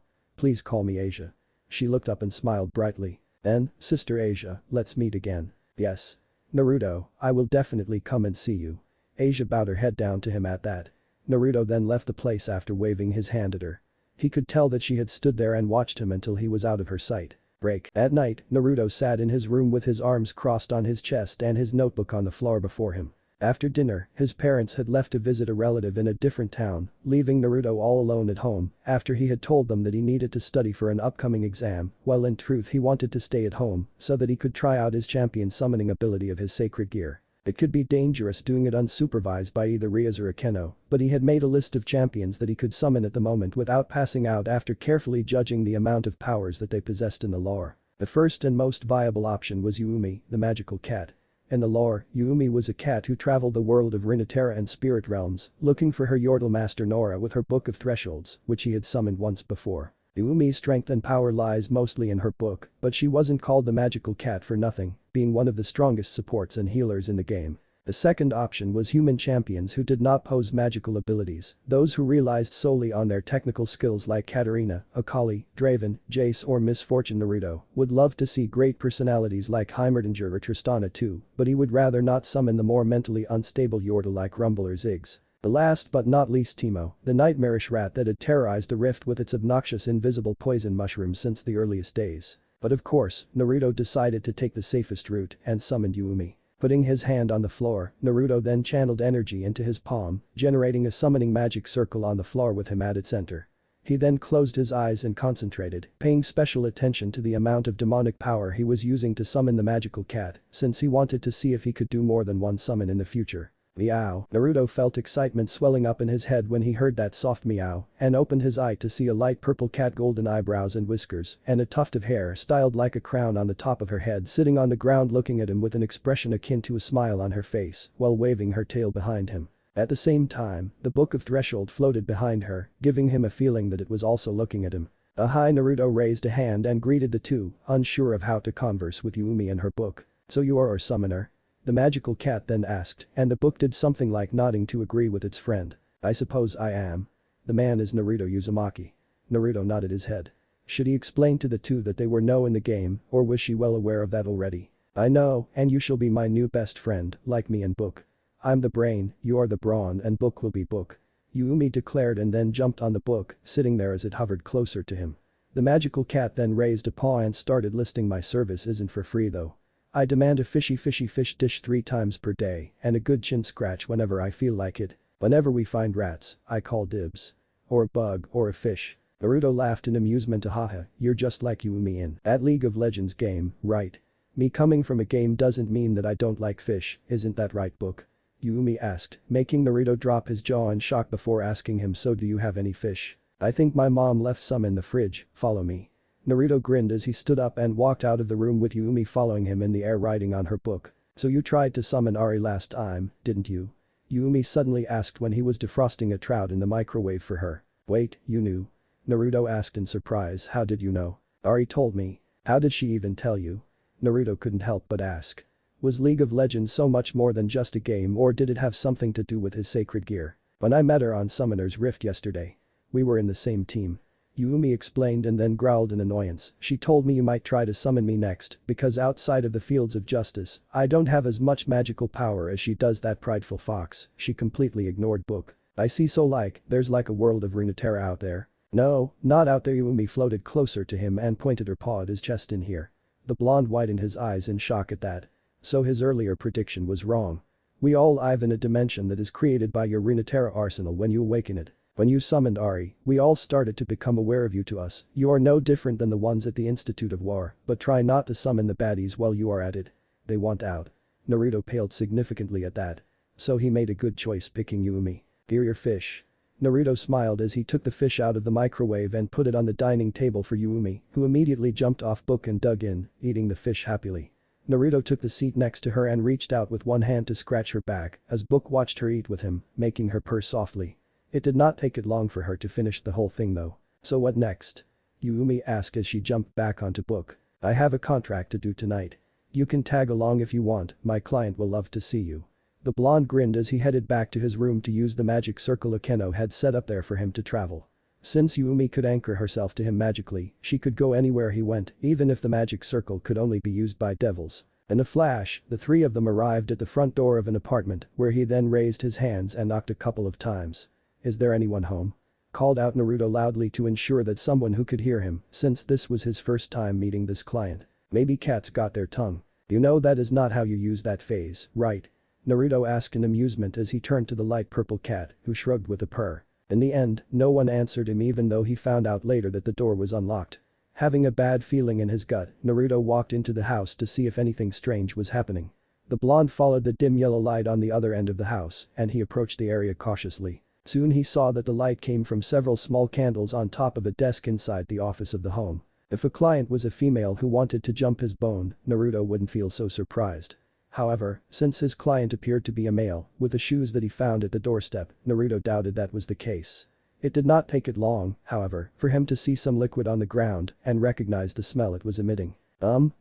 Please call me Asia. She looked up and smiled brightly. Then, Sister Asia, let's meet again. Yes. Naruto, I will definitely come and see you. Asia bowed her head down to him at that. Naruto then left the place after waving his hand at her. He could tell that she had stood there and watched him until he was out of her sight. Break. At night, Naruto sat in his room with his arms crossed on his chest and his notebook on the floor before him. After dinner, his parents had left to visit a relative in a different town, leaving Naruto all alone at home after he had told them that he needed to study for an upcoming exam, while in truth he wanted to stay at home so that he could try out his champion summoning ability of his sacred gear. It could be dangerous doing it unsupervised by either Rias or Akeno, but he had made a list of champions that he could summon at the moment without passing out after carefully judging the amount of powers that they possessed in the lore. The first and most viable option was Yuumi, the magical cat. In the lore, Yuumi was a cat who traveled the world of Runeterra and spirit realms, looking for her Yordle master Nora with her Book of Thresholds, which he had summoned once before. Yuumi's strength and power lies mostly in her book, but she wasn't called the magical cat for nothing, being one of the strongest supports and healers in the game. The second option was human champions who did not pose magical abilities, those who realized solely on their technical skills like Katarina, Akali, Draven, Jace or Misfortune Naruto would love to see great personalities like Heimerdinger or Tristana too, but he would rather not summon the more mentally unstable Yordle like Rumble or Ziggs. The last but not least Teemo, the nightmarish rat that had terrorized the rift with its obnoxious invisible poison mushroom since the earliest days. But of course, Naruto decided to take the safest route and summoned Yuumi. Putting his hand on the floor, Naruto then channeled energy into his palm, generating a summoning magic circle on the floor with him at its center. He then closed his eyes and concentrated, paying special attention to the amount of demonic power he was using to summon the magical cat, since he wanted to see if he could do more than one summon in the future. Meow. Naruto felt excitement swelling up in his head when he heard that soft meow and opened his eye to see a light purple cat, golden eyebrows and whiskers and a tuft of hair styled like a crown on the top of her head sitting on the ground looking at him with an expression akin to a smile on her face while waving her tail behind him. At the same time, the Book of Threshold floated behind her, giving him a feeling that it was also looking at him. Naruto raised a hand and greeted the two, unsure of how to converse with Yuumi and her book. "So you are our summoner?" The magical cat then asked, and the book did something like nodding to agree with its friend. "I suppose I am. The man is Naruto Uzumaki." Naruto nodded his head. Should he explain to the two that they were no in the game, or was she well aware of that already? "I know, and you shall be my new best friend, like me and Book. I'm the brain, you are the brawn and Book will be Book," Yuumi declared and then jumped on the book, sitting there as it hovered closer to him. The magical cat then raised a paw and started listing, "My service isn't for free though. I demand a fishy fish dish 3 times per day and a good chin scratch whenever I feel like it. Whenever we find rats, I call dibs. Or a bug or a fish." Naruto laughed in amusement. "Haha, you're just like Yuumi in that League of Legends game, right? Me coming from a game doesn't mean that I don't like fish, isn't that right, Book?" Yuumi asked, making Naruto drop his jaw in shock before asking him, "So do you have any fish?" "I think my mom left some in the fridge, follow me." Naruto grinned as he stood up and walked out of the room with Yuumi following him in the air writing on her book. "So you tried to summon Ari last time, didn't you?" Yuumi suddenly asked when he was defrosting a trout in the microwave for her. "Wait, you knew?" Naruto asked in surprise. "How did you know?" "Ari told me." "How did she even tell you?" Naruto couldn't help but ask. Was League of Legends so much more than just a game, or did it have something to do with his sacred gear? "When I met her on Summoner's Rift yesterday. We were in the same team." Yuumi explained and then growled in annoyance. "She told me you might try to summon me next because outside of the fields of justice, I don't have as much magical power as she does." That prideful fox, she completely ignored Book. "I see, so there's like a world of Runeterra out there?" "No, not out there." Yuumi floated closer to him and pointed her paw at his chest. "In here." The blonde widened his eyes in shock at that. So his earlier prediction was wrong. "We all live in a dimension that is created by your Runeterra arsenal when you awaken it. When you summoned Ari, we all started to become aware of you. To us, you are no different than the ones at the Institute of War, but try not to summon the baddies while you are at it. They want out." Naruto paled significantly at that. So he made a good choice picking Yuumi. "Here, your fish." Naruto smiled as he took the fish out of the microwave and put it on the dining table for Yuumi, who immediately jumped off Book and dug in, eating the fish happily. Naruto took the seat next to her and reached out with one hand to scratch her back as Book watched her eat with him, making her purr softly. It did not take it long for her to finish the whole thing though. "So what next?" Yuumi asked as she jumped back onto Book. "I have a contract to do tonight. You can tag along if you want, my client will love to see you." The blonde grinned as he headed back to his room to use the magic circle Akeno had set up there for him to travel. Since Yuumi could anchor herself to him magically, she could go anywhere he went, even if the magic circle could only be used by devils. In a flash, the three of them arrived at the front door of an apartment where he then raised his hands and knocked a couple of times. "Is there anyone home?" called out Naruto loudly to ensure that someone who could hear him, since this was his first time meeting this client. "Maybe cats got their tongue. You know that is not how you use that phase, right?" Naruto asked in amusement as he turned to the light purple cat, who shrugged with a purr. In the end, no one answered him even though he found out later that the door was unlocked. Having a bad feeling in his gut, Naruto walked into the house to see if anything strange was happening. The blonde followed the dim yellow light on the other end of the house, and he approached the area cautiously. Soon he saw that the light came from several small candles on top of a desk inside the office of the home. If a client was a female who wanted to jump his bone, Naruto wouldn't feel so surprised. However, since his client appeared to be a male, with the shoes that he found at the doorstep, Naruto doubted that was the case. It did not take it long, however, for him to see some liquid on the ground and recognize the smell it was emitting.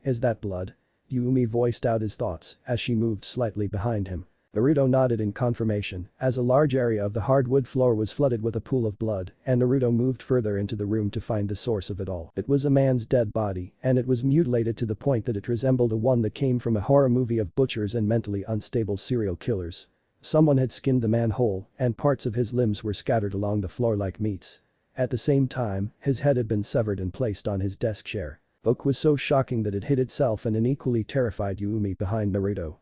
Is that blood? Yumi voiced out his thoughts as she moved slightly behind him. Naruto nodded in confirmation, as a large area of the hardwood floor was flooded with a pool of blood, and Naruto moved further into the room to find the source of it all. It was a man's dead body, and it was mutilated to the point that it resembled a one that came from a horror movie of butchers and mentally unstable serial killers. Someone had skinned the man whole, and parts of his limbs were scattered along the floor like meats. At the same time, his head had been severed and placed on his desk chair. Look was so shocking that it hid itself and an equally terrified Yumi behind Naruto.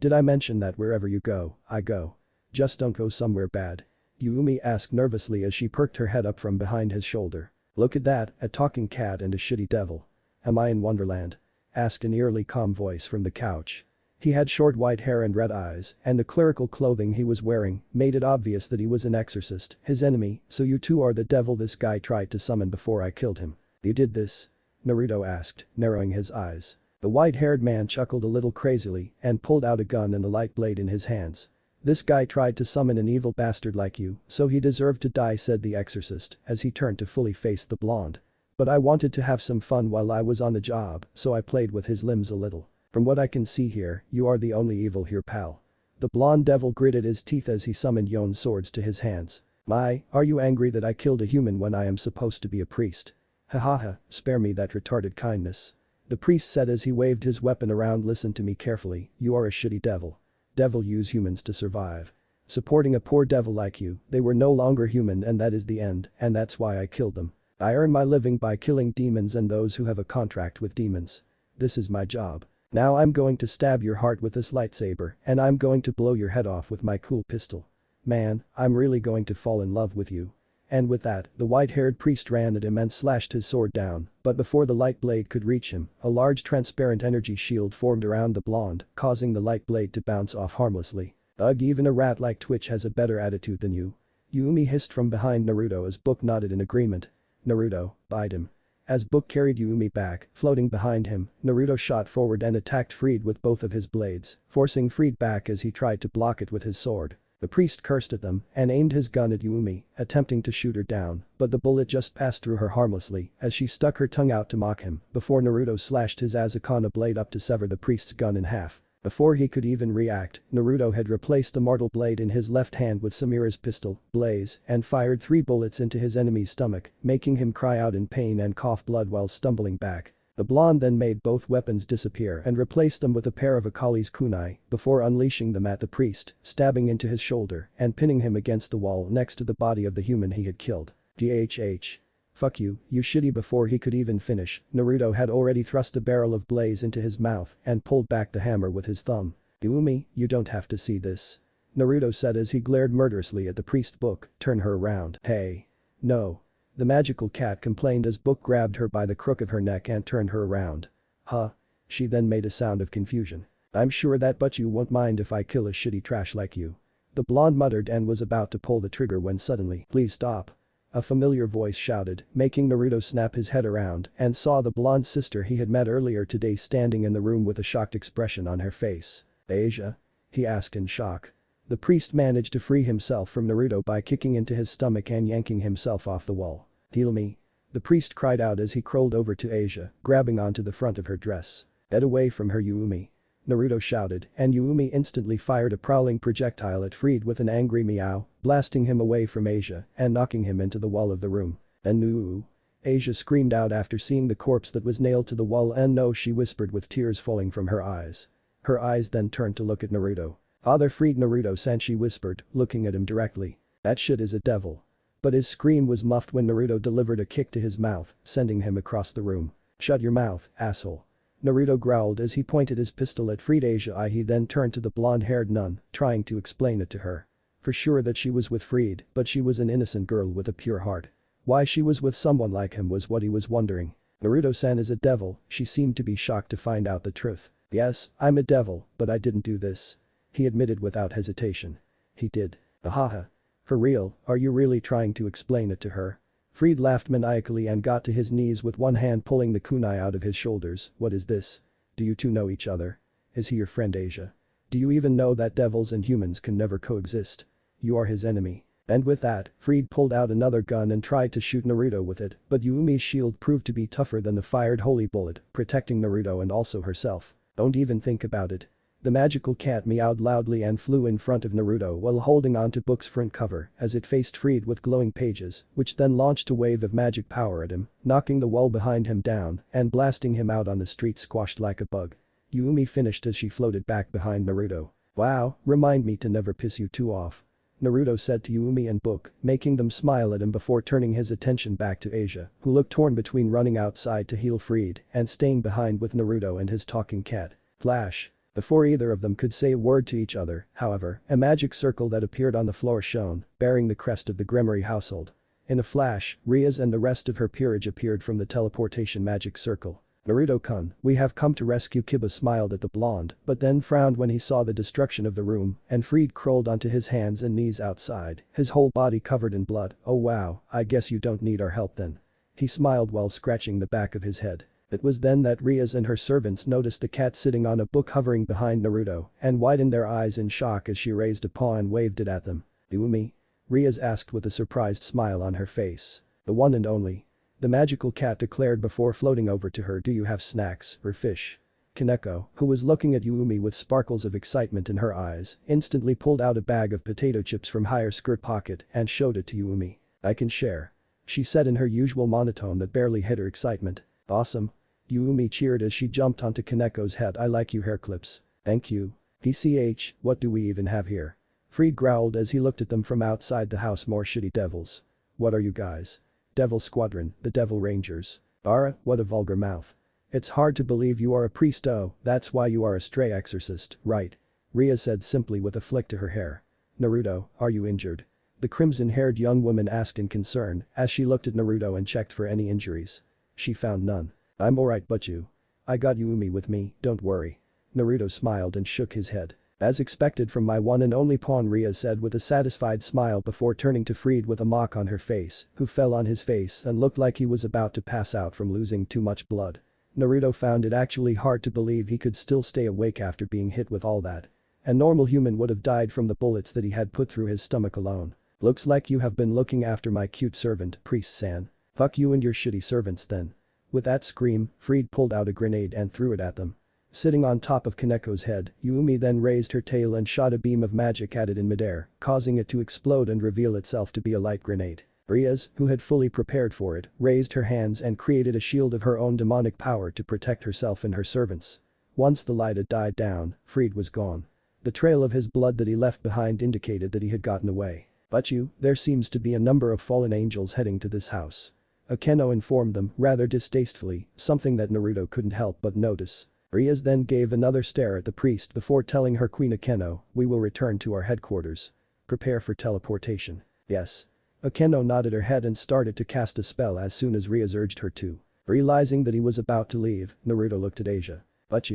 Did I mention that wherever you go, I go? Just don't go somewhere bad. Yumi asked nervously as she perked her head up from behind his shoulder. Look at that, a talking cat and a shitty devil. Am I in Wonderland? Asked an eerily calm voice from the couch. He had short white hair and red eyes, and the clerical clothing he was wearing made it obvious that he was an exorcist, his enemy. So you two are the devil this guy tried to summon before I killed him. You did this? Naruto asked, narrowing his eyes. The white-haired man chuckled a little crazily and pulled out a gun and a light blade in his hands. This guy tried to summon an evil bastard like you, so he deserved to die, said the exorcist as he turned to fully face the blonde. But I wanted to have some fun while I was on the job, so I played with his limbs a little. From what I can see here, you are the only evil here, pal. The blonde devil gritted his teeth as he summoned Yon's swords to his hands. Are you angry that I killed a human when I am supposed to be a priest? Hahaha, spare me that retarded kindness. The priest said as he waved his weapon around. Listen to me carefully, you are a shitty devil. Devil use humans to survive. Supporting a poor devil like you, they were no longer human and that is the end, and that's why I killed them. I earn my living by killing demons and those who have a contract with demons. This is my job. Now I'm going to stab your heart with this lightsaber and I'm going to blow your head off with my cool pistol. Man, I'm really going to fall in love with you. And with that, the white-haired priest ran at him and slashed his sword down, but before the light blade could reach him, a large transparent energy shield formed around the blonde, causing the light blade to bounce off harmlessly. Ugh, even a rat like Twitch has a better attitude than you. Yumi hissed from behind Naruto as Book nodded in agreement. Naruto, bite him. As Book carried Yumi back, floating behind him, Naruto shot forward and attacked Freed with both of his blades, forcing Freed back as he tried to block it with his sword. The priest cursed at them and aimed his gun at Yumi, attempting to shoot her down, but the bullet just passed through her harmlessly as she stuck her tongue out to mock him before Naruto slashed his Asakana blade up to sever the priest's gun in half. Before he could even react, Naruto had replaced the mortal blade in his left hand with Samira's pistol, Blaze, and fired 3 bullets into his enemy's stomach, making him cry out in pain and cough blood while stumbling back. The blonde then made both weapons disappear and replaced them with a pair of Akali's kunai before unleashing them at the priest, stabbing into his shoulder and pinning him against the wall next to the body of the human he had killed. GHH. Fuck you, you shitty. Before he could even finish, Naruto had already thrust a barrel of Blaze into his mouth and pulled back the hammer with his thumb. Yumi, you don't have to see this. Naruto said as he glared murderously at the priest. Book, turn her around. Hey. No. The magical cat complained as Book grabbed her by the crook of her neck and turned her around. Huh? She then made a sound of confusion. I'm sure that but you won't mind if I kill a shitty trash like you. The blonde muttered and was about to pull the trigger when suddenly, please stop. A familiar voice shouted, making Naruto snap his head around and saw the blonde sister he had met earlier today standing in the room with a shocked expression on her face. Asia? He asked in shock. The priest managed to free himself from Naruto by kicking into his stomach and yanking himself off the wall. Heal me. The priest cried out as he crawled over to Asia, grabbing onto the front of her dress. Get away from her, Yumi. Naruto shouted, and Yumi instantly fired a prowling projectile at Freed with an angry meow, blasting him away from Asia and knocking him into the wall of the room. And no. Asia screamed out after seeing the corpse that was nailed to the wall. And no, she whispered with tears falling from her eyes. Her eyes then turned to look at Naruto. Father Freed Naruto-san, she whispered, looking at him directly. That shit is a devil. But his scream was muffled when Naruto delivered a kick to his mouth, sending him across the room. Shut your mouth, asshole. Naruto growled as he pointed his pistol at Freed Asia. He then turned to the blonde-haired nun, trying to explain it to her. For sure that she was with Freed, but she was an innocent girl with a pure heart. Why she was with someone like him was what he was wondering. Naruto-san is a devil, she seemed to be shocked to find out the truth. Yes, I'm a devil, but I didn't do this. He admitted without hesitation. He did. Ahaha. For real, are you really trying to explain it to her? Fried laughed maniacally and got to his knees with one hand pulling the kunai out of his shoulders. What is this? Do you two know each other? Is he your friend Asia? Do you even know that devils and humans can never coexist? You are his enemy. And with that, Fried pulled out another gun and tried to shoot Naruto with it, but Yuumi's shield proved to be tougher than the fired holy bullet, protecting Naruto and also herself. Don't even think about it. The magical cat meowed loudly and flew in front of Naruto while holding onto book's front cover as it faced Fried with glowing pages, which then launched a wave of magic power at him, knocking the wall behind him down and blasting him out on the street squashed like a bug. Yuumi finished as she floated back behind Naruto. Wow, remind me to never piss you two off. Naruto said to Yuumi and Book, making them smile at him before turning his attention back to Asia, who looked torn between running outside to heal Fried and staying behind with Naruto and his talking cat. Flash. Before either of them could say a word to each other, however, a magic circle that appeared on the floor shone, bearing the crest of the Gremory household. In a flash, Riaz and the rest of her peerage appeared from the teleportation magic circle. Naruto-kun, we have come to rescue. Kiba smiled at the blonde, but then frowned when he saw the destruction of the room, and Fried crawled onto his hands and knees outside, his whole body covered in blood. Oh wow, I guess you don't need our help then. He smiled while scratching the back of his head. It was then that Riaz and her servants noticed the cat sitting on a book hovering behind Naruto and widened their eyes in shock as she raised a paw and waved it at them. Yuumi? Riaz asked with a surprised smile on her face. The one and only. The magical cat declared before floating over to her. Do you have snacks or fish? Kaneko, who was looking at Yuumi with sparkles of excitement in her eyes, instantly pulled out a bag of potato chips from her skirt pocket and showed it to Yuumi. I can share. She said in her usual monotone that barely hid her excitement. Awesome. Yuumi cheered as she jumped onto Kaneko's head. I like you hair clips. Thank you. PCH, what do we even have here? Fried growled as he looked at them from outside the house. More shitty devils. What are you guys? Devil Squadron, the Devil Rangers. Ara, what a vulgar mouth. It's hard to believe you are a priest. Oh, that's why you are a stray exorcist, right? Ria said simply with a flick to her hair. Naruto, are you injured? The crimson-haired young woman asked in concern as she looked at Naruto and checked for any injuries. She found none. I'm alright, but you? I got Yuumi with me, don't worry. Naruto smiled and shook his head. As expected from my one and only pawn, Ria said with a satisfied smile before turning to Fried with a mock on her face, who fell on his face and looked like he was about to pass out from losing too much blood. Naruto found it actually hard to believe he could still stay awake after being hit with all that. A normal human would have died from the bullets that he had put through his stomach alone. Looks like you have been looking after my cute servant, Priest-san. Fuck you and your shitty servants then. With that scream, Fried pulled out a grenade and threw it at them. Sitting on top of Kaneko's head, Yuumi then raised her tail and shot a beam of magic at it in midair, causing it to explode and reveal itself to be a light grenade. Riaz, who had fully prepared for it, raised her hands and created a shield of her own demonic power to protect herself and her servants. Once the light had died down, Fried was gone. The trail of his blood that he left behind indicated that he had gotten away. But there seems to be a number of fallen angels heading to this house. Akeno informed them, rather distastefully, something that Naruto couldn't help but notice. Riaz then gave another stare at the priest before telling her Queen Akeno, we will return to our headquarters. Prepare for teleportation. Yes. Akeno nodded her head and started to cast a spell as soon as Riaz urged her to. Realizing that he was about to leave, Naruto looked at Asia. But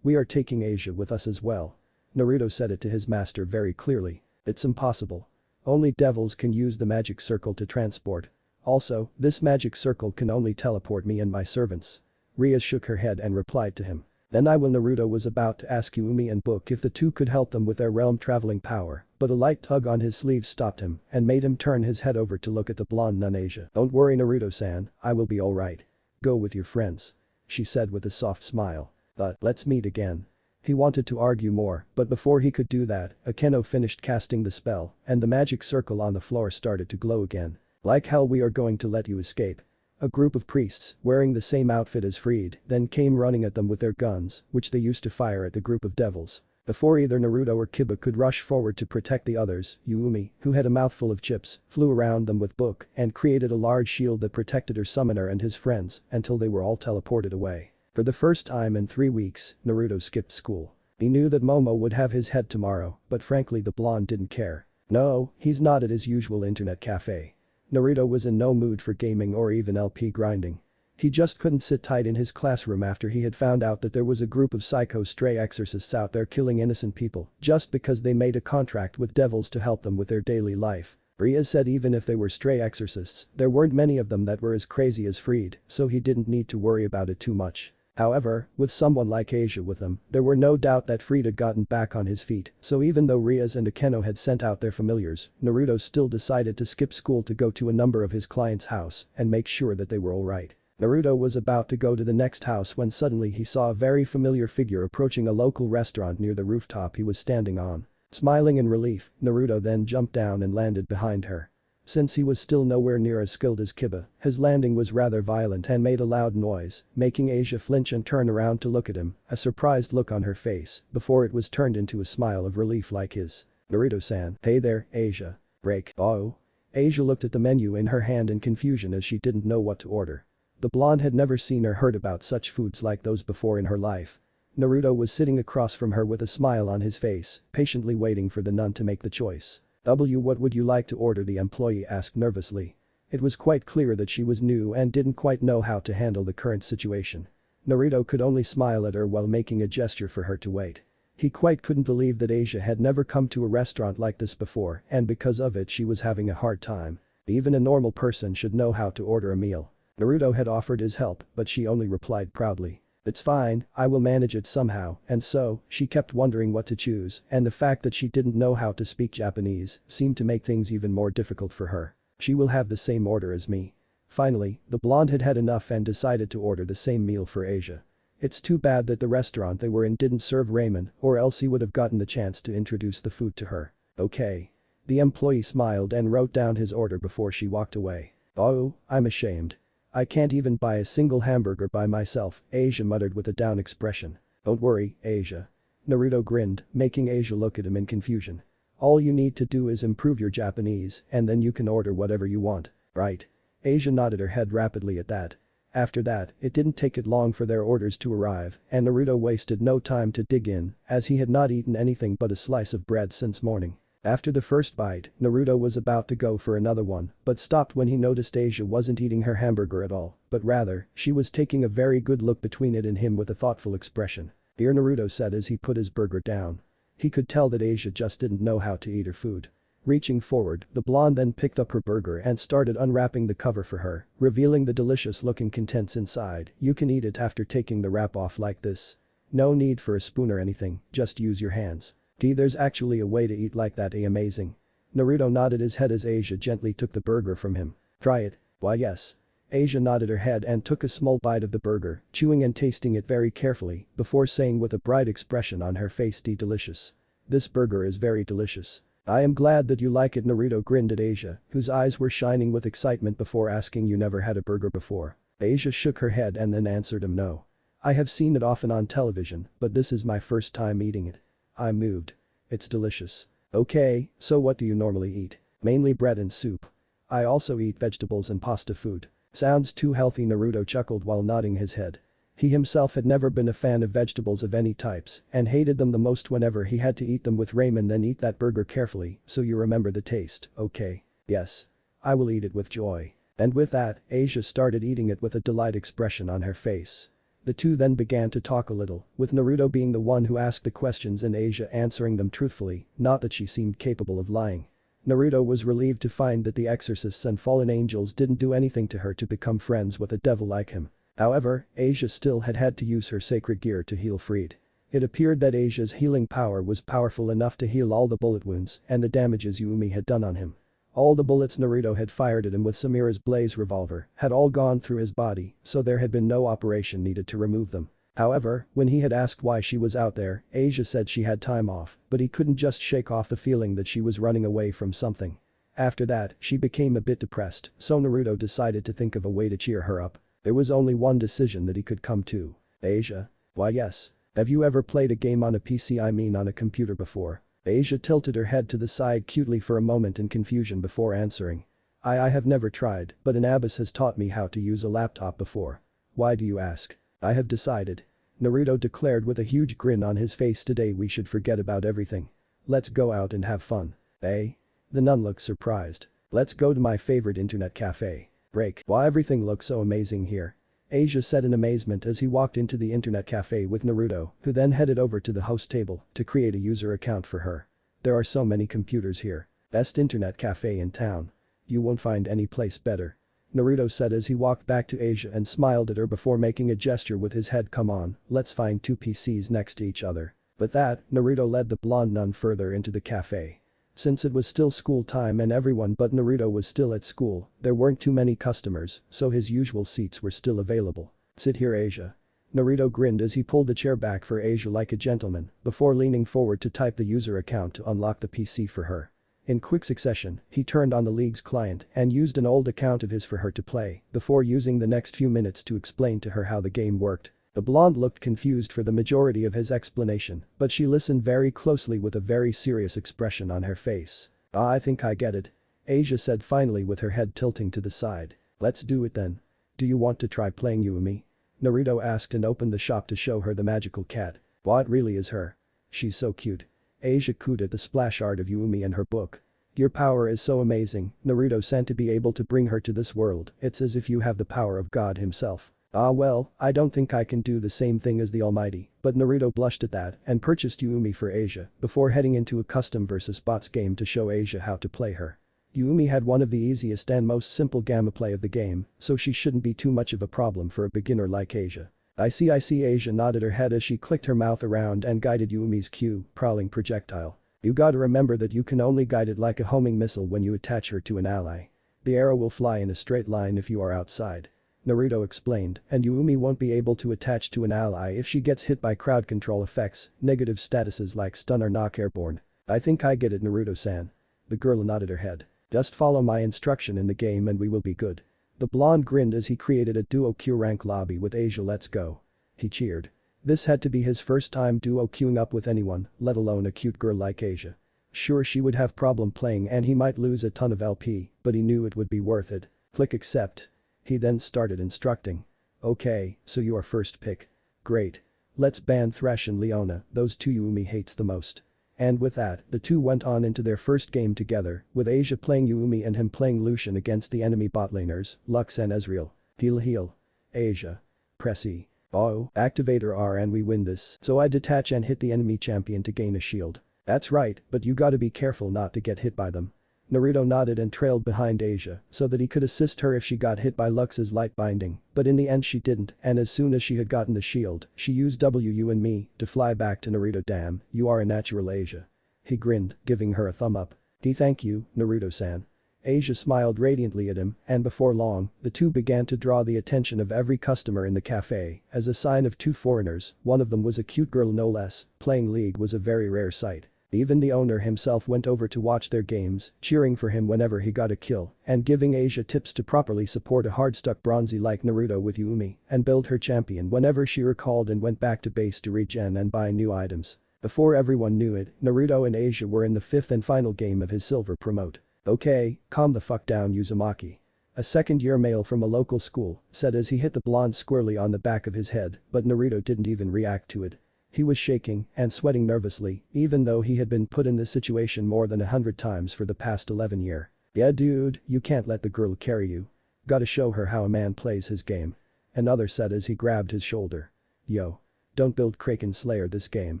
we are taking Asia with us as well. Naruto said it to his master very clearly. It's impossible. Only devils can use the magic circle to transport. Also, this magic circle can only teleport me and my servants. Riaz shook her head and replied to him. Then Naruto was about to ask Yuumi and Book if the two could help them with their realm traveling power, but a light tug on his sleeve stopped him and made him turn his head over to look at the blonde nun Asia. Don't worry Naruto-san, I will be alright. Go with your friends. She said with a soft smile. But let's meet again. He wanted to argue more, but before he could do that, Akeno finished casting the spell and the magic circle on the floor started to glow again. Like hell we are going to let you escape. A group of priests, wearing the same outfit as Fried, then came running at them with their guns, which they used to fire at the group of devils. Before either Naruto or Kiba could rush forward to protect the others, Yuumi, who had a mouthful of chips, flew around them with Book and created a large shield that protected her summoner and his friends until they were all teleported away. For the first time in 3 weeks, Naruto skipped school. He knew that Momo would have his head tomorrow, but frankly the blonde didn't care. No, he's not at his usual internet cafe. Naruto was in no mood for gaming or even LP grinding. He just couldn't sit tight in his classroom after he had found out that there was a group of psycho stray exorcists out there killing innocent people just because they made a contract with devils to help them with their daily life. Ria said even if they were stray exorcists, there weren't many of them that were as crazy as Freed, so he didn't need to worry about it too much. However, with someone like Asia with him, there were no doubt that Freed had gotten back on his feet, so even though Riaz and Akeno had sent out their familiars, Naruto still decided to skip school to go to a number of his clients' house and make sure that they were alright. Naruto was about to go to the next house when suddenly he saw a very familiar figure approaching a local restaurant near the rooftop he was standing on. Smiling in relief, Naruto then jumped down and landed behind her. Since he was still nowhere near as skilled as Kiba, his landing was rather violent and made a loud noise, making Asia flinch and turn around to look at him, a surprised look on her face, before it was turned into a smile of relief like his. Naruto-san, hey there, Asia. Break. Oh. Asia looked at the menu in her hand in confusion as she didn't know what to order. The blonde had never seen or heard about such foods like those before in her life. Naruto was sitting across from her with a smile on his face, patiently waiting for the nun to make the choice. What would you like to order? The employee asked nervously. It was quite clear that she was new and didn't quite know how to handle the current situation. Naruto could only smile at her while making a gesture for her to wait. He quite couldn't believe that Asia had never come to a restaurant like this before and because of it she was having a hard time. Even a normal person should know how to order a meal. Naruto had offered his help, but she only replied proudly. It's fine, I will manage it somehow, and so, she kept wondering what to choose, and the fact that she didn't know how to speak Japanese seemed to make things even more difficult for her. She will have the same order as me. Finally, the blonde had had enough and decided to order the same meal for Asia. It's too bad that the restaurant they were in didn't serve ramen, or else he would have gotten the chance to introduce the food to her. Okay. The employee smiled and wrote down his order before she walked away. Oh, I'm ashamed. I can't even buy a single hamburger by myself, Asia muttered with a down expression. Don't worry, Asia. Naruto grinned, making Asia look at him in confusion. All you need to do is improve your Japanese and then you can order whatever you want, right? Asia nodded her head rapidly at that. After that, it didn't take it long for their orders to arrive and Naruto wasted no time to dig in as he had not eaten anything but a slice of bread since morning. After the first bite, Naruto was about to go for another one, but stopped when he noticed Asia wasn't eating her hamburger at all, but rather, she was taking a very good look between it and him with a thoughtful expression. Dear Naruto said as he put his burger down. He could tell that Asia just didn't know how to eat her food. Reaching forward, the blonde then picked up her burger and started unwrapping the cover for her, revealing the delicious-looking contents inside. You can eat it after taking the wrap off like this. No need for a spoon or anything, just use your hands. There's actually a way to eat like that, amazing. Naruto nodded his head as Asia gently took the burger from him. Try it. Why yes. Asia nodded her head and took a small bite of the burger, chewing and tasting it very carefully, before saying with a bright expression on her face, delicious. This burger is very delicious. I am glad that you like it. Naruto grinned at Asia, whose eyes were shining with excitement before asking you never had a burger before. Asia shook her head and then answered him no. I have seen it often on television, but this is my first time eating it. I'm moved. It's delicious. Okay, so what do you normally eat? Mainly bread and soup. I also eat vegetables and pasta food. Sounds too healthy, Naruto chuckled while nodding his head. He himself had never been a fan of vegetables of any types and hated them the most whenever he had to eat them with ramen. Then eat that burger carefully so you remember the taste, okay? Yes. I will eat it with joy. And with that, Asia started eating it with a delight expression on her face. The two then began to talk a little, with Naruto being the one who asked the questions and Asia answering them truthfully, not that she seemed capable of lying. Naruto was relieved to find that the exorcists and fallen angels didn't do anything to her to become friends with a devil like him. However, Asia still had to use her sacred gear to heal Freed. It appeared that Asia's healing power was powerful enough to heal all the bullet wounds and the damages Yumi had done on him. All the bullets Naruto had fired at him with Samira's blaze revolver had all gone through his body, so there had been no operation needed to remove them. However, when he had asked why she was out there, Asia said she had time off, but he couldn't just shake off the feeling that she was running away from something. After that, she became a bit depressed, so Naruto decided to think of a way to cheer her up. There was only one decision that he could come to. Asia? Why yes. Have you ever played a game on a PC, I mean on a computer before? Asia tilted her head to the side cutely for a moment in confusion before answering. I have never tried, but an abyss has taught me how to use a laptop before. Why do you ask? I have decided. Naruto declared with a huge grin on his face, today we should forget about everything. Let's go out and have fun. Eh? The nun looked surprised. Let's go to my favorite internet cafe. Break. Why everything looks so amazing here. Asia said in amazement as he walked into the internet cafe with Naruto, who then headed over to the host table to create a user account for her. There are so many computers here. Best internet cafe in town. You won't find any place better. Naruto said as he walked back to Asia and smiled at her before making a gesture with his head. Come on, let's find two PCs next to each other. With that, Naruto led the blonde nun further into the cafe. Since it was still school time and everyone but Naruto was still at school, there weren't too many customers, so his usual seats were still available. Sit here, Asia. Naruto grinned as he pulled the chair back for Asia like a gentleman, before leaning forward to type the user account to unlock the PC for her. In quick succession, he turned on the league's client and used an old account of his for her to play, before using the next few minutes to explain to her how the game worked. The blonde looked confused for the majority of his explanation, but she listened very closely with a very serious expression on her face. I think I get it. Asia said finally with her head tilting to the side. Let's do it then. Do you want to try playing Yumi? Naruto asked and opened the shop to show her the magical cat. What really is her? She's so cute. Asia cooed at the splash art of Yumi in her book. Your power is so amazing, Naruto-san, to be able to bring her to this world. It's as if you have the power of God himself. Ah well, I don't think I can do the same thing as the Almighty, but Naruto blushed at that and purchased Yumi for Asia before heading into a custom versus bots game to show Asia how to play her. Yumi had one of the easiest and most simple gameplay of the game, so she shouldn't be too much of a problem for a beginner like Asia. I see. Asia nodded her head as she clicked her mouth around and guided Yumi's prowling projectile. You gotta remember that you can only guide it like a homing missile when you attach her to an ally. The arrow will fly in a straight line if you are outside. Naruto explained, and Yumi won't be able to attach to an ally if she gets hit by crowd control effects, negative statuses like stun or knock airborne. I think I get it, Naruto-san. The girl nodded her head. Just follow my instruction in the game and we will be good. The blonde grinned as he created a duo queue rank lobby with Asia. Let's go. He cheered. This had to be his first time duo queuing up with anyone, let alone a cute girl like Asia. Sure, she would have problem playing and he might lose a ton of LP, but he knew it would be worth it. Click accept. He then started instructing. Okay, so you are first pick. Great. Let's ban Thresh and Leona, those two Yumi hates the most. And with that, the two went on into their first game together, with Asia playing Yumi and him playing Lucian against the enemy bot laners, Lux and Ezreal. Heal. Asia. Press E. Oh, activator R and we win this. So I detach and hit the enemy champion to gain a shield. That's right, but you gotta be careful not to get hit by them. Naruto nodded and trailed behind Asia so that he could assist her if she got hit by Lux's light binding, but in the end she didn't, and as soon as she had gotten the shield, she used WU and me to fly back to Naruto. Damn, you are a natural, Asia. He grinned, giving her a thumb up. Thank you, Naruto-san. Asia smiled radiantly at him, and before long, the two began to draw the attention of every customer in the cafe as a sign of two foreigners. One of them was a cute girl no less. Playing League was a very rare sight. Even the owner himself went over to watch their games, cheering for him whenever he got a kill, and giving Asia tips to properly support a hard-stuck bronzy like Naruto with Yumi, and build her champion whenever she recalled and went back to base to regen and buy new items. Before everyone knew it, Naruto and Asia were in the fifth and final game of his silver promote. Okay, calm the fuck down, Uzumaki. A second-year male from a local school said as he hit the blonde squarely on the back of his head, but Naruto didn't even react to it. He was shaking and sweating nervously, even though he had been put in this situation more than 100 times for the past 11 years. Yeah dude, you can't let the girl carry you. Gotta show her how a man plays his game. Another said as he grabbed his shoulder. Yo. Don't build Kraken Slayer this game.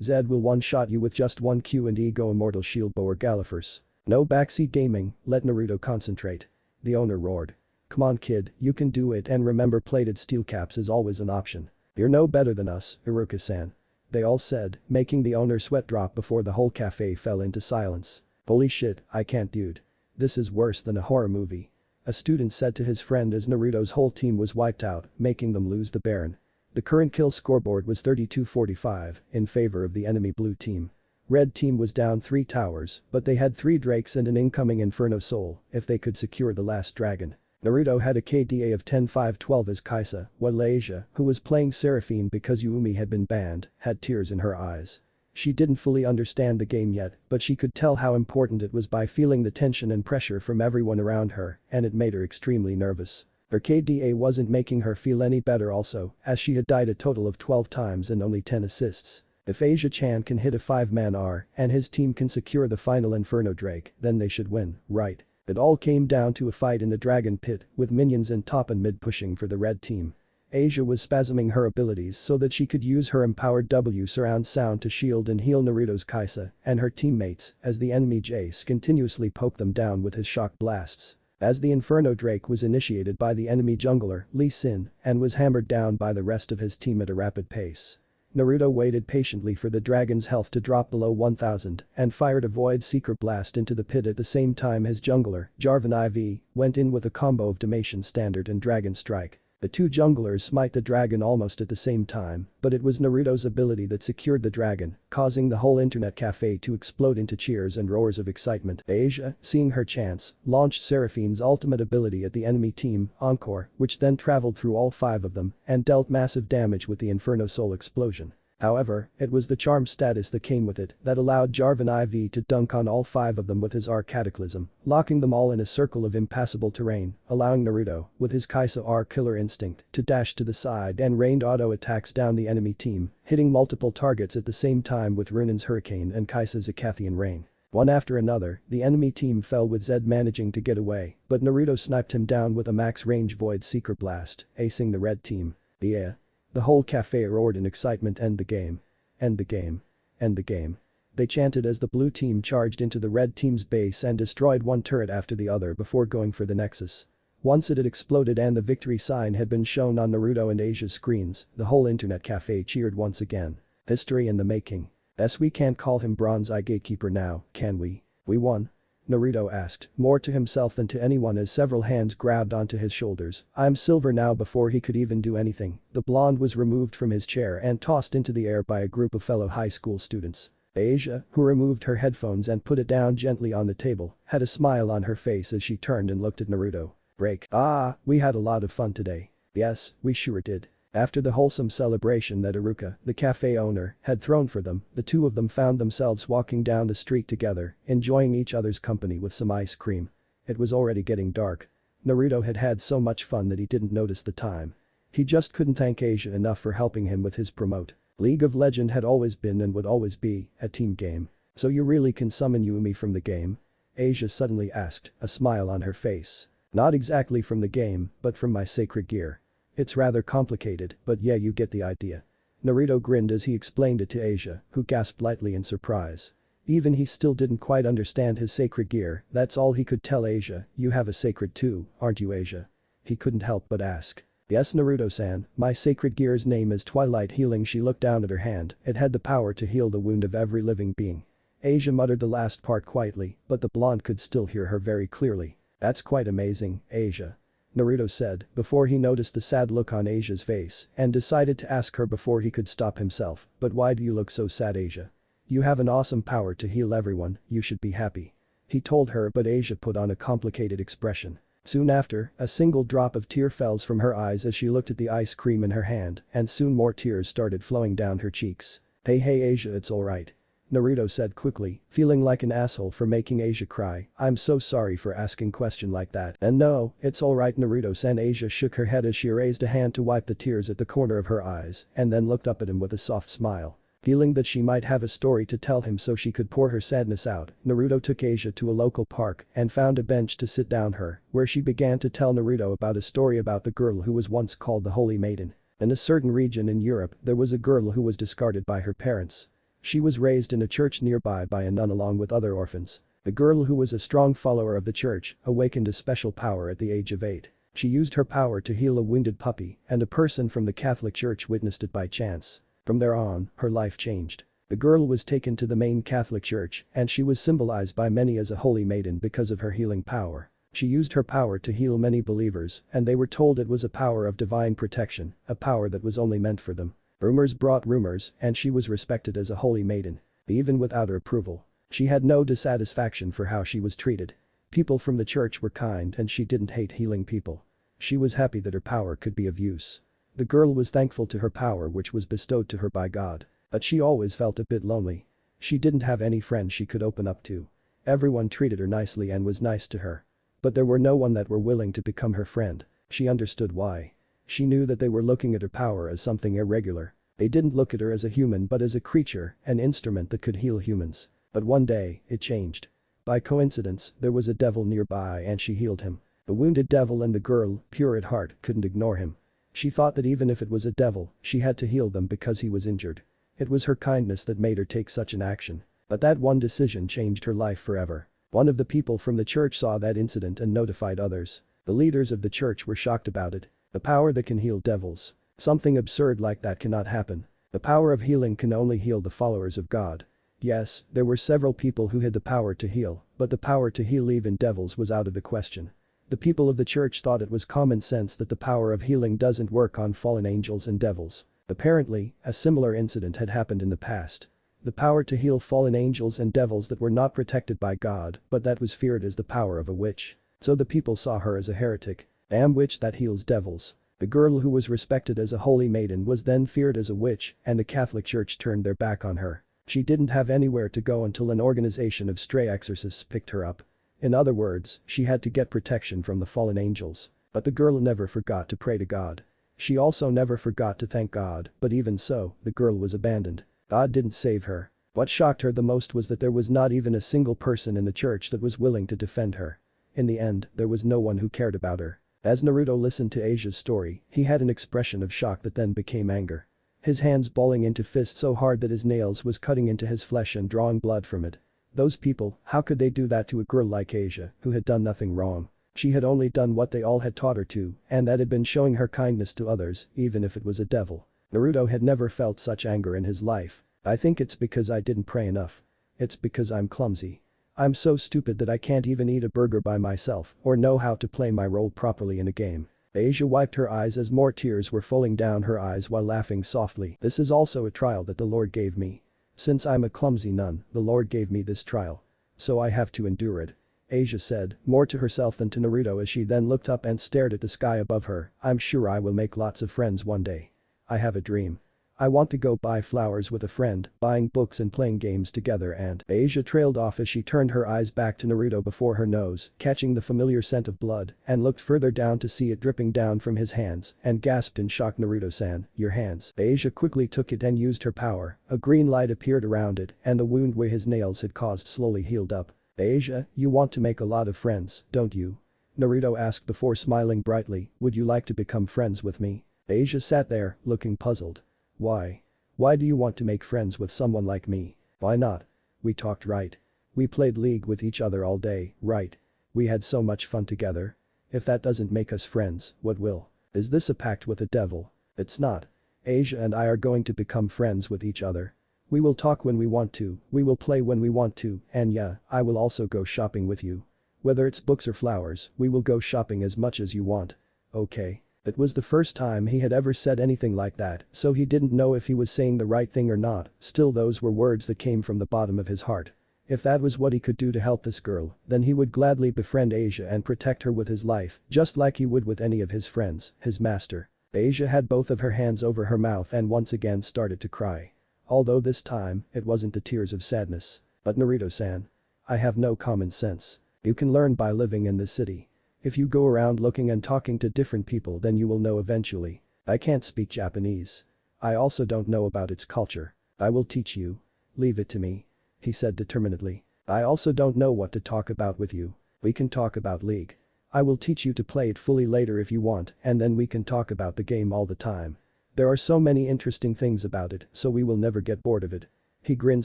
Zed will one-shot you with just one Q and E. Go Immortal Shield Bow or Gallifers. No backseat gaming, let Naruto concentrate. The owner roared. Come on kid, you can do it, and remember plated steel caps is always an option. You're no better than us, Iruka-san. They all said, making the owner sweat drop before the whole cafe fell into silence. Holy shit, I can't dude. This is worse than a horror movie. A student said to his friend as Naruto's whole team was wiped out, making them lose the Baron. The current kill scoreboard was 32-45 in favor of the enemy blue team. Red team was down 3 towers, but they had 3 drakes and an incoming Inferno Soul if they could secure the last dragon. Naruto had a KDA of 10-5-12 as Kaisa, while Asia, who was playing Seraphine because Yumi had been banned, had tears in her eyes. She didn't fully understand the game yet, but she could tell how important it was by feeling the tension and pressure from everyone around her, and it made her extremely nervous. Her KDA wasn't making her feel any better also, as she had died a total of 12 times and only 10 assists. If Asia-chan can hit a 5-man R and his team can secure the final Inferno Drake, then they should win, right? It all came down to a fight in the Dragon Pit, with minions in top and mid pushing for the red team. Asia was spasming her abilities so that she could use her empowered W surround sound to shield and heal Naruto's Kaisa and her teammates as the enemy Jace continuously poked them down with his shock blasts. As the Inferno Drake was initiated by the enemy jungler, Lee Sin, and was hammered down by the rest of his team at a rapid pace. Naruto waited patiently for the dragon's health to drop below 1000 and fired a Void Seeker blast into the pit at the same time his jungler, Jarvan IV, went in with a combo of Damation Standard and Dragon Strike. The two junglers smite the dragon almost at the same time, but it was Naruto's ability that secured the dragon, causing the whole internet cafe to explode into cheers and roars of excitement. Asia, seeing her chance, launched Seraphine's ultimate ability at the enemy team, Encore, which then traveled through all 5 of them and dealt massive damage with the Inferno Soul explosion. However, it was the charm status that came with it that allowed Jarvan IV to dunk on all 5 of them with his Arc Cataclysm, locking them all in a circle of impassable terrain, allowing Naruto, with his Kaisa R killer instinct, to dash to the side and rained auto attacks down the enemy team, hitting multiple targets at the same time with Runan's Hurricane and Kaisa's Icathian Rain. One after another, the enemy team fell with Zed managing to get away, but Naruto sniped him down with a max range Void Seeker blast, acing the red team. Yeah. The whole cafe roared in excitement. End the game. End the game. End the game. They chanted as the blue team charged into the red team's base and destroyed one turret after the other before going for the Nexus. Once it had exploded and the victory sign had been shown on Naruto and Asia's screens, the whole internet cafe cheered once again. History in the making. Yes, we can't call him Bronze Eye Gatekeeper now, can we? We won? Naruto asked, more to himself than to anyone as several hands grabbed onto his shoulders. I'm silver now. Before he could even do anything, the blonde was removed from his chair and tossed into the air by a group of fellow high school students. Asia, who removed her headphones and put it down gently on the table, had a smile on her face as she turned and looked at Naruto. Break. Ah, we had a lot of fun today. Yes, we sure did. After the wholesome celebration that Iruka, the cafe owner, had thrown for them, the two of them found themselves walking down the street together, enjoying each other's company with some ice cream. It was already getting dark. Naruto had had so much fun that he didn't notice the time. He just couldn't thank Asia enough for helping him with his promote. League of Legends had always been and would always be a team game. So you really can summon Yumi from the game? Asia suddenly asked, a smile on her face. Not exactly from the game, but from my sacred gear. It's rather complicated, but yeah, you get the idea. Naruto grinned as he explained it to Asia, who gasped lightly in surprise. Even he still didn't quite understand his sacred gear. That's all he could tell Asia. You have a sacred too, aren't you, Asia? He couldn't help but ask. Yes, Naruto-san, my sacred gear's name is Twilight Healing. She looked down at her hand. It had the power to heal the wound of every living being. Asia muttered the last part quietly, but the blonde could still hear her very clearly. That's quite amazing, Asia. Naruto said before he noticed the sad look on Asia's face and decided to ask her before he could stop himself. But why do you look so sad, Asia? You have an awesome power to heal everyone, you should be happy. He told her, but Asia put on a complicated expression. Soon after, a single drop of tear fell from her eyes as she looked at the ice cream in her hand, and soon more tears started flowing down her cheeks. Hey Asia, it's alright. Naruto said quickly, feeling like an asshole for making Asia cry. I'm so sorry for asking question like that. And no, it's alright, Naruto-san. Asia shook her head as she raised a hand to wipe the tears at the corner of her eyes and then looked up at him with a soft smile. Feeling that she might have a story to tell him so she could pour her sadness out, Naruto took Asia to a local park and found a bench to sit down her, where she began to tell Naruto about a story about the girl who was once called the Holy Maiden. In a certain region in Europe, there was a girl who was discarded by her parents. She was raised in a church nearby by a nun along with other orphans. The girl, who was a strong follower of the church, awakened a special power at the age of 8. She used her power to heal a wounded puppy, and a person from the Catholic Church witnessed it by chance. From there on, her life changed. The girl was taken to the main Catholic Church, and she was symbolized by many as a holy maiden because of her healing power. She used her power to heal many believers, and they were told it was a power of divine protection, a power that was only meant for them. Rumors brought rumors, and she was respected as a holy maiden. Even without her approval, she had no dissatisfaction for how she was treated. People from the church were kind and she didn't hate healing people. She was happy that her power could be of use. The girl was thankful to her power which was bestowed to her by God. But she always felt a bit lonely. She didn't have any friends she could open up to. Everyone treated her nicely and was nice to her. But there were no one that were willing to become her friend. She understood why. She knew that they were looking at her power as something irregular. They didn't look at her as a human but as a creature, an instrument that could heal humans. But one day, it changed. By coincidence, there was a devil nearby and she healed him. The wounded devil and the girl, pure at heart, couldn't ignore him. She thought that even if it was a devil, she had to heal them because he was injured. It was her kindness that made her take such an action. But that one decision changed her life forever. One of the people from the church saw that incident and notified others. The leaders of the church were shocked about it. The power that can heal devils. Something absurd like that cannot happen. The power of healing can only heal the followers of God. Yes, there were several people who had the power to heal, but the power to heal even devils was out of the question. The people of the church thought it was common sense that the power of healing doesn't work on fallen angels and devils. Apparently, a similar incident had happened in the past. The power to heal fallen angels and devils that were not protected by God, but that was feared as the power of a witch. So the people saw her as a heretic. Damn witch that heals devils. The girl who was respected as a holy maiden was then feared as a witch, and the Catholic Church turned their back on her. She didn't have anywhere to go until an organization of stray exorcists picked her up. In other words, she had to get protection from the fallen angels. But the girl never forgot to pray to God. She also never forgot to thank God, but even so, the girl was abandoned. God didn't save her. What shocked her the most was that there was not even a single person in the church that was willing to defend her. In the end, there was no one who cared about her. As Naruto listened to Asia's story, he had an expression of shock that then became anger. His hands balling into fists so hard that his nails was cutting into his flesh and drawing blood from it. Those people, how could they do that to a girl like Asia, who had done nothing wrong? She had only done what they all had taught her to, and that had been showing her kindness to others, even if it was a devil. Naruto had never felt such anger in his life. I think it's because I didn't pray enough. It's because I'm clumsy. I'm so stupid that I can't even eat a burger by myself or know how to play my role properly in a game. Asia wiped her eyes as more tears were falling down her eyes while laughing softly. This is also a trial that the Lord gave me. Since I'm a clumsy nun, the Lord gave me this trial. So I have to endure it. Asia said, more to herself than to Naruto as she then looked up and stared at the sky above her. I'm sure I will make lots of friends one day. I have a dream. I want to go buy flowers with a friend, buying books and playing games together and Asia trailed off as she turned her eyes back to Naruto before her nose, catching the familiar scent of blood, and looked further down to see it dripping down from his hands, and gasped in shock. Naruto-san, your hands. Asia quickly took it and used her power. A green light appeared around it, and the wound where his nails had caused slowly healed up. Asia, you want to make a lot of friends, don't you? Naruto asked before smiling brightly, would you like to become friends with me? Asia sat there, looking puzzled. Why? Why do you want to make friends with someone like me? Why not? We talked, right? We played League with each other all day, right? We had so much fun together. If that doesn't make us friends, what will? Is this a pact with the devil? It's not. Asia and I are going to become friends with each other. We will talk when we want to, we will play when we want to, and yeah, I will also go shopping with you. Whether it's books or flowers, we will go shopping as much as you want. Okay. It was the first time he had ever said anything like that, so he didn't know if he was saying the right thing or not, still those were words that came from the bottom of his heart. If that was what he could do to help this girl, then he would gladly befriend Asia and protect her with his life, just like he would with any of his friends, his master. Asia had both of her hands over her mouth and once again started to cry. Although this time, it wasn't the tears of sadness. But Naruto-san. I have no common sense. You can learn by living in this city. If you go around looking and talking to different people then you will know eventually. I can't speak Japanese. I also don't know about its culture. I will teach you. Leave it to me. He said determinedly. I also don't know what to talk about with you. We can talk about League. I will teach you to play it fully later if you want and then we can talk about the game all the time. There are so many interesting things about it so we will never get bored of it. He grinned.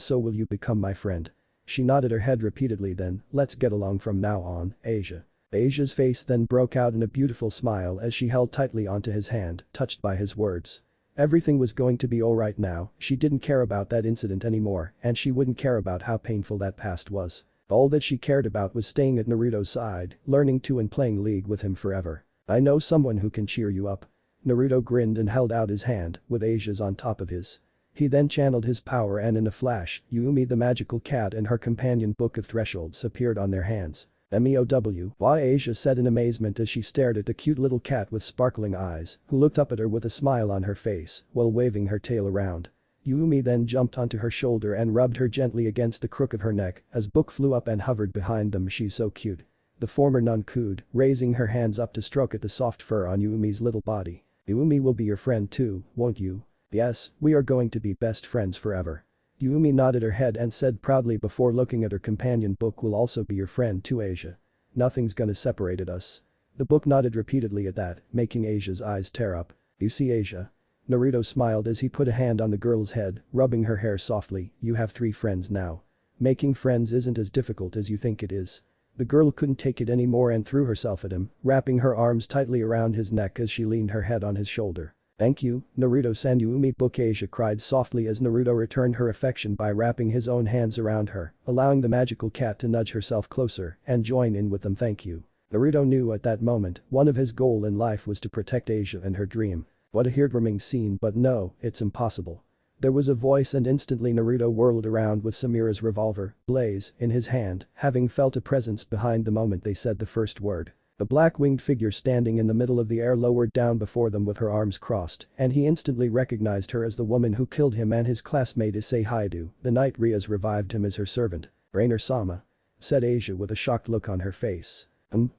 So will you become my friend? She nodded her head repeatedly. Then, let's get along from now on, Asia. Asia's face then broke out in a beautiful smile as she held tightly onto his hand, touched by his words. Everything was going to be alright now, she didn't care about that incident anymore and she wouldn't care about how painful that past was. All that she cared about was staying at Naruto's side, learning to and playing League with him forever. I know someone who can cheer you up. Naruto grinned and held out his hand, with Asia's on top of his. He then channeled his power and in a flash, Yumi the magical cat and her companion Book of Thresholds appeared on their hands. MEOW, why? Asia said in amazement as she stared at the cute little cat with sparkling eyes, who looked up at her with a smile on her face, while waving her tail around. Yumi then jumped onto her shoulder and rubbed her gently against the crook of her neck as Book flew up and hovered behind them. She's so cute. The former nun cooed, raising her hands up to stroke at the soft fur on Yumi's little body. Yumi will be your friend too, won't you? Yes, we are going to be best friends forever. Yumi nodded her head and said proudly before looking at her companion. Book will also be your friend too, Asia. Nothing's gonna separate us. The Book nodded repeatedly at that, making Asia's eyes tear up. You see Asia? Naruto smiled as he put a hand on the girl's head, rubbing her hair softly. You have 3 friends now. Making friends isn't as difficult as you think it is. The girl couldn't take it anymore and threw herself at him, wrapping her arms tightly around his neck as she leaned her head on his shoulder. Thank you, Naruto-san. Yumi book. Asia cried softly as Naruto returned her affection by wrapping his own hands around her, allowing the magical cat to nudge herself closer and join in with them. Thank you. Naruto knew at that moment one of his goals in life was to protect Asia and her dream. What a heartwarming scene, but no, it's impossible. There was a voice and instantly Naruto whirled around with Samira's revolver, Blaze, in his hand, having felt a presence behind the moment they said the first word. The black-winged figure standing in the middle of the air lowered down before them with her arms crossed, and he instantly recognized her as the woman who killed him and his classmate Issei Haidu, the night Rias revived him as her servant. Rainer-sama, said Asia with a shocked look on her face.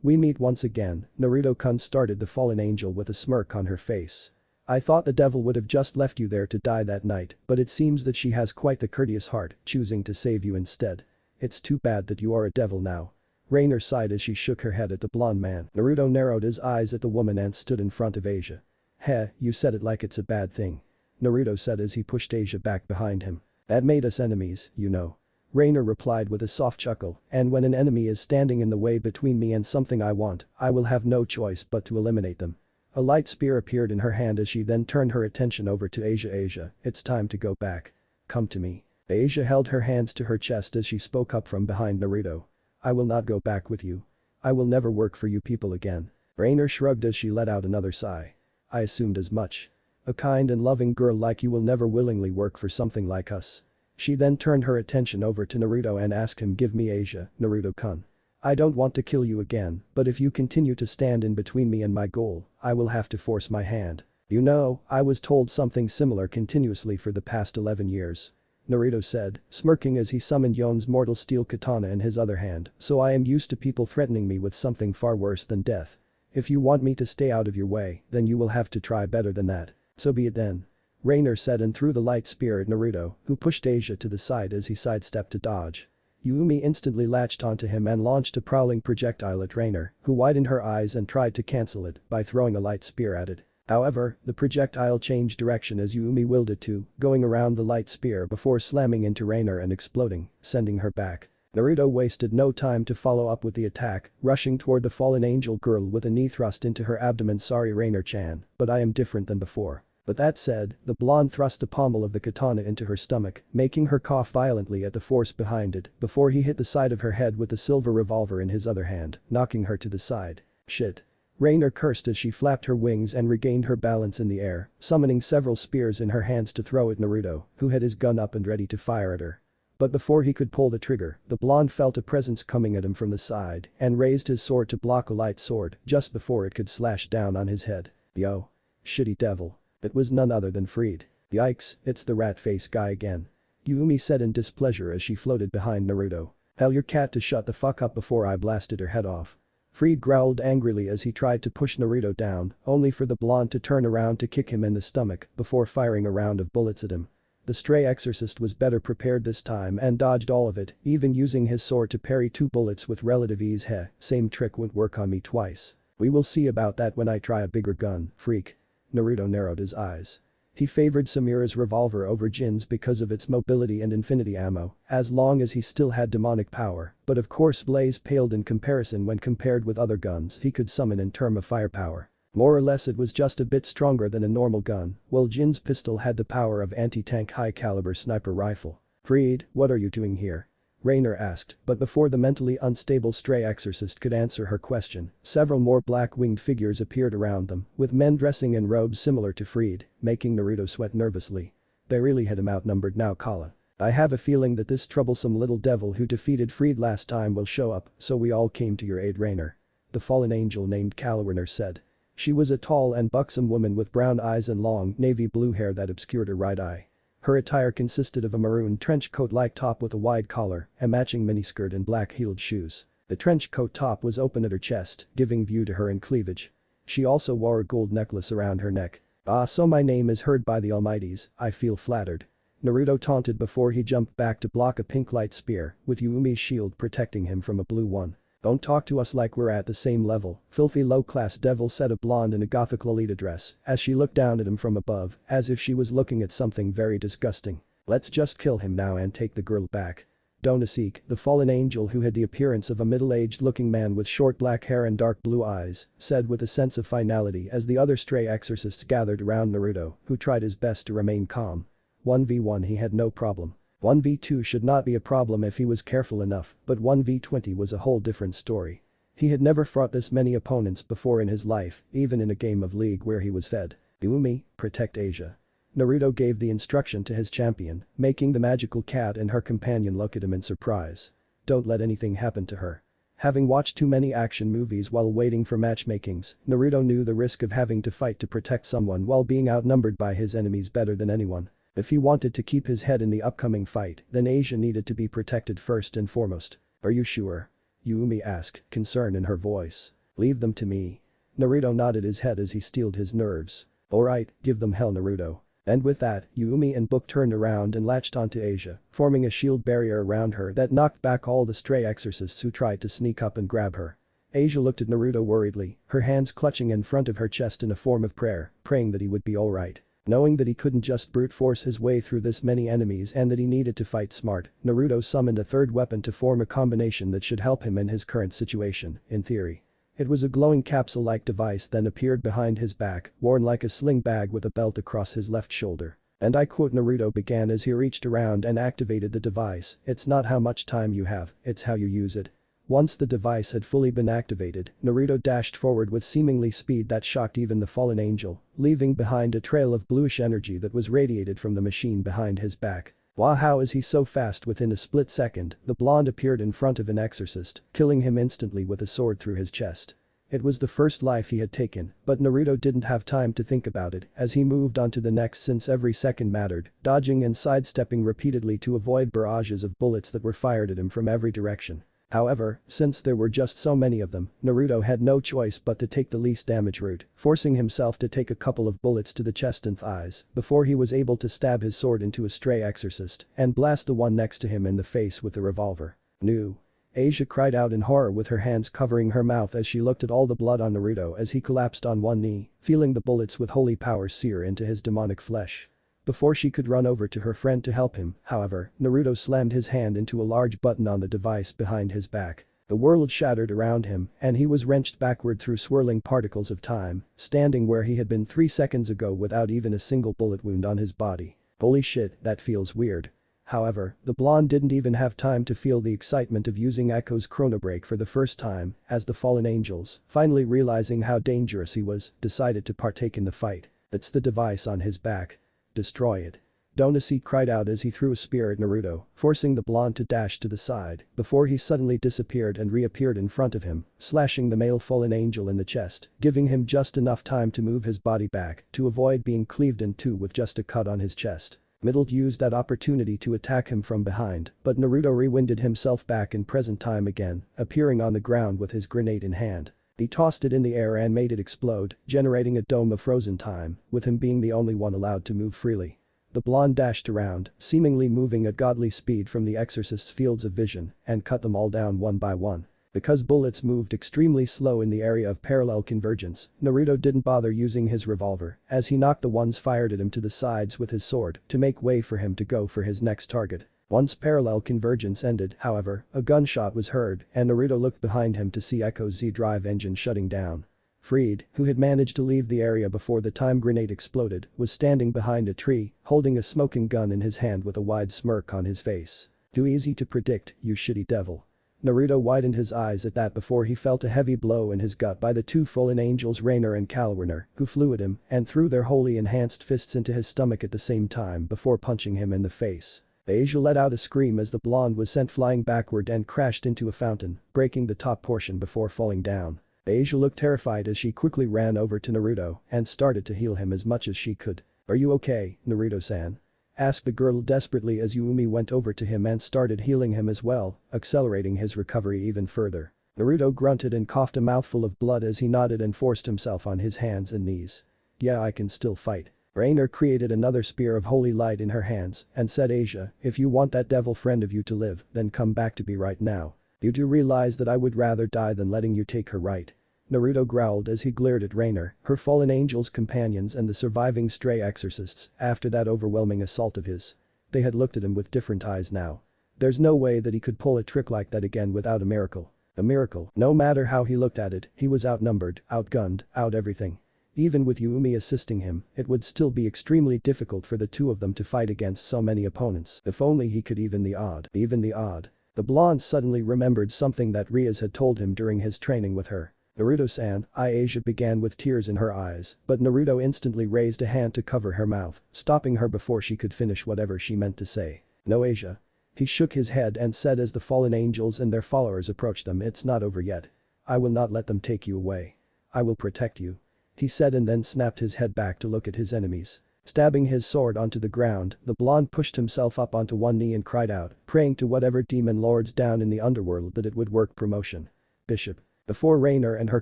We meet once again, Naruto-kun started the fallen angel with a smirk on her face. I thought the devil would have just left you there to die that night, but it seems that she has quite the courteous heart, choosing to save you instead. It's too bad that you are a devil now. Rainer sighed as she shook her head at the blonde man. Naruto narrowed his eyes at the woman and stood in front of Asia. Heh, you said it like it's a bad thing. Naruto said as he pushed Asia back behind him. That made us enemies, you know. Rainer replied with a soft chuckle, and when an enemy is standing in the way between me and something I want, I will have no choice but to eliminate them. A light spear appeared in her hand as she then turned her attention over to Asia. Asia, it's time to go back. Come to me. Asia held her hands to her chest as she spoke up from behind Naruto. I will not go back with you. I will never work for you people again. Rainer shrugged as she let out another sigh. I assumed as much. A kind and loving girl like you will never willingly work for something like us. She then turned her attention over to Naruto and asked him, give me Asia, Naruto-kun. I don't want to kill you again, but if you continue to stand in between me and my goal, I will have to force my hand. You know, I was told something similar continuously for the past 11 years. Naruto said, smirking as he summoned Yon's mortal steel katana in his other hand, so I am used to people threatening me with something far worse than death. If you want me to stay out of your way, then you will have to try better than that. So be it then. Rainer said and threw the light spear at Naruto, who pushed Asia to the side as he sidestepped to dodge. Yumi instantly latched onto him and launched a prowling projectile at Rainer, who widened her eyes and tried to cancel it by throwing a light spear at it. However, the projectile changed direction as Yumi willed it to, going around the light spear before slamming into Rainer and exploding, sending her back. Naruto wasted no time to follow up with the attack, rushing toward the fallen angel girl with a knee thrust into her abdomen. Sorry Rainer-chan, but I am different than before. But that said, the blonde thrust the pommel of the katana into her stomach, making her cough violently at the force behind it before he hit the side of her head with the silver revolver in his other hand, knocking her to the side. Shit. Rainer cursed as she flapped her wings and regained her balance in the air, summoning several spears in her hands to throw at Naruto, who had his gun up and ready to fire at her. But before he could pull the trigger, the blonde felt a presence coming at him from the side and raised his sword to block a light sword just before it could slash down on his head. Yo. Shitty devil. It was none other than Fried. Yikes, it's the rat face guy again. Yumi said in displeasure as she floated behind Naruto. Tell your cat to shut the fuck up before I blasted her head off. Fried growled angrily as he tried to push Naruto down, only for the blonde to turn around to kick him in the stomach before firing a round of bullets at him. The stray exorcist was better prepared this time and dodged all of it, even using his sword to parry 2 bullets with relative ease. Heh, same trick won't work on me twice. We will see about that when I try a bigger gun, freak. Naruto narrowed his eyes. He favored Samira's revolver over Jin's because of its mobility and infinity ammo, as long as he still had demonic power, but of course Blaze paled in comparison when compared with other guns he could summon in term of firepower. More or less it was just a bit stronger than a normal gun, while Jin's pistol had the power of anti-tank high-caliber sniper rifle. Fried, what are you doing here? Rainer asked, but before the mentally unstable stray exorcist could answer her question, several more black-winged figures appeared around them, with men dressing in robes similar to Fried, making Naruto sweat nervously. They really had him outnumbered now. Kala. I have a feeling that this troublesome little devil who defeated Fried last time will show up, so we all came to your aid. Rainer. The fallen angel named Kalawiner said. She was a tall and buxom woman with brown eyes and long navy blue hair that obscured her right eye. Her attire consisted of a maroon trench coat-like top with a wide collar, a matching miniskirt and black-heeled shoes. The trench coat top was open at her chest, giving view to her in cleavage. She also wore a gold necklace around her neck. Ah, so my name is heard by the Almighties, I feel flattered. Naruto taunted before he jumped back to block a pink light spear, with Yuumi's shield protecting him from a blue one. Don't talk to us like we're at the same level, filthy low-class devil, said a blonde in a gothic Lolita dress as she looked down at him from above as if she was looking at something very disgusting. Let's just kill him now and take the girl back. Donasik, the fallen angel who had the appearance of a middle-aged looking man with short black hair and dark blue eyes, said with a sense of finality as the other stray exorcists gathered around Naruto, who tried his best to remain calm. 1v1 he had no problem. 1v2 should not be a problem if he was careful enough, but 1v20 was a whole different story. He had never fought this many opponents before in his life, even in a game of League where he was fed. Umi, protect Asia. Naruto gave the instruction to his champion, making the magical cat and her companion look at him in surprise. Don't let anything happen to her. Having watched too many action movies while waiting for matchmakings, Naruto knew the risk of having to fight to protect someone while being outnumbered by his enemies better than anyone. If he wanted to keep his head in the upcoming fight, then Asia needed to be protected first and foremost. Are you sure? Yumi asked, concern in her voice. Leave them to me. Naruto nodded his head as he steeled his nerves. Alright, give them hell, Naruto. And with that, Yumi and Book turned around and latched onto Asia, forming a shield barrier around her that knocked back all the stray exorcists who tried to sneak up and grab her. Asia looked at Naruto worriedly, her hands clutching in front of her chest in a form of prayer, praying that he would be alright. Knowing that he couldn't just brute force his way through this many enemies and that he needed to fight smart, Naruto summoned a third weapon to form a combination that should help him in his current situation, in theory. It was a glowing capsule-like device that appeared behind his back, worn like a sling bag with a belt across his left shoulder. And I quote, Naruto began as he reached around and activated the device, "It's not how much time you have, it's how you use it." Once the device had fully been activated, Naruto dashed forward with seemingly speed that shocked even the fallen angel, leaving behind a trail of bluish energy that was radiated from the machine behind his back. Wow, how is he so fast? Within a split second, the blonde appeared in front of an exorcist, killing him instantly with a sword through his chest. It was the first life he had taken, but Naruto didn't have time to think about it as he moved on to the next since every second mattered, dodging and sidestepping repeatedly to avoid barrages of bullets that were fired at him from every direction. However, since there were just so many of them, Naruto had no choice but to take the least damage route, forcing himself to take a couple of bullets to the chest and thighs before he was able to stab his sword into a stray exorcist and blast the one next to him in the face with the revolver. "No!" Asia cried out in horror with her hands covering her mouth as she looked at all the blood on Naruto as he collapsed on one knee, feeling the bullets with holy power sear into his demonic flesh. Before she could run over to her friend to help him, however, Naruto slammed his hand into a large button on the device behind his back. The world shattered around him and he was wrenched backward through swirling particles of time, standing where he had been 3 seconds ago without even a single bullet wound on his body. Holy shit, that feels weird. However, the blonde didn't even have time to feel the excitement of using Echo's chronobreak for the first time as the fallen angels, finally realizing how dangerous he was, decided to partake in the fight. It's the device on his back. Destroy it. Donasi cried out as he threw a spear at Naruto, forcing the blonde to dash to the side before he suddenly disappeared and reappeared in front of him, slashing the male fallen angel in the chest, giving him just enough time to move his body back to avoid being cleaved in two with just a cut on his chest. Middle used that opportunity to attack him from behind, but Naruto rewinded himself back in present time again, appearing on the ground with his grenade in hand. He tossed it in the air and made it explode, generating a dome of frozen time, with him being the only one allowed to move freely. The blonde dashed around, seemingly moving at godly speed from the exorcist's fields of vision, and cut them all down one by one. Because bullets moved extremely slow in the area of parallel convergence, Naruto didn't bother using his revolver, as he knocked the ones fired at him to the sides with his sword to make way for him to go for his next target. Once parallel convergence ended, however, a gunshot was heard and Naruto looked behind him to see Echo's Z-drive engine shutting down. Freed, who had managed to leave the area before the time grenade exploded, was standing behind a tree, holding a smoking gun in his hand with a wide smirk on his face. Too easy to predict, you shitty devil. Naruto widened his eyes at that before he felt a heavy blow in his gut by the two fallen angels Rainer and Calwarner, who flew at him and threw their wholly enhanced fists into his stomach at the same time before punching him in the face. Asia let out a scream as the blonde was sent flying backward and crashed into a fountain, breaking the top portion before falling down. Asia looked terrified as she quickly ran over to Naruto and started to heal him as much as she could. "Are you okay, Naruto-san?" asked the girl desperately as Yumi went over to him and started healing him as well, accelerating his recovery even further. Naruto grunted and coughed a mouthful of blood as he nodded and forced himself on his hands and knees. "Yeah, I can still fight." Rainer created another spear of holy light in her hands and said, "Asia, if you want that devil friend of you to live, then come back to me right now." You do realize that I would rather die than letting you take her, right? Naruto growled as he glared at Rainer, her fallen angel's companions and the surviving stray exorcists after that overwhelming assault of his. They had looked at him with different eyes now. There's no way that he could pull a trick like that again without a miracle. A miracle. No matter how he looked at it, he was outnumbered, outgunned, out everything. Even with Yumi assisting him, it would still be extremely difficult for the two of them to fight against so many opponents. If only he could even the odd. Even the odd. The blonde suddenly remembered something that Riaz had told him during his training with her. Naruto-san, Asia began with tears in her eyes, but Naruto instantly raised a hand to cover her mouth, stopping her before she could finish whatever she meant to say. No, Asia. He shook his head and said as the fallen angels and their followers approached them, it's not over yet. I will not let them take you away. I will protect you. He said and then snapped his head back to look at his enemies. Stabbing his sword onto the ground, the blonde pushed himself up onto one knee and cried out, praying to whatever demon lords down in the underworld that it would work promotion. Bishop. Before Rainer and her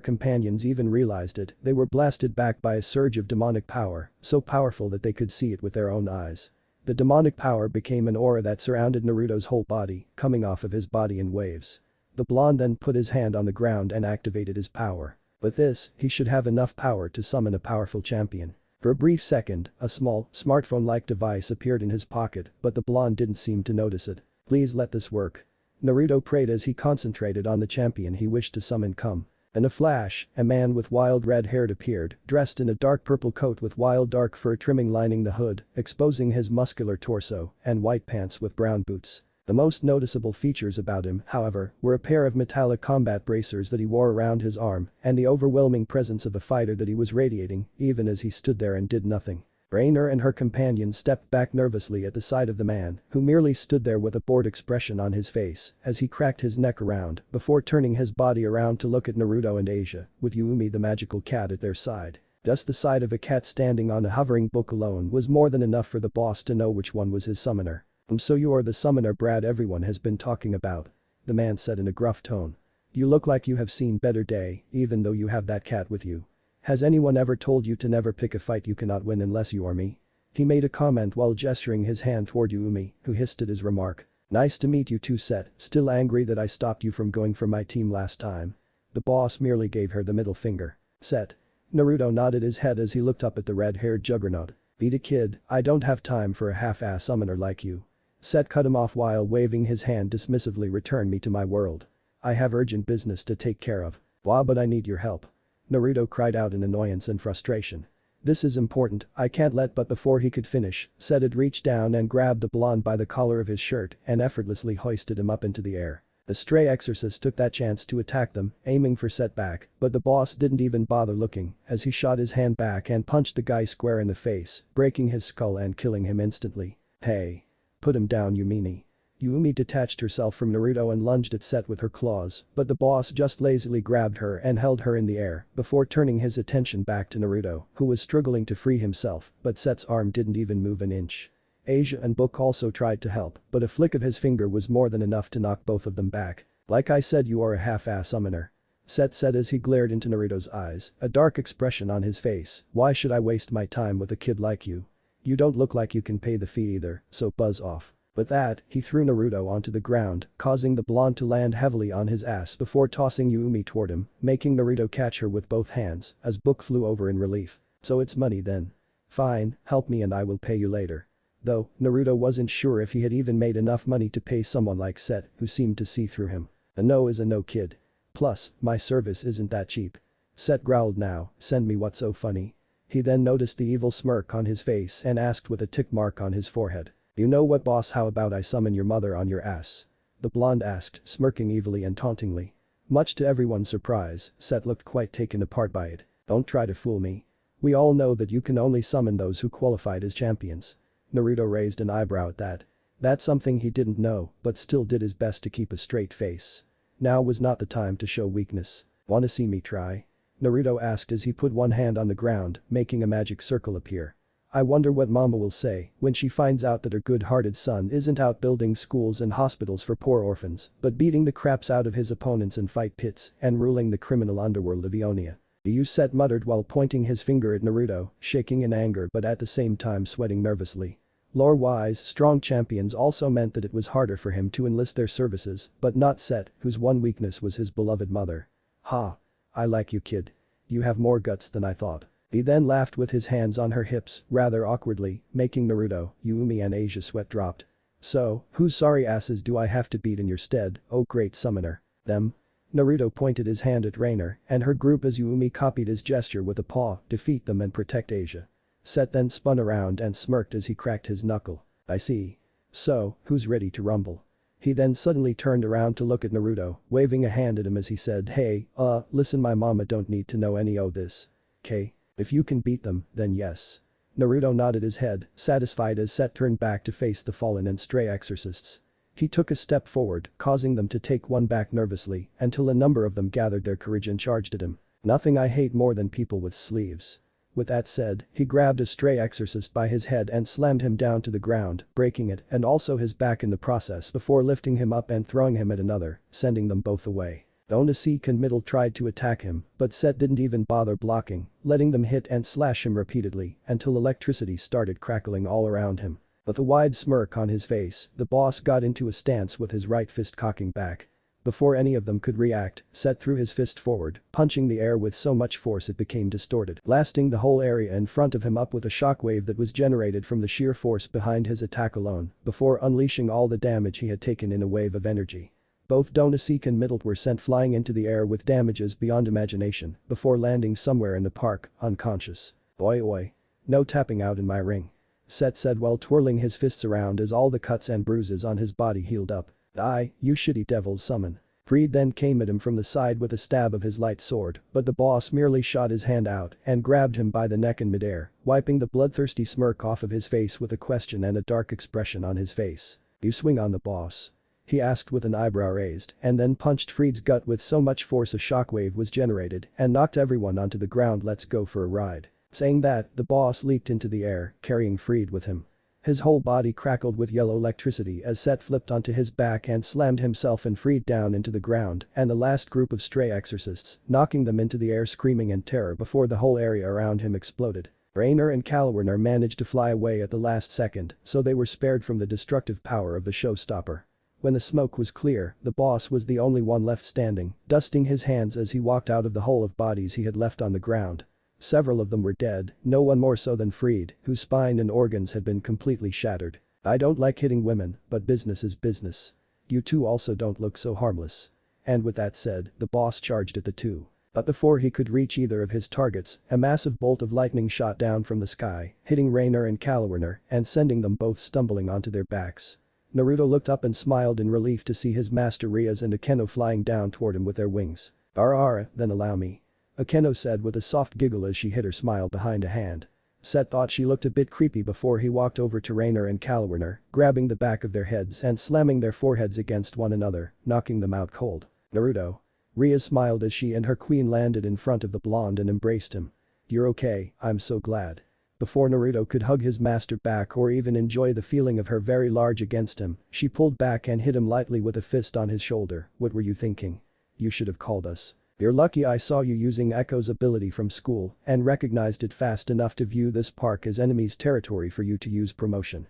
companions even realized it, they were blasted back by a surge of demonic power, so powerful that they could see it with their own eyes. The demonic power became an aura that surrounded Naruto's whole body, coming off of his body in waves. The blonde then put his hand on the ground and activated his power. With this, he should have enough power to summon a powerful champion. For a brief second, a small, smartphone-like device appeared in his pocket, but the blonde didn't seem to notice it. Please let this work. Naruto prayed as he concentrated on the champion he wished to summon come. In a flash, a man with wild red hair appeared, dressed in a dark purple coat with wild dark fur trimming lining the hood, exposing his muscular torso, and white pants with brown boots. The most noticeable features about him, however, were a pair of metallic combat bracers that he wore around his arm, and the overwhelming presence of a fighter that he was radiating, even as he stood there and did nothing. Rainer and her companion stepped back nervously at the sight of the man, who merely stood there with a bored expression on his face as he cracked his neck around before turning his body around to look at Naruto and Asia, with Yumi the magical cat at their side. Just the sight of a cat standing on a hovering book alone was more than enough for the boss to know which one was his summoner. So you are the summoner Brad everyone has been talking about. The man said in a gruff tone. You look like you have seen better day, even though you have that cat with you. Has anyone ever told you to never pick a fight you cannot win unless you are me? He made a comment while gesturing his hand toward Yumi, who hissed at his remark. Nice to meet you too, Set, still angry that I stopped you from going for my team last time. The boss merely gave her the middle finger. Set. Naruto nodded his head as he looked up at the red-haired juggernaut. Beat a kid, I don't have time for a half-ass summoner like you. Set cut him off while waving his hand dismissively. Return me to my world. I have urgent business to take care of. Wow, but I need your help. Naruto cried out in annoyance and frustration. This is important, I can't let. But before he could finish, Set had reached down and grabbed the blonde by the collar of his shirt and effortlessly hoisted him up into the air. The stray exorcist took that chance to attack them, aiming for Set back, but the boss didn't even bother looking as he shot his hand back and punched the guy square in the face, breaking his skull and killing him instantly. Hey. Put him down, Yumi. Yumi detached herself from Naruto and lunged at Set with her claws, but the boss just lazily grabbed her and held her in the air before turning his attention back to Naruto, who was struggling to free himself, but Set's arm didn't even move an inch. Asia and Book also tried to help, but a flick of his finger was more than enough to knock both of them back. Like I said, you are a half-ass summoner. Set said as he glared into Naruto's eyes, a dark expression on his face. Why should I waste my time with a kid like you? You don't look like you can pay the fee either, so buzz off. With that, he threw Naruto onto the ground, causing the blonde to land heavily on his ass before tossing Yumi toward him, making Naruto catch her with both hands as Book flew over in relief. So it's money then. Fine, help me and I will pay you later. Though, Naruto wasn't sure if he had even made enough money to pay someone like Set, who seemed to see through him. A no is a no, kid. Plus, my service isn't that cheap. Set growled. Now, send me what's so funny. He then noticed the evil smirk on his face and asked with a tick mark on his forehead. You know what, boss? How about I summon your mother on your ass? The blonde asked, smirking evilly and tauntingly. Much to everyone's surprise, Set looked quite taken apart by it. Don't try to fool me. We all know that you can only summon those who qualified as champions. Naruto raised an eyebrow at that. That's something he didn't know, but still did his best to keep a straight face. Now was not the time to show weakness. Wanna see me try? Naruto asked as he put one hand on the ground, making a magic circle appear. I wonder what Mama will say when she finds out that her good-hearted son isn't out building schools and hospitals for poor orphans, but beating the craps out of his opponents in fight pits and ruling the criminal underworld of Ionia. Set muttered while pointing his finger at Naruto, shaking in anger but at the same time sweating nervously. Lore-wise, strong champions also meant that it was harder for him to enlist their services, but not Set, whose one weakness was his beloved mother. Ha. I like you, kid. You have more guts than I thought. He then laughed with his hands on her hips, rather awkwardly, making Naruto, Yumi and Asia sweat dropped. So, whose sorry asses do I have to beat in your stead, oh great summoner? Them? Naruto pointed his hand at Rainer and her group as Yumi copied his gesture with a paw, defeat them and protect Asia. Set then spun around and smirked as he cracked his knuckle. I see. So, who's ready to rumble? He then suddenly turned around to look at Naruto, waving a hand at him as he said, hey, listen, my mama don't need to know any o' this. K. If you can beat them, then yes. Naruto nodded his head, satisfied as Set turned back to face the fallen and stray exorcists. He took a step forward, causing them to take one back nervously, until a number of them gathered their courage and charged at him. Nothing I hate more than people with sleeves. With that said, he grabbed a stray exorcist by his head and slammed him down to the ground, breaking it and also his back in the process before lifting him up and throwing him at another, sending them both away. Onasek and Middle tried to attack him, but Set didn't even bother blocking, letting them hit and slash him repeatedly until electricity started crackling all around him. With a wide smirk on his face, the boss got into a stance with his right fist cocking back. Before any of them could react, Set threw his fist forward, punching the air with so much force it became distorted, blasting the whole area in front of him up with a shockwave that was generated from the sheer force behind his attack alone, before unleashing all the damage he had taken in a wave of energy. Both Onasek and Middle were sent flying into the air with damages beyond imagination, before landing somewhere in the park, unconscious. Oi oi. No tapping out in my ring. Set said while twirling his fists around as all the cuts and bruises on his body healed up. Aye, you shitty devil's summon. Freed then came at him from the side with a stab of his light sword, but the boss merely shot his hand out and grabbed him by the neck in midair, wiping the bloodthirsty smirk off of his face with a question and a dark expression on his face. You swing on the boss? He asked with an eyebrow raised and then punched Freed's gut with so much force a shockwave was generated and knocked everyone onto the ground. Let's go for a ride. Saying that, the boss leaped into the air, carrying Freed with him. His whole body crackled with yellow electricity as Set flipped onto his back and slammed himself and Freed down into the ground and the last group of stray exorcists, knocking them into the air screaming in terror before the whole area around him exploded. Rainer and Calwarner managed to fly away at the last second, so they were spared from the destructive power of the showstopper. When the smoke was clear, the boss was the only one left standing, dusting his hands as he walked out of the hole of bodies he had left on the ground. Several of them were dead, no one more so than Freed, whose spine and organs had been completely shattered. I don't like hitting women, but business is business. You two also don't look so harmless. And with that said, the boss charged at the two. But before he could reach either of his targets, a massive bolt of lightning shot down from the sky, hitting Rainer and Calwarner and sending them both stumbling onto their backs. Naruto looked up and smiled in relief to see his master Rias and Akeno flying down toward him with their wings. Ara, then allow me. Akeno said with a soft giggle as she hid her smile behind a hand. Set thought she looked a bit creepy before he walked over to Rainer and Calwarner, grabbing the back of their heads and slamming their foreheads against one another, knocking them out cold. Naruto. Ria smiled as she and her queen landed in front of the blonde and embraced him. You're okay, I'm so glad. Before Naruto could hug his master back or even enjoy the feeling of her very large against him, she pulled back and hit him lightly with a fist on his shoulder. What were you thinking? You should have called us. You're lucky I saw you using Echo's ability from school and recognized it fast enough to view this park as enemy's territory for you to use promotion.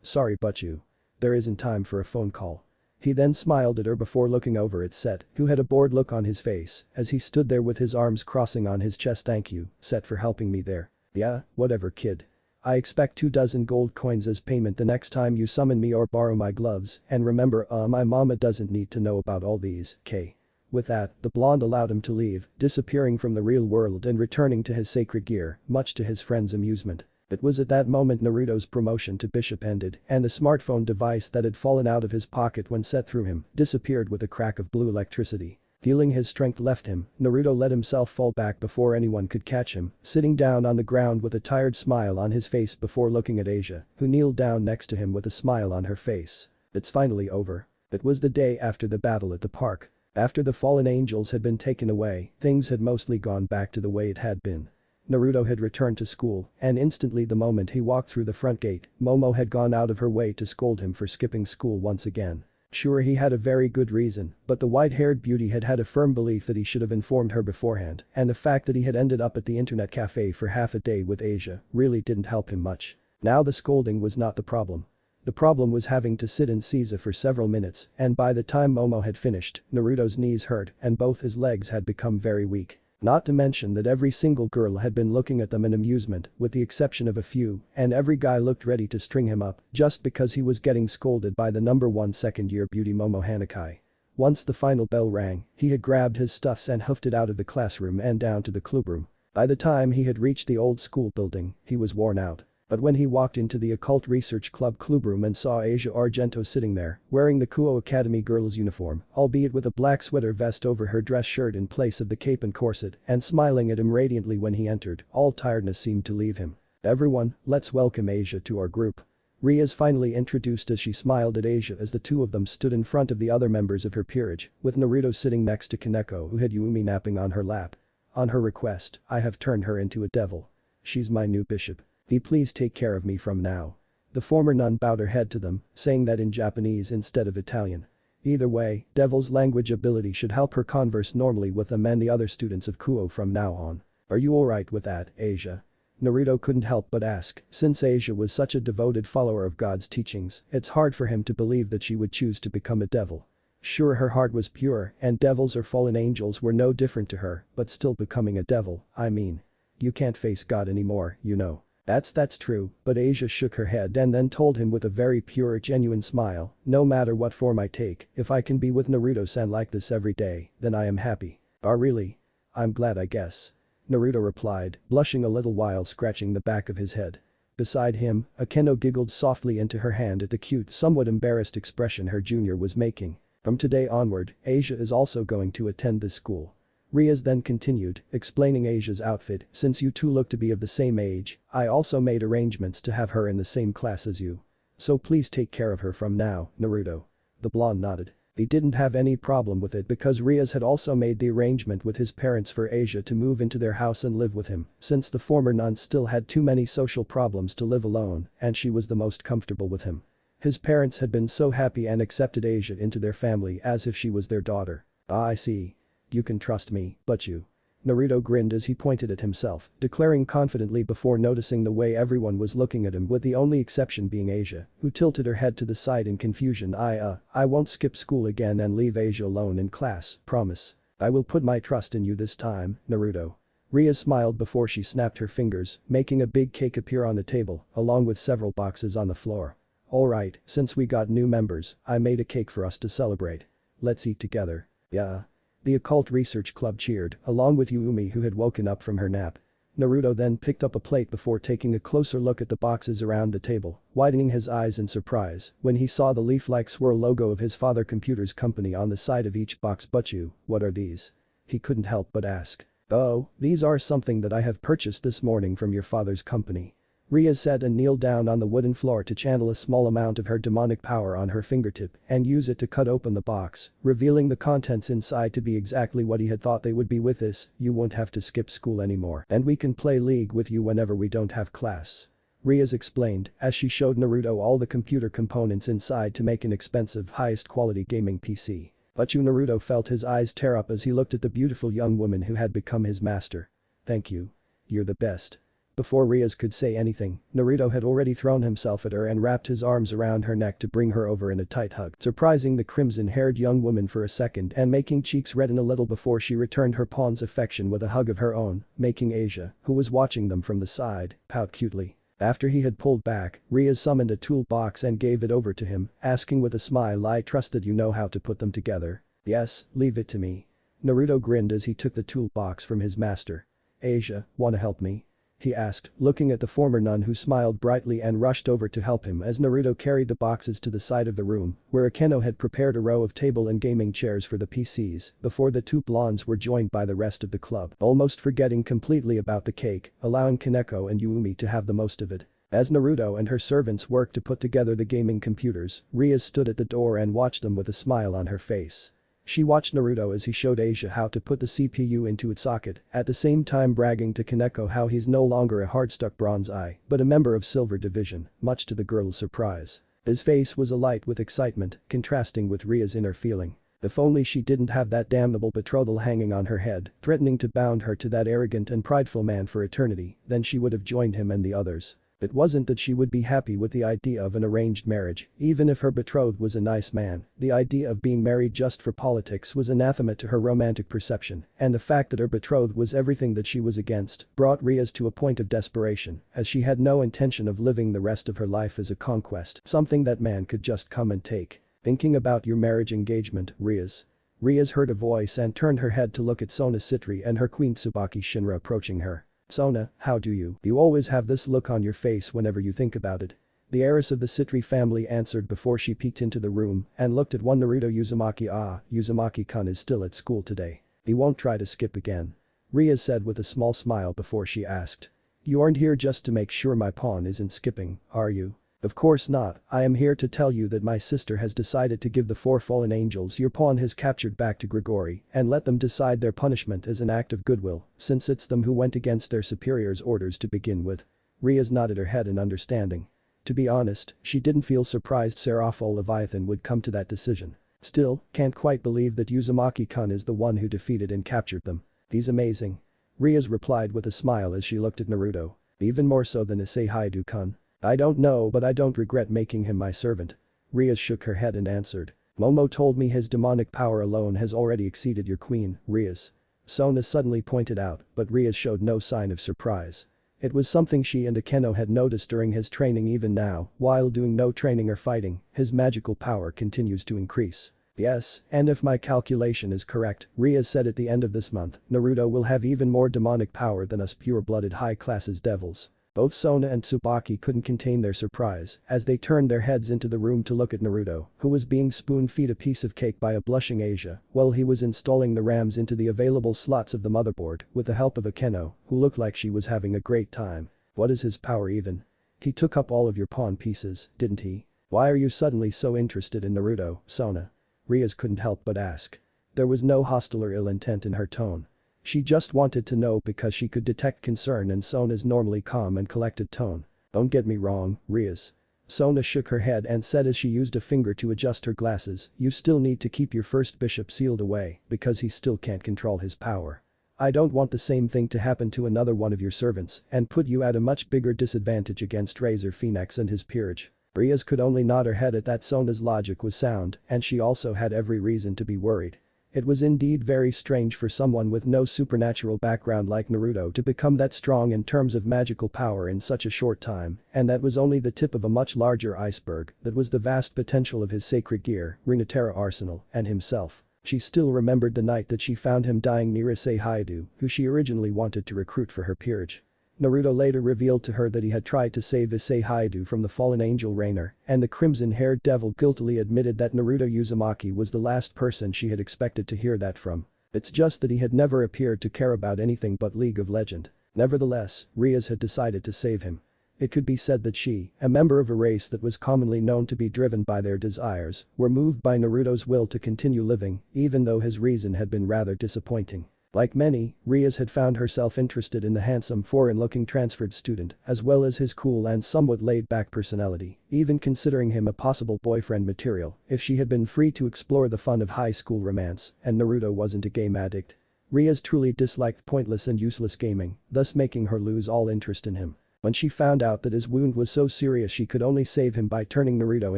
Sorry but you. There isn't time for a phone call. He then smiled at her before looking over at Set, who had a bored look on his face as he stood there with his arms crossing on his chest. Thank you, Set, for helping me there. Yeah, whatever kid. I expect 24 gold coins as payment the next time you summon me or borrow my gloves, and remember my mama doesn't need to know about all these, K. With that, the blonde allowed him to leave, disappearing from the real world and returning to his sacred gear, much to his friend's amusement. It was at that moment Naruto's promotion to bishop ended and the smartphone device that had fallen out of his pocket when Set threw him disappeared with a crack of blue electricity. Feeling his strength left him, Naruto let himself fall back before anyone could catch him, sitting down on the ground with a tired smile on his face before looking at Asia, who kneeled down next to him with a smile on her face. It's finally over. It was the day after the battle at the park. After the fallen angels had been taken away, things had mostly gone back to the way it had been. Naruto had returned to school, and instantly the moment he walked through the front gate, Momo had gone out of her way to scold him for skipping school once again. Sure, he had a very good reason, but the white-haired beauty had had a firm belief that he should have informed her beforehand, and the fact that he had ended up at the internet cafe for half a day with Asia really didn't help him much. Now the scolding was not the problem. The problem was having to sit in Caesar for several minutes, and by the time Momo had finished, Naruto's knees hurt and both his legs had become very weak. Not to mention that every single girl had been looking at them in amusement, with the exception of a few, and every guy looked ready to string him up just because he was getting scolded by the number 1 second-year beauty Momo Hanakai. Once the final bell rang, he had grabbed his stuffs and hoofed it out of the classroom and down to the clubroom. By the time he had reached the old school building, he was worn out. But when he walked into the Occult Research Club clubroom and saw Asia Argento sitting there, wearing the Kuo Academy girl's uniform, albeit with a black sweater vest over her dress shirt in place of the cape and corset, and smiling at him radiantly when he entered, all tiredness seemed to leave him. "Everyone, let's welcome Asia to our group." Rias finally introduced as she smiled at Asia as the two of them stood in front of the other members of her peerage, with Naruto sitting next to Kaneko who had Yumi napping on her lap. "On her request, I have turned her into a devil. She's my new bishop. Please take care of me from now." The former nun bowed her head to them, saying that in Japanese instead of Italian. Either way, devil's language ability should help her converse normally with them and the other students of Kuo from now on. "Are you alright with that, Asia?" Naruto couldn't help but ask, since Asia was such a devoted follower of God's teachings, it's hard for him to believe that she would choose to become a devil. Sure, her heart was pure and devils or fallen angels were no different to her, but still becoming a devil, I mean. You can't face God anymore, you know. That's true, but Asia shook her head and then told him with a very pure genuine smile, "No matter what form I take, if I can be with Naruto-san like this every day, then I am happy." "Oh really? I'm glad I guess." Naruto replied, blushing a little while scratching the back of his head. Beside him, Akeno giggled softly into her hand at the cute somewhat embarrassed expression her junior was making. "From today onward, Asia is also going to attend this school." Rias then continued, explaining Asia's outfit, "Since you two look to be of the same age, I also made arrangements to have her in the same class as you. So please take care of her from now, Naruto." The blonde nodded. He didn't have any problem with it because Rias had also made the arrangement with his parents for Asia to move into their house and live with him, since the former nun still had too many social problems to live alone and she was the most comfortable with him. His parents had been so happy and accepted Asia into their family as if she was their daughter. "Ah, I see. You can trust me, but you." Naruto grinned as he pointed at himself, declaring confidently before noticing the way everyone was looking at him with the only exception being Asia, who tilted her head to the side in confusion. I won't skip school again and leave Asia alone in class, promise. I will put my trust in you this time, Naruto." Ria smiled before she snapped her fingers, making a big cake appear on the table, along with several boxes on the floor. "Alright, since we got new members, I made a cake for us to celebrate. Let's eat together." "Yeah." The Occult Research Club cheered, along with Yumi who had woken up from her nap. Naruto then picked up a plate before taking a closer look at the boxes around the table, widening his eyes in surprise when he saw the leaf-like swirl logo of his father computer's company on the side of each box. "But what are these?" He couldn't help but ask. "Oh, these are something that I have purchased this morning from your father's company." Ria said and kneeled down on the wooden floor to channel a small amount of her demonic power on her fingertip and use it to cut open the box, revealing the contents inside to be exactly what he had thought they would be. "With this, you won't have to skip school anymore and we can play League with you whenever we don't have class." Rias explained as she showed Naruto all the computer components inside to make an expensive highest quality gaming PC. But Naruto felt his eyes tear up as he looked at the beautiful young woman who had become his master. "Thank you. You're the best." Before Rias could say anything, Naruto had already thrown himself at her and wrapped his arms around her neck to bring her over in a tight hug, surprising the crimson-haired young woman for a second and making cheeks redden a little before she returned her pawn's affection with a hug of her own, making Asia, who was watching them from the side, pout cutely. After he had pulled back, Rias summoned a toolbox and gave it over to him, asking with a smile, "I trust that you know how to put them together." "Yes, leave it to me." Naruto grinned as he took the toolbox from his master. "Asia, wanna help me?" he asked, looking at the former nun who smiled brightly and rushed over to help him as Naruto carried the boxes to the side of the room, where Akeno had prepared a row of table and gaming chairs for the PCs before the two blondes were joined by the rest of the club, almost forgetting completely about the cake, allowing Kaneko and Yumi to have the most of it. As Naruto and her servants worked to put together the gaming computers, Ria stood at the door and watched them with a smile on her face. She watched Naruto as he showed Asia how to put the CPU into its socket, at the same time bragging to Kaneko how he's no longer a hard-stuck bronze eye, but a member of Silver Division, much to the girl's surprise. His face was alight with excitement, contrasting with Ria's inner feeling. If only she didn't have that damnable betrothal hanging on her head, threatening to bound her to that arrogant and prideful man for eternity, then she would have joined him and the others. It wasn't that she would be happy with the idea of an arranged marriage, even if her betrothed was a nice man. The idea of being married just for politics was anathema to her romantic perception, and the fact that her betrothed was everything that she was against brought Riaz to a point of desperation, as she had no intention of living the rest of her life as a conquest, something that man could just come and take. Thinking about your marriage engagement, Riaz. Riaz heard a voice and turned her head to look at Sona Sitri and her queen Tsubaki Shinra approaching her. Sona, how do you? You always have this look on your face whenever you think about it. The heiress of the Sitri family answered before she peeked into the room and looked at one Naruto Uzumaki. Uzumaki-kun is still at school today. He won't try to skip again. Riaz said with a small smile before she asked. You aren't here just to make sure my pawn isn't skipping, are you? Of course not, I am here to tell you that my sister has decided to give the 4 fallen angels your pawn has captured back to Grigori and let them decide their punishment as an act of goodwill, since it's them who went against their superior's orders to begin with. Riaz nodded her head in understanding. To be honest, she didn't feel surprised Seraphol Leviathan would come to that decision. Still, can't quite believe that Uzumaki-kun is the one who defeated and captured them. He's amazing. Riaz replied with a smile as she looked at Naruto. Even more so than Issei Haidu-kun. I don't know, but I don't regret making him my servant. Riaz shook her head and answered. Momo told me his demonic power alone has already exceeded your queen, Riaz. Sona suddenly pointed out, but Riaz showed no sign of surprise. It was something she and Akeno had noticed during his training. Even now, while doing no training or fighting, his magical power continues to increase. Yes, and if my calculation is correct, Riaz said at the end of this month, Naruto will have even more demonic power than us pure-blooded high-classes devils. Both Sona and Tsubaki couldn't contain their surprise as they turned their heads into the room to look at Naruto, who was being spoon-fed a piece of cake by a blushing Asia while he was installing the RAMs into the available slots of the motherboard with the help of Akeno, who looked like she was having a great time. What is his power even? He took up all of your pawn pieces, didn't he? Why are you suddenly so interested in Naruto, Sona? Riaz couldn't help but ask. There was no hostile or ill intent in her tone. She just wanted to know because she could detect concern in Sona's normally calm and collected tone. Don't get me wrong, Riaz. Sona shook her head and said as she used a finger to adjust her glasses, you still need to keep your first bishop sealed away because he still can't control his power. I don't want the same thing to happen to another one of your servants and put you at a much bigger disadvantage against Razor Phoenix and his peerage. Riaz could only nod her head at that. Sona's logic was sound and she also had every reason to be worried. It was indeed very strange for someone with no supernatural background like Naruto to become that strong in terms of magical power in such a short time, and that was only the tip of a much larger iceberg that was the vast potential of his sacred gear, Runeterra arsenal, and himself. She still remembered the night that she found him dying near Issei Haidu, who she originally wanted to recruit for her peerage. Naruto later revealed to her that he had tried to save Issei Haidu from the fallen angel Rainer, and the crimson-haired devil guiltily admitted that Naruto Uzumaki was the last person she had expected to hear that from. It's just that he had never appeared to care about anything but League of Legend. Nevertheless, Riaz had decided to save him. It could be said that she, a member of a race that was commonly known to be driven by their desires, were moved by Naruto's will to continue living, even though his reason had been rather disappointing. Like many, Riaz had found herself interested in the handsome foreign-looking transferred student as well as his cool and somewhat laid-back personality, even considering him a possible boyfriend material if she had been free to explore the fun of high school romance and Naruto wasn't a game addict. Riaz truly disliked pointless and useless gaming, thus making her lose all interest in him. When she found out that his wound was so serious she could only save him by turning Naruto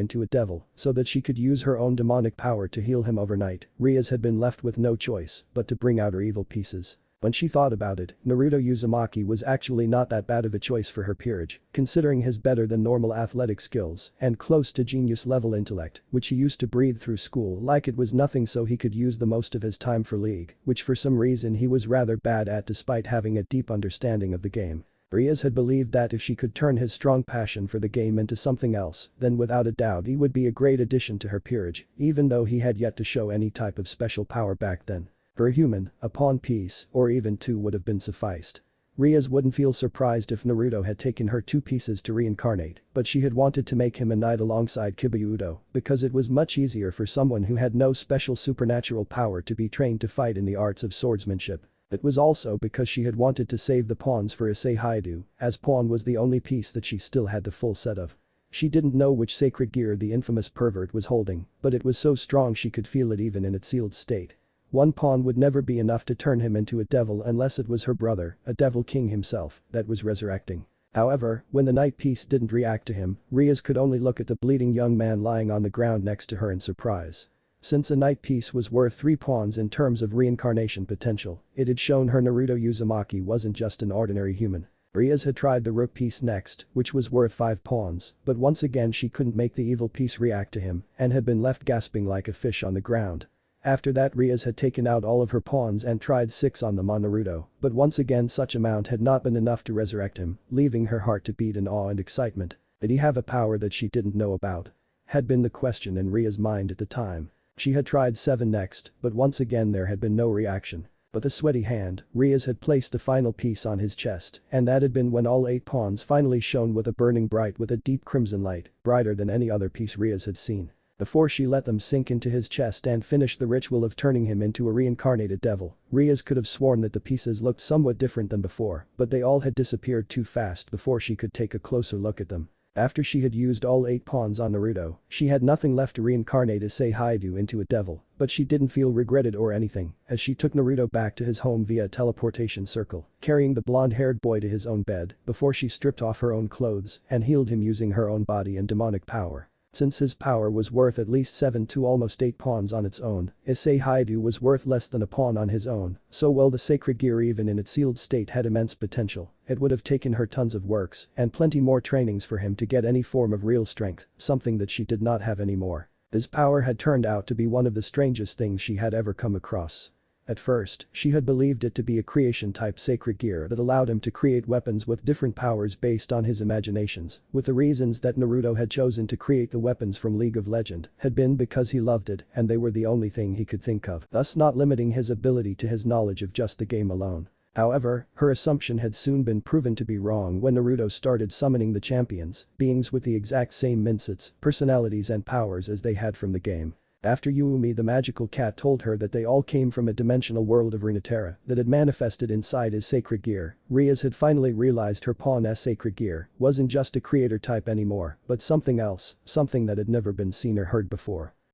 into a devil so that she could use her own demonic power to heal him overnight, Riaz had been left with no choice but to bring out her evil pieces. When she thought about it, Naruto Uzumaki was actually not that bad of a choice for her peerage, considering his better than normal athletic skills and close to genius level intellect, which he used to breathe through school like it was nothing, so he could use the most of his time for League, which for some reason he was rather bad at despite having a deep understanding of the game. Riaz had believed that if she could turn his strong passion for the game into something else, then without a doubt he would be a great addition to her peerage, even though he had yet to show any type of special power back then. For a human, a pawn piece, or even 2 would have been sufficed. Riaz wouldn't feel surprised if Naruto had taken her 2 pieces to reincarnate, but she had wanted to make him a knight alongside Kibayudo because it was much easier for someone who had no special supernatural power to be trained to fight in the arts of swordsmanship. It was also because she had wanted to save the pawns for Issei Haidu, as pawn was the only piece that she still had the full set of. She didn't know which sacred gear the infamous pervert was holding, but it was so strong she could feel it even in its sealed state. 1 pawn would never be enough to turn him into a devil unless it was her brother, a devil king himself, that was resurrecting. However, when the night piece didn't react to him, Riaz could only look at the bleeding young man lying on the ground next to her in surprise. Since a night piece was worth 3 pawns in terms of reincarnation potential, it had shown her Naruto Uzumaki wasn't just an ordinary human. Riaz had tried the rook piece next, which was worth 5 pawns, but once again she couldn't make the evil piece react to him and had been left gasping like a fish on the ground. After that Riaz had taken out all of her pawns and tried 6 on them on Naruto, but once again such amount had not been enough to resurrect him, leaving her heart to beat in awe and excitement. Did he have a power that she didn't know about? Had been the question in Ria's mind at the time. She had tried 7 next, but once again there had been no reaction. With a sweaty hand, Riaz had placed the final piece on his chest, and that had been when all 8 pawns finally shone with a burning bright with a deep crimson light, brighter than any other piece Riaz had seen. Before she let them sink into his chest and finish the ritual of turning him into a reincarnated devil, Riaz could have sworn that the pieces looked somewhat different than before, but they all had disappeared too fast before she could take a closer look at them. After she had used all 8 pawns on Naruto, she had nothing left to reincarnate Issei Haidu into a devil, but she didn't feel regretted or anything, as she took Naruto back to his home via a teleportation circle, carrying the blonde-haired boy to his own bed before she stripped off her own clothes and healed him using her own body and demonic power. Since his power was worth at least 7 to almost 8 pawns on its own, Issei Haidu was worth less than a pawn on his own, so while the sacred gear even in its sealed state had immense potential, it would have taken her tons of works and plenty more trainings for him to get any form of real strength, something that she did not have anymore. His power had turned out to be one of the strangest things she had ever come across. At first, she had believed it to be a creation-type sacred gear that allowed him to create weapons with different powers based on his imaginations, with the reasons that Naruto had chosen to create the weapons from League of Legend had been because he loved it and they were the only thing he could think of, thus not limiting his ability to his knowledge of just the game alone. However, her assumption had soon been proven to be wrong when Naruto started summoning the champions, beings with the exact same mindsets, personalities and powers as they had from the game. After Yuumi the magical cat told her that they all came from a dimensional world of Runeterra that had manifested inside his sacred gear, Riaz had finally realized her pawn's sacred gear wasn't just a creator type anymore, but something else, something that had never been seen or heard before.